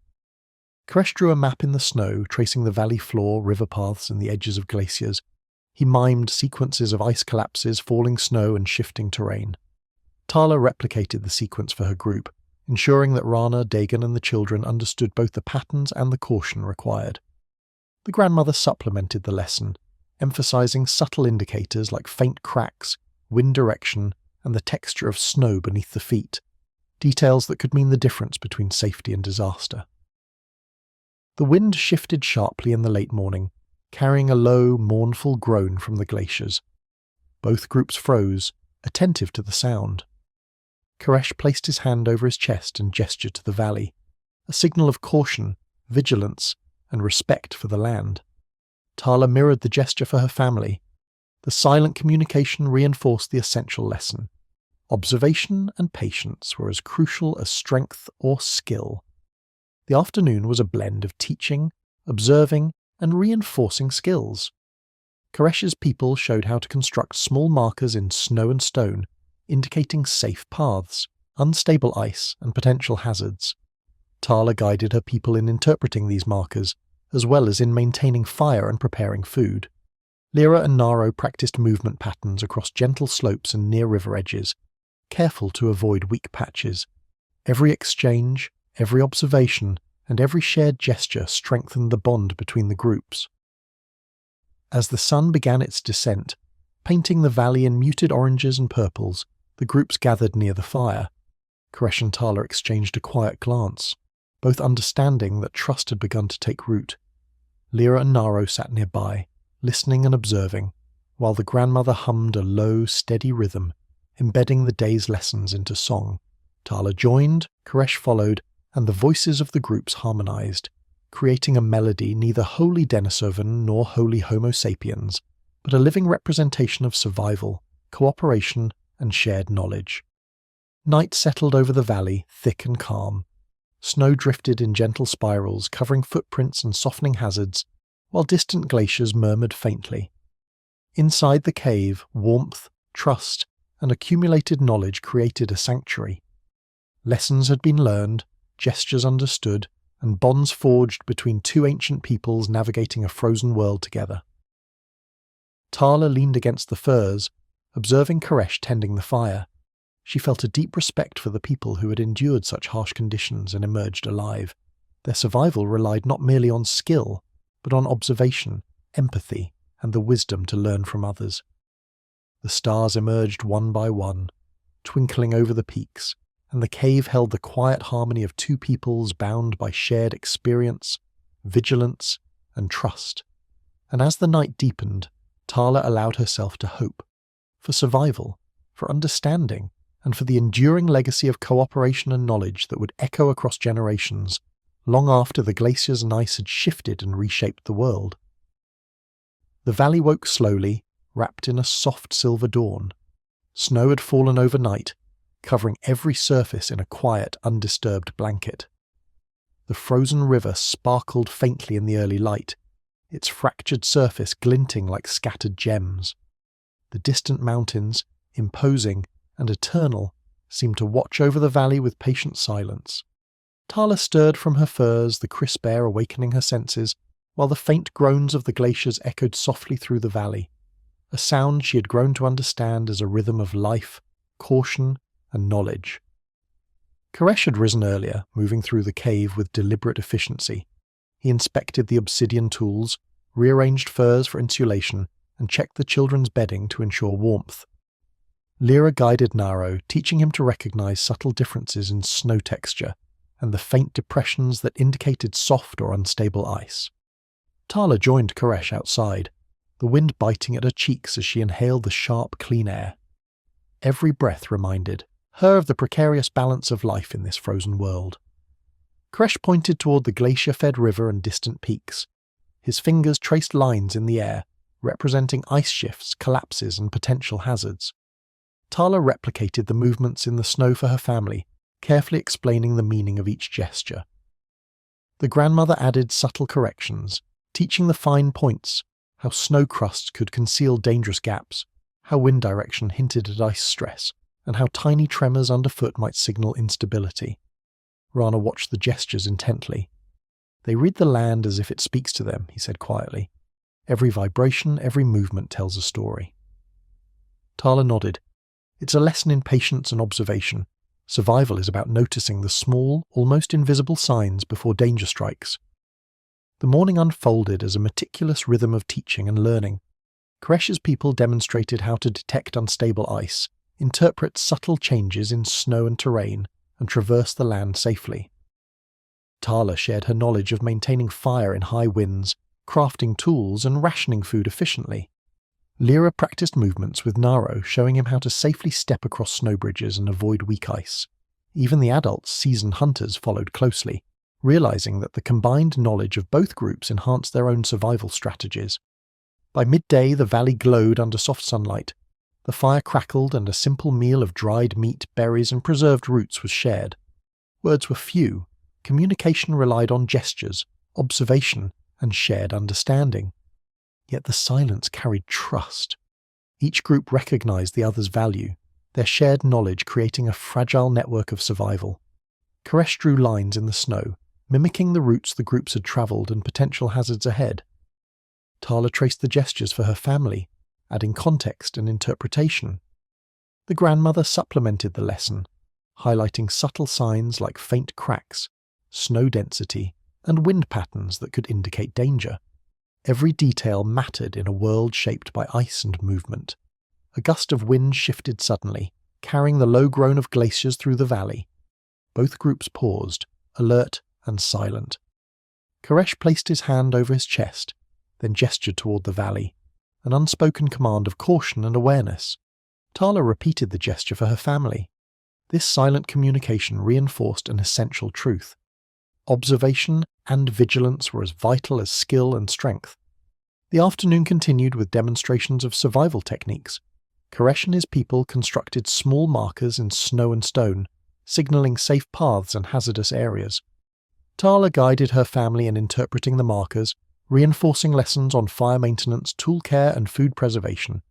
Koresh drew a map in the snow, tracing the valley floor, river paths, and the edges of glaciers. He mimed sequences of ice collapses, falling snow, and shifting terrain. Tala replicated the sequence for her group, ensuring that Rana, Dagon, and the children understood both the patterns and the caution required. The grandmother supplemented the lesson, emphasizing subtle indicators like faint cracks, wind direction, and the texture of snow beneath the feet, details that could mean the difference between safety and disaster. The wind shifted sharply in the late morning, carrying a low, mournful groan from the glaciers. Both groups froze, attentive to the sound. Koresh placed his hand over his chest and gestured to the valley, a signal of caution, vigilance, and respect for the land. Tala mirrored the gesture for her family. The silent communication reinforced the essential lesson. Observation and patience were as crucial as strength or skill. The afternoon was a blend of teaching, observing, and reinforcing skills. Koresh's people showed how to construct small markers in snow and stone, indicating safe paths, unstable ice, and potential hazards. Tala guided her people in interpreting these markers, as well as in maintaining fire and preparing food. Lyra and Naro practiced movement patterns across gentle slopes and near river edges, careful to avoid weak patches. Every exchange, every observation, and every shared gesture strengthened the bond between the groups. As the sun began its descent, painting the valley in muted oranges and purples, the groups gathered near the fire. Koresh and Tala exchanged a quiet glance, both understanding that trust had begun to take root. Lyra and Naro sat nearby, listening and observing, while the grandmother hummed a low, steady rhythm, embedding the day's lessons into song, Tala joined, Koresh followed, and the voices of the groups harmonized, creating a melody neither wholly Denisovan nor wholly Homo sapiens, but a living representation of survival, cooperation, and shared knowledge. Night settled over the valley, thick and calm. Snow drifted in gentle spirals, covering footprints and softening hazards, while distant glaciers murmured faintly. Inside the cave, warmth, trust, and accumulated knowledge created a sanctuary. Lessons had been learned, gestures understood, and bonds forged between two ancient peoples navigating a frozen world together. Tala leaned against the firs, observing Koresh tending the fire. She felt a deep respect for the people who had endured such harsh conditions and emerged alive. Their survival relied not merely on skill, but on observation, empathy, and the wisdom to learn from others. The stars emerged one by one, twinkling over the peaks, and the cave held the quiet harmony of two peoples bound by shared experience, vigilance, and trust. And as the night deepened, Tala allowed herself to hope, for survival, for understanding, and for the enduring legacy of cooperation and knowledge that would echo across generations, long after the glaciers and ice had shifted and reshaped the world. The valley woke slowly, wrapped in a soft silver dawn. Snow had fallen overnight, covering every surface in a quiet, undisturbed blanket. The frozen river sparkled faintly in the early light, its fractured surface glinting like scattered gems. The distant mountains, imposing and eternal, seemed to watch over the valley with patient silence. Tala stirred from her furs, the crisp air awakening her senses, while the faint groans of the glaciers echoed softly through the valley, a sound she had grown to understand as a rhythm of life, caution, and knowledge. Koresh had risen earlier, moving through the cave with deliberate efficiency. He inspected the obsidian tools, rearranged furs for insulation, and checked the children's bedding to ensure warmth. Lyra guided Naro, teaching him to recognize subtle differences in snow texture and the faint depressions that indicated soft or unstable ice. Tala joined Koresh outside, the wind biting at her cheeks as she inhaled the sharp, clean air. Every breath reminded her of the precarious balance of life in this frozen world. Koresh pointed toward the glacier-fed river and distant peaks. His fingers traced lines in the air, representing ice shifts, collapses, and potential hazards. Tala replicated the movements in the snow for her family, carefully explaining the meaning of each gesture. The grandmother added subtle corrections, teaching the fine points, how snow crusts could conceal dangerous gaps, how wind direction hinted at ice stress, and how tiny tremors underfoot might signal instability. Rana watched the gestures intently. "They read the land as if it speaks to them," he said quietly. "Every vibration, every movement tells a story." Tala nodded. "It's a lesson in patience and observation. Survival is about noticing the small, almost invisible signs before danger strikes." The morning unfolded as a meticulous rhythm of teaching and learning. Koresh's people demonstrated how to detect unstable ice, interpret subtle changes in snow and terrain, and traverse the land safely. Tala shared her knowledge of maintaining fire in high winds, crafting tools, and rationing food efficiently. Lyra practiced movements with Naro, showing him how to safely step across snow bridges and avoid weak ice. Even the adults, seasoned hunters, followed closely, realizing that the combined knowledge of both groups enhanced their own survival strategies. By midday, the valley glowed under soft sunlight. The fire crackled and a simple meal of dried meat, berries, and preserved roots was shared. Words were few. Communication relied on gestures, observation, and shared understanding. Yet the silence carried trust. Each group recognized the other's value, their shared knowledge creating a fragile network of survival. Koresh drew lines in the snow, mimicking the routes the groups had traveled and potential hazards ahead. Tala traced the gestures for her family, adding context and interpretation. The grandmother supplemented the lesson, highlighting subtle signs like faint cracks, snow density, and wind patterns that could indicate danger. Every detail mattered in a world shaped by ice and movement. A gust of wind shifted suddenly, carrying the low groan of glaciers through the valley. Both groups paused, alert and silent. Koresh placed his hand over his chest, then gestured toward the valley, an unspoken command of caution and awareness. Tala repeated the gesture for her family. This silent communication reinforced an essential truth. Observation and vigilance were as vital as skill and strength. The afternoon continued with demonstrations of survival techniques. Koresh and his people constructed small markers in snow and stone, signaling safe paths and hazardous areas. Tala guided her family in interpreting the markers, reinforcing lessons on fire maintenance, tool care, and food preservation.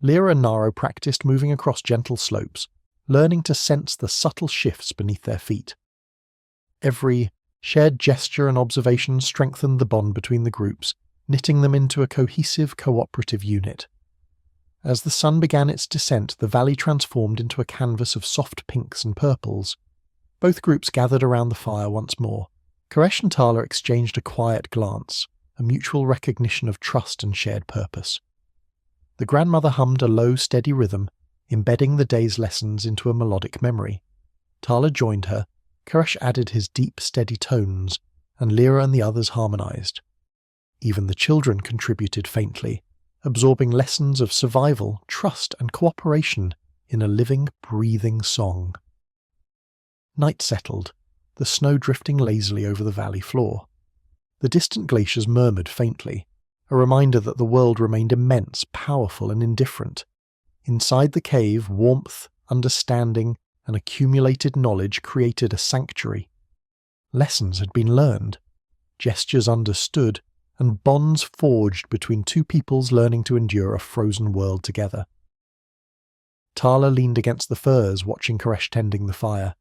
Lyra and Naro practiced moving across gentle slopes, learning to sense the subtle shifts beneath their feet. Every shared gesture and observation strengthened the bond between the groups, knitting them into a cohesive, cooperative unit. As the sun began its descent, the valley transformed into a canvas of soft pinks and purples. Both groups gathered around the fire once more. Koresh and Tala exchanged a quiet glance, a mutual recognition of trust and shared purpose. The grandmother hummed a low, steady rhythm, embedding the day's lessons into a melodic memory. Tala joined her, Koresh added his deep, steady tones, and Lyra and the others harmonized. Even the children contributed faintly, absorbing lessons of survival, trust, and cooperation in a living, breathing song. Night settled, the snow drifting lazily over the valley floor. The distant glaciers murmured faintly, a reminder that the world remained immense, powerful, and indifferent. Inside the cave, warmth, understanding, and accumulated knowledge created a sanctuary. Lessons had been learned, gestures understood, and bonds forged between two peoples learning to endure a frozen world together. Tala leaned against the firs, watching Koresh tending the fire.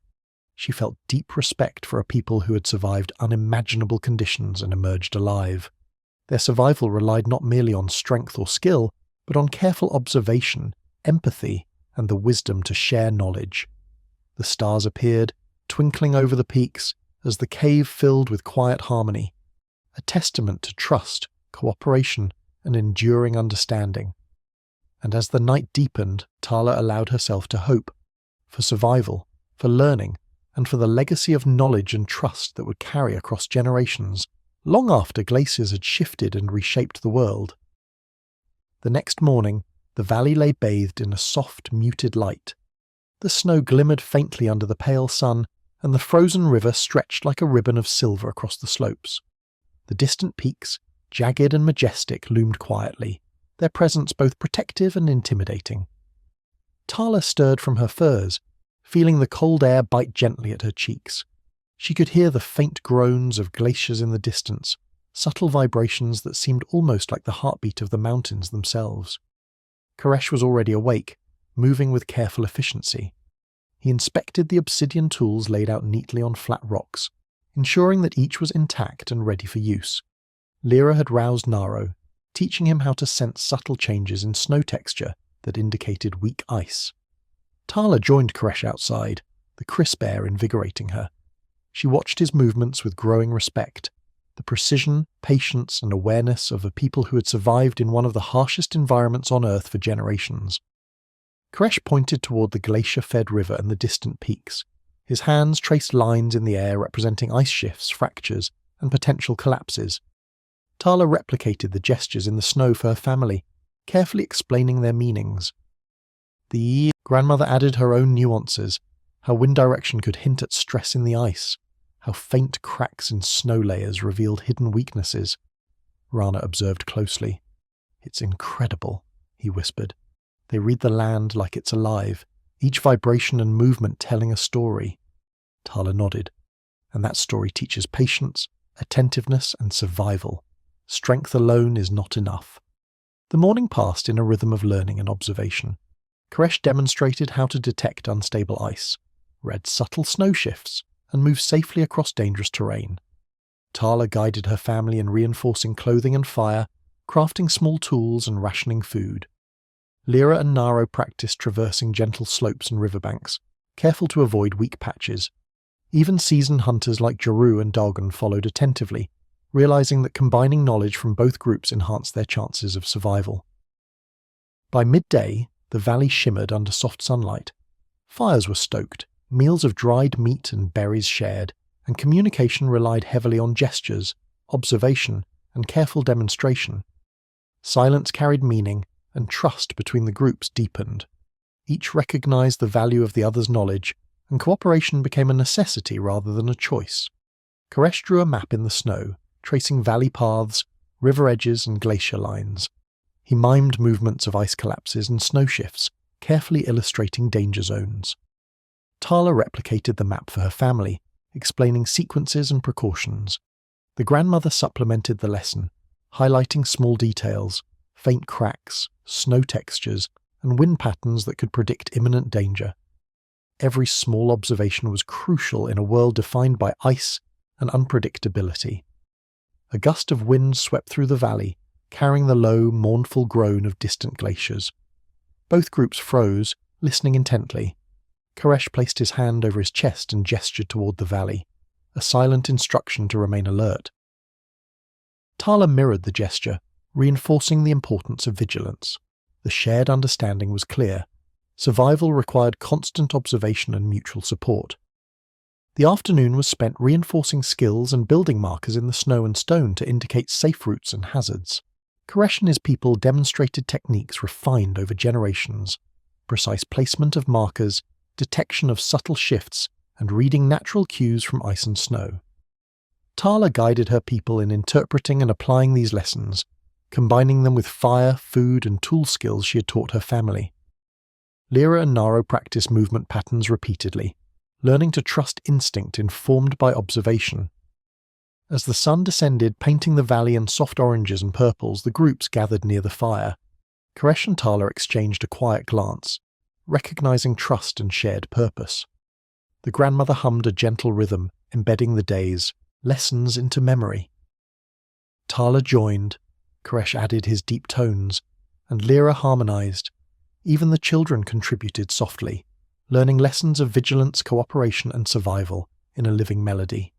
She felt deep respect for a people who had survived unimaginable conditions and emerged alive. Their survival relied not merely on strength or skill, but on careful observation, empathy, and the wisdom to share knowledge. The stars appeared, twinkling over the peaks, as the cave filled with quiet harmony, a testament to trust, cooperation, and enduring understanding. And as the night deepened, Tala allowed herself to hope, for survival, for learning, and for the legacy of knowledge and trust that would carry across generations, long after glaciers had shifted and reshaped the world. The next morning, the valley lay bathed in a soft, muted light. The snow glimmered faintly under the pale sun, and the frozen river stretched like a ribbon of silver across the slopes. The distant peaks, jagged and majestic, loomed quietly, their presence both protective and intimidating. Tala stirred from her furs, feeling the cold air bite gently at her cheeks. She could hear the faint groans of glaciers in the distance, subtle vibrations that seemed almost like the heartbeat of the mountains themselves. Koresh was already awake, moving with careful efficiency. He inspected the obsidian tools laid out neatly on flat rocks, ensuring that each was intact and ready for use. Lyra had roused Naro, teaching him how to sense subtle changes in snow texture that indicated weak ice. Tala joined Koresh outside, the crisp air invigorating her. She watched his movements with growing respect, the precision, patience, and awareness of a people who had survived in one of the harshest environments on Earth for generations. Koresh pointed toward the glacier-fed river and the distant peaks. His hands traced lines in the air representing ice shifts, fractures, and potential collapses. Tala replicated the gestures in the snow for her family, carefully explaining their meanings. The grandmother added her own nuances, how wind direction could hint at stress in the ice, how faint cracks in snow layers revealed hidden weaknesses. Rana observed closely. "It's incredible," he whispered. "They read the land like it's alive, each vibration and movement telling a story." Tala nodded. "And that story teaches patience, attentiveness, and survival. Strength alone is not enough." The morning passed in a rhythm of learning and observation. Koresh demonstrated how to detect unstable ice, read subtle snow shifts, and move safely across dangerous terrain. Tala guided her family in reinforcing clothing and fire, crafting small tools and rationing food. Lyra and Naro practiced traversing gentle slopes and riverbanks, careful to avoid weak patches. Even seasoned hunters like Jaru and Dalgan followed attentively, realizing that combining knowledge from both groups enhanced their chances of survival. By midday, the valley shimmered under soft sunlight. Fires were stoked, meals of dried meat and berries shared, and communication relied heavily on gestures, observation, and careful demonstration. Silence carried meaning, and trust between the groups deepened. Each recognized the value of the other's knowledge, and cooperation became a necessity rather than a choice. Koresh drew a map in the snow, tracing valley paths, river edges and glacier lines. He mimed movements of ice collapses and snow shifts, carefully illustrating danger zones. Tala replicated the map for her family, explaining sequences and precautions. The grandmother supplemented the lesson, highlighting small details, faint cracks, snow textures, and wind patterns that could predict imminent danger. Every small observation was crucial in a world defined by ice and unpredictability. A gust of wind swept through the valley, carrying the low, mournful groan of distant glaciers. Both groups froze, listening intently. Koresh placed his hand over his chest and gestured toward the valley, a silent instruction to remain alert. Tala mirrored the gesture, reinforcing the importance of vigilance. The shared understanding was clear. Survival required constant observation and mutual support. The afternoon was spent reinforcing skills and building markers in the snow and stone to indicate safe routes and hazards. Koresh and his people demonstrated techniques refined over generations: precise placement of markers, detection of subtle shifts, and reading natural cues from ice and snow. Tala guided her people in interpreting and applying these lessons, combining them with fire, food, and tool skills she had taught her family. Lyra and Naro practiced movement patterns repeatedly, learning to trust instinct informed by observation. As the sun descended, painting the valley in soft oranges and purples, the groups gathered near the fire. Koresh and Tala exchanged a quiet glance, recognizing trust and shared purpose. The grandmother hummed a gentle rhythm, embedding the days, lessons into memory. Tala joined, Koresh added his deep tones, and Lyra harmonized. Even the children contributed softly, learning lessons of vigilance, cooperation, and survival in a living melody.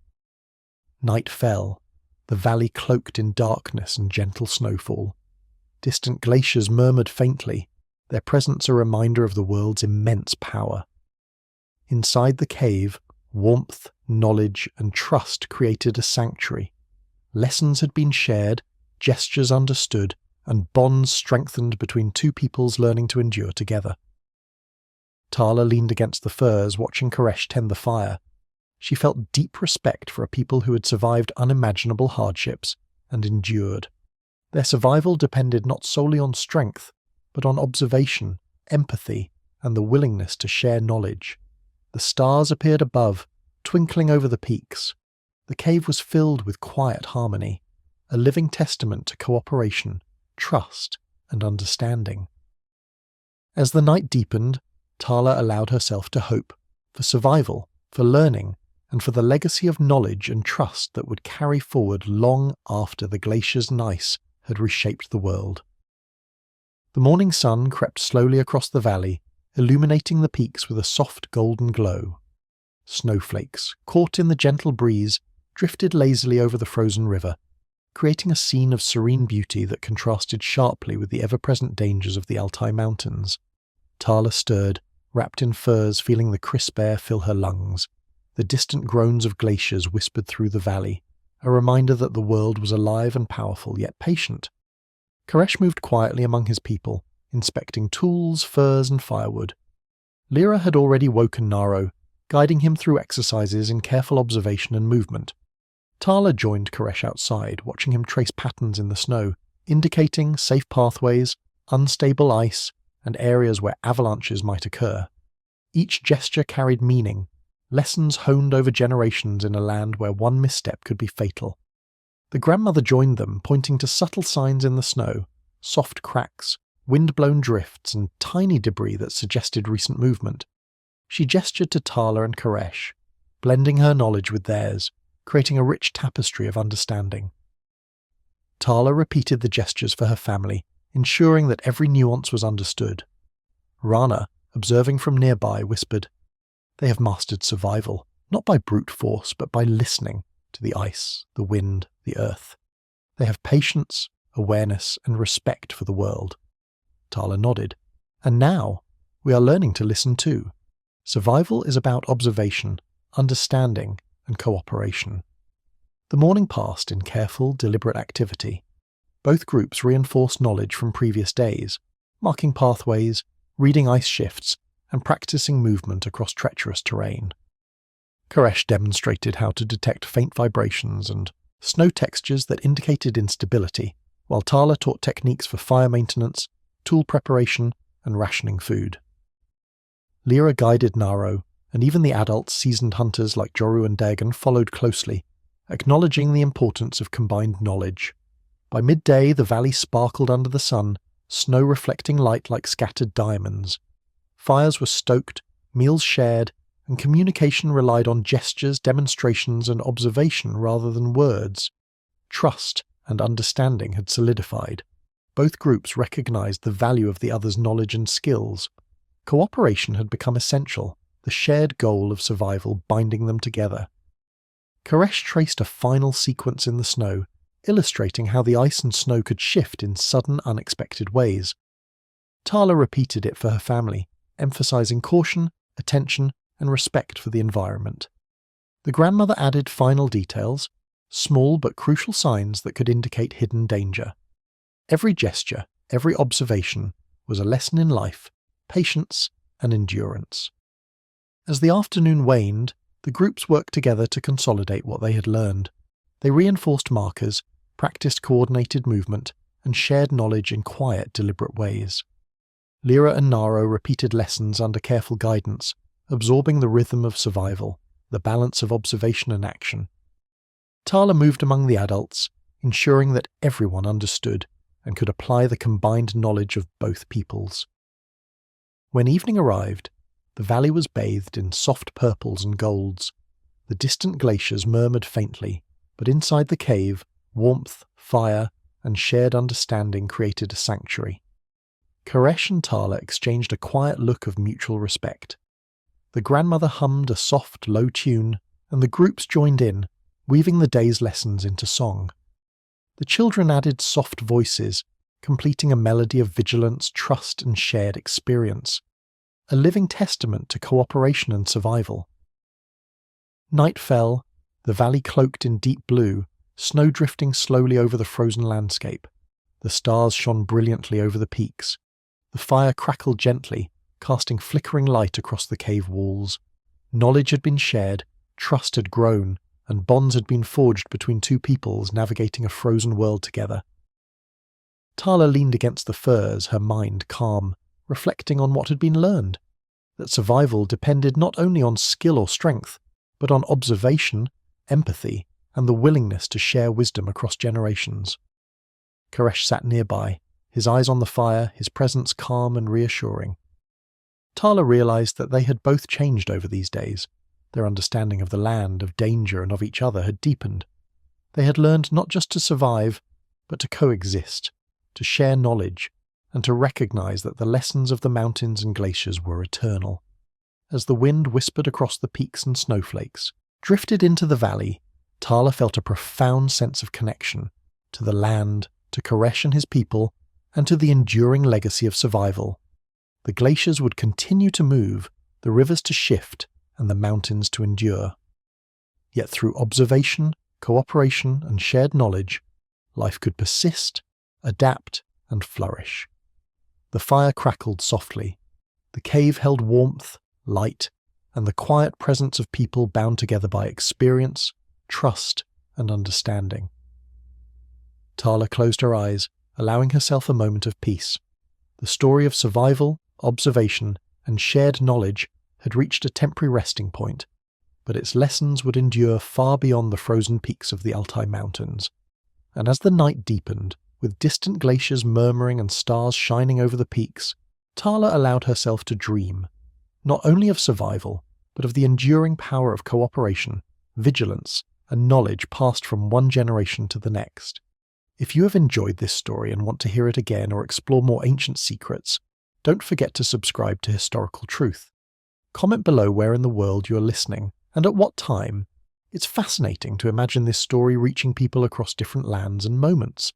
Night fell, the valley cloaked in darkness and gentle snowfall. Distant glaciers murmured faintly, their presence a reminder of the world's immense power. Inside the cave, warmth, knowledge, and trust created a sanctuary. Lessons had been shared, gestures understood, and bonds strengthened between two peoples learning to endure together. Tala leaned against the firs, watching Koresh tend the fire. She felt deep respect for a people who had survived unimaginable hardships and endured. Their survival depended not solely on strength, but on observation, empathy, and the willingness to share knowledge. The stars appeared above, twinkling over the peaks. The cave was filled with quiet harmony, a living testament to cooperation, trust, and understanding. As the night deepened, Tala allowed herself to hope, for survival, for learning, and for the legacy of knowledge and trust that would carry forward long after the glaciers and ice had reshaped the world. The morning sun crept slowly across the valley, illuminating the peaks with a soft golden glow. Snowflakes, caught in the gentle breeze, drifted lazily over the frozen river, creating a scene of serene beauty that contrasted sharply with the ever-present dangers of the Altai Mountains. Tala stirred, wrapped in furs, feeling the crisp air fill her lungs. The distant groans of glaciers whispered through the valley, a reminder that the world was alive and powerful, yet patient. Koresh moved quietly among his people, inspecting tools, furs, and firewood. Lyra had already woken Naro, guiding him through exercises in careful observation and movement. Tala joined Koresh outside, watching him trace patterns in the snow, indicating safe pathways, unstable ice, and areas where avalanches might occur. Each gesture carried meaning, lessons honed over generations in a land where one misstep could be fatal. The grandmother joined them, pointing to subtle signs in the snow, soft cracks, wind-blown drifts, and tiny debris that suggested recent movement. She gestured to Tala and Koresh, blending her knowledge with theirs, creating a rich tapestry of understanding. Tala repeated the gestures for her family, ensuring that every nuance was understood. Rana, observing from nearby, whispered, "They have mastered survival, not by brute force, but by listening to the ice, the wind, the earth. They have patience, awareness, and respect for the world." Tala nodded. "And now, we are learning to listen too. Survival is about observation, understanding, and cooperation." The morning passed in careful, deliberate activity. Both groups reinforced knowledge from previous days, marking pathways, reading ice shifts, and practicing movement across treacherous terrain. Koresh demonstrated how to detect faint vibrations and snow textures that indicated instability, while Tala taught techniques for fire maintenance, tool preparation, and rationing food. Lyra guided Naro, and even the adult, seasoned hunters like Joru and Dagon followed closely, acknowledging the importance of combined knowledge. By midday, the valley sparkled under the sun, snow reflecting light like scattered diamonds. Fires were stoked, meals shared, and communication relied on gestures, demonstrations, and observation rather than words. Trust and understanding had solidified. Both groups recognized the value of the other's knowledge and skills. Cooperation had become essential, the shared goal of survival binding them together. Koresh traced a final sequence in the snow, illustrating how the ice and snow could shift in sudden, unexpected ways. Tala repeated it for her family, emphasizing caution, attention, and respect for the environment. The grandmother added final details, small but crucial signs that could indicate hidden danger. Every gesture, every observation, was a lesson in life, patience, and endurance. As the afternoon waned, the groups worked together to consolidate what they had learned. They reinforced markers, practiced coordinated movement, and shared knowledge in quiet, deliberate ways. Lyra and Naro repeated lessons under careful guidance, absorbing the rhythm of survival, the balance of observation and action. Tala moved among the adults, ensuring that everyone understood and could apply the combined knowledge of both peoples. When evening arrived, the valley was bathed in soft purples and golds. The distant glaciers murmured faintly, but inside the cave, warmth, fire, and shared understanding created a sanctuary. Koresh and Tala exchanged a quiet look of mutual respect. The grandmother hummed a soft, low tune, and the groups joined in, weaving the day's lessons into song. The children added soft voices, completing a melody of vigilance, trust, and shared experience, a living testament to cooperation and survival. Night fell, the valley cloaked in deep blue, snow drifting slowly over the frozen landscape. The stars shone brilliantly over the peaks. The fire crackled gently, casting flickering light across the cave walls. Knowledge had been shared, trust had grown, and bonds had been forged between two peoples navigating a frozen world together. Tala leaned against the firs, her mind calm, reflecting on what had been learned, that survival depended not only on skill or strength, but on observation, empathy, and the willingness to share wisdom across generations. Koresh sat nearby, his eyes on the fire, his presence calm and reassuring. Tala realized that they had both changed over these days. Their understanding of the land, of danger, and of each other had deepened. They had learned not just to survive, but to coexist, to share knowledge, and to recognize that the lessons of the mountains and glaciers were eternal. As the wind whispered across the peaks and snowflakes, drifted into the valley, Tala felt a profound sense of connection to the land, to Koresh and his people, and to the enduring legacy of survival. The glaciers would continue to move, the rivers to shift, and the mountains to endure. Yet through observation, cooperation, and shared knowledge, life could persist, adapt, and flourish. The fire crackled softly. The cave held warmth, light, and the quiet presence of people bound together by experience, trust, and understanding. Tala closed her eyes, allowing herself a moment of peace. The story of survival, observation, and shared knowledge had reached a temporary resting point, but its lessons would endure far beyond the frozen peaks of the Altai Mountains. And as the night deepened, with distant glaciers murmuring and stars shining over the peaks, Tala allowed herself to dream, not only of survival, but of the enduring power of cooperation, vigilance, and knowledge passed from one generation to the next. If you have enjoyed this story and want to hear it again or explore more ancient secrets, don't forget to subscribe to Historical Truth. Comment below where in the world you are listening, and at what time. It's fascinating to imagine this story reaching people across different lands and moments.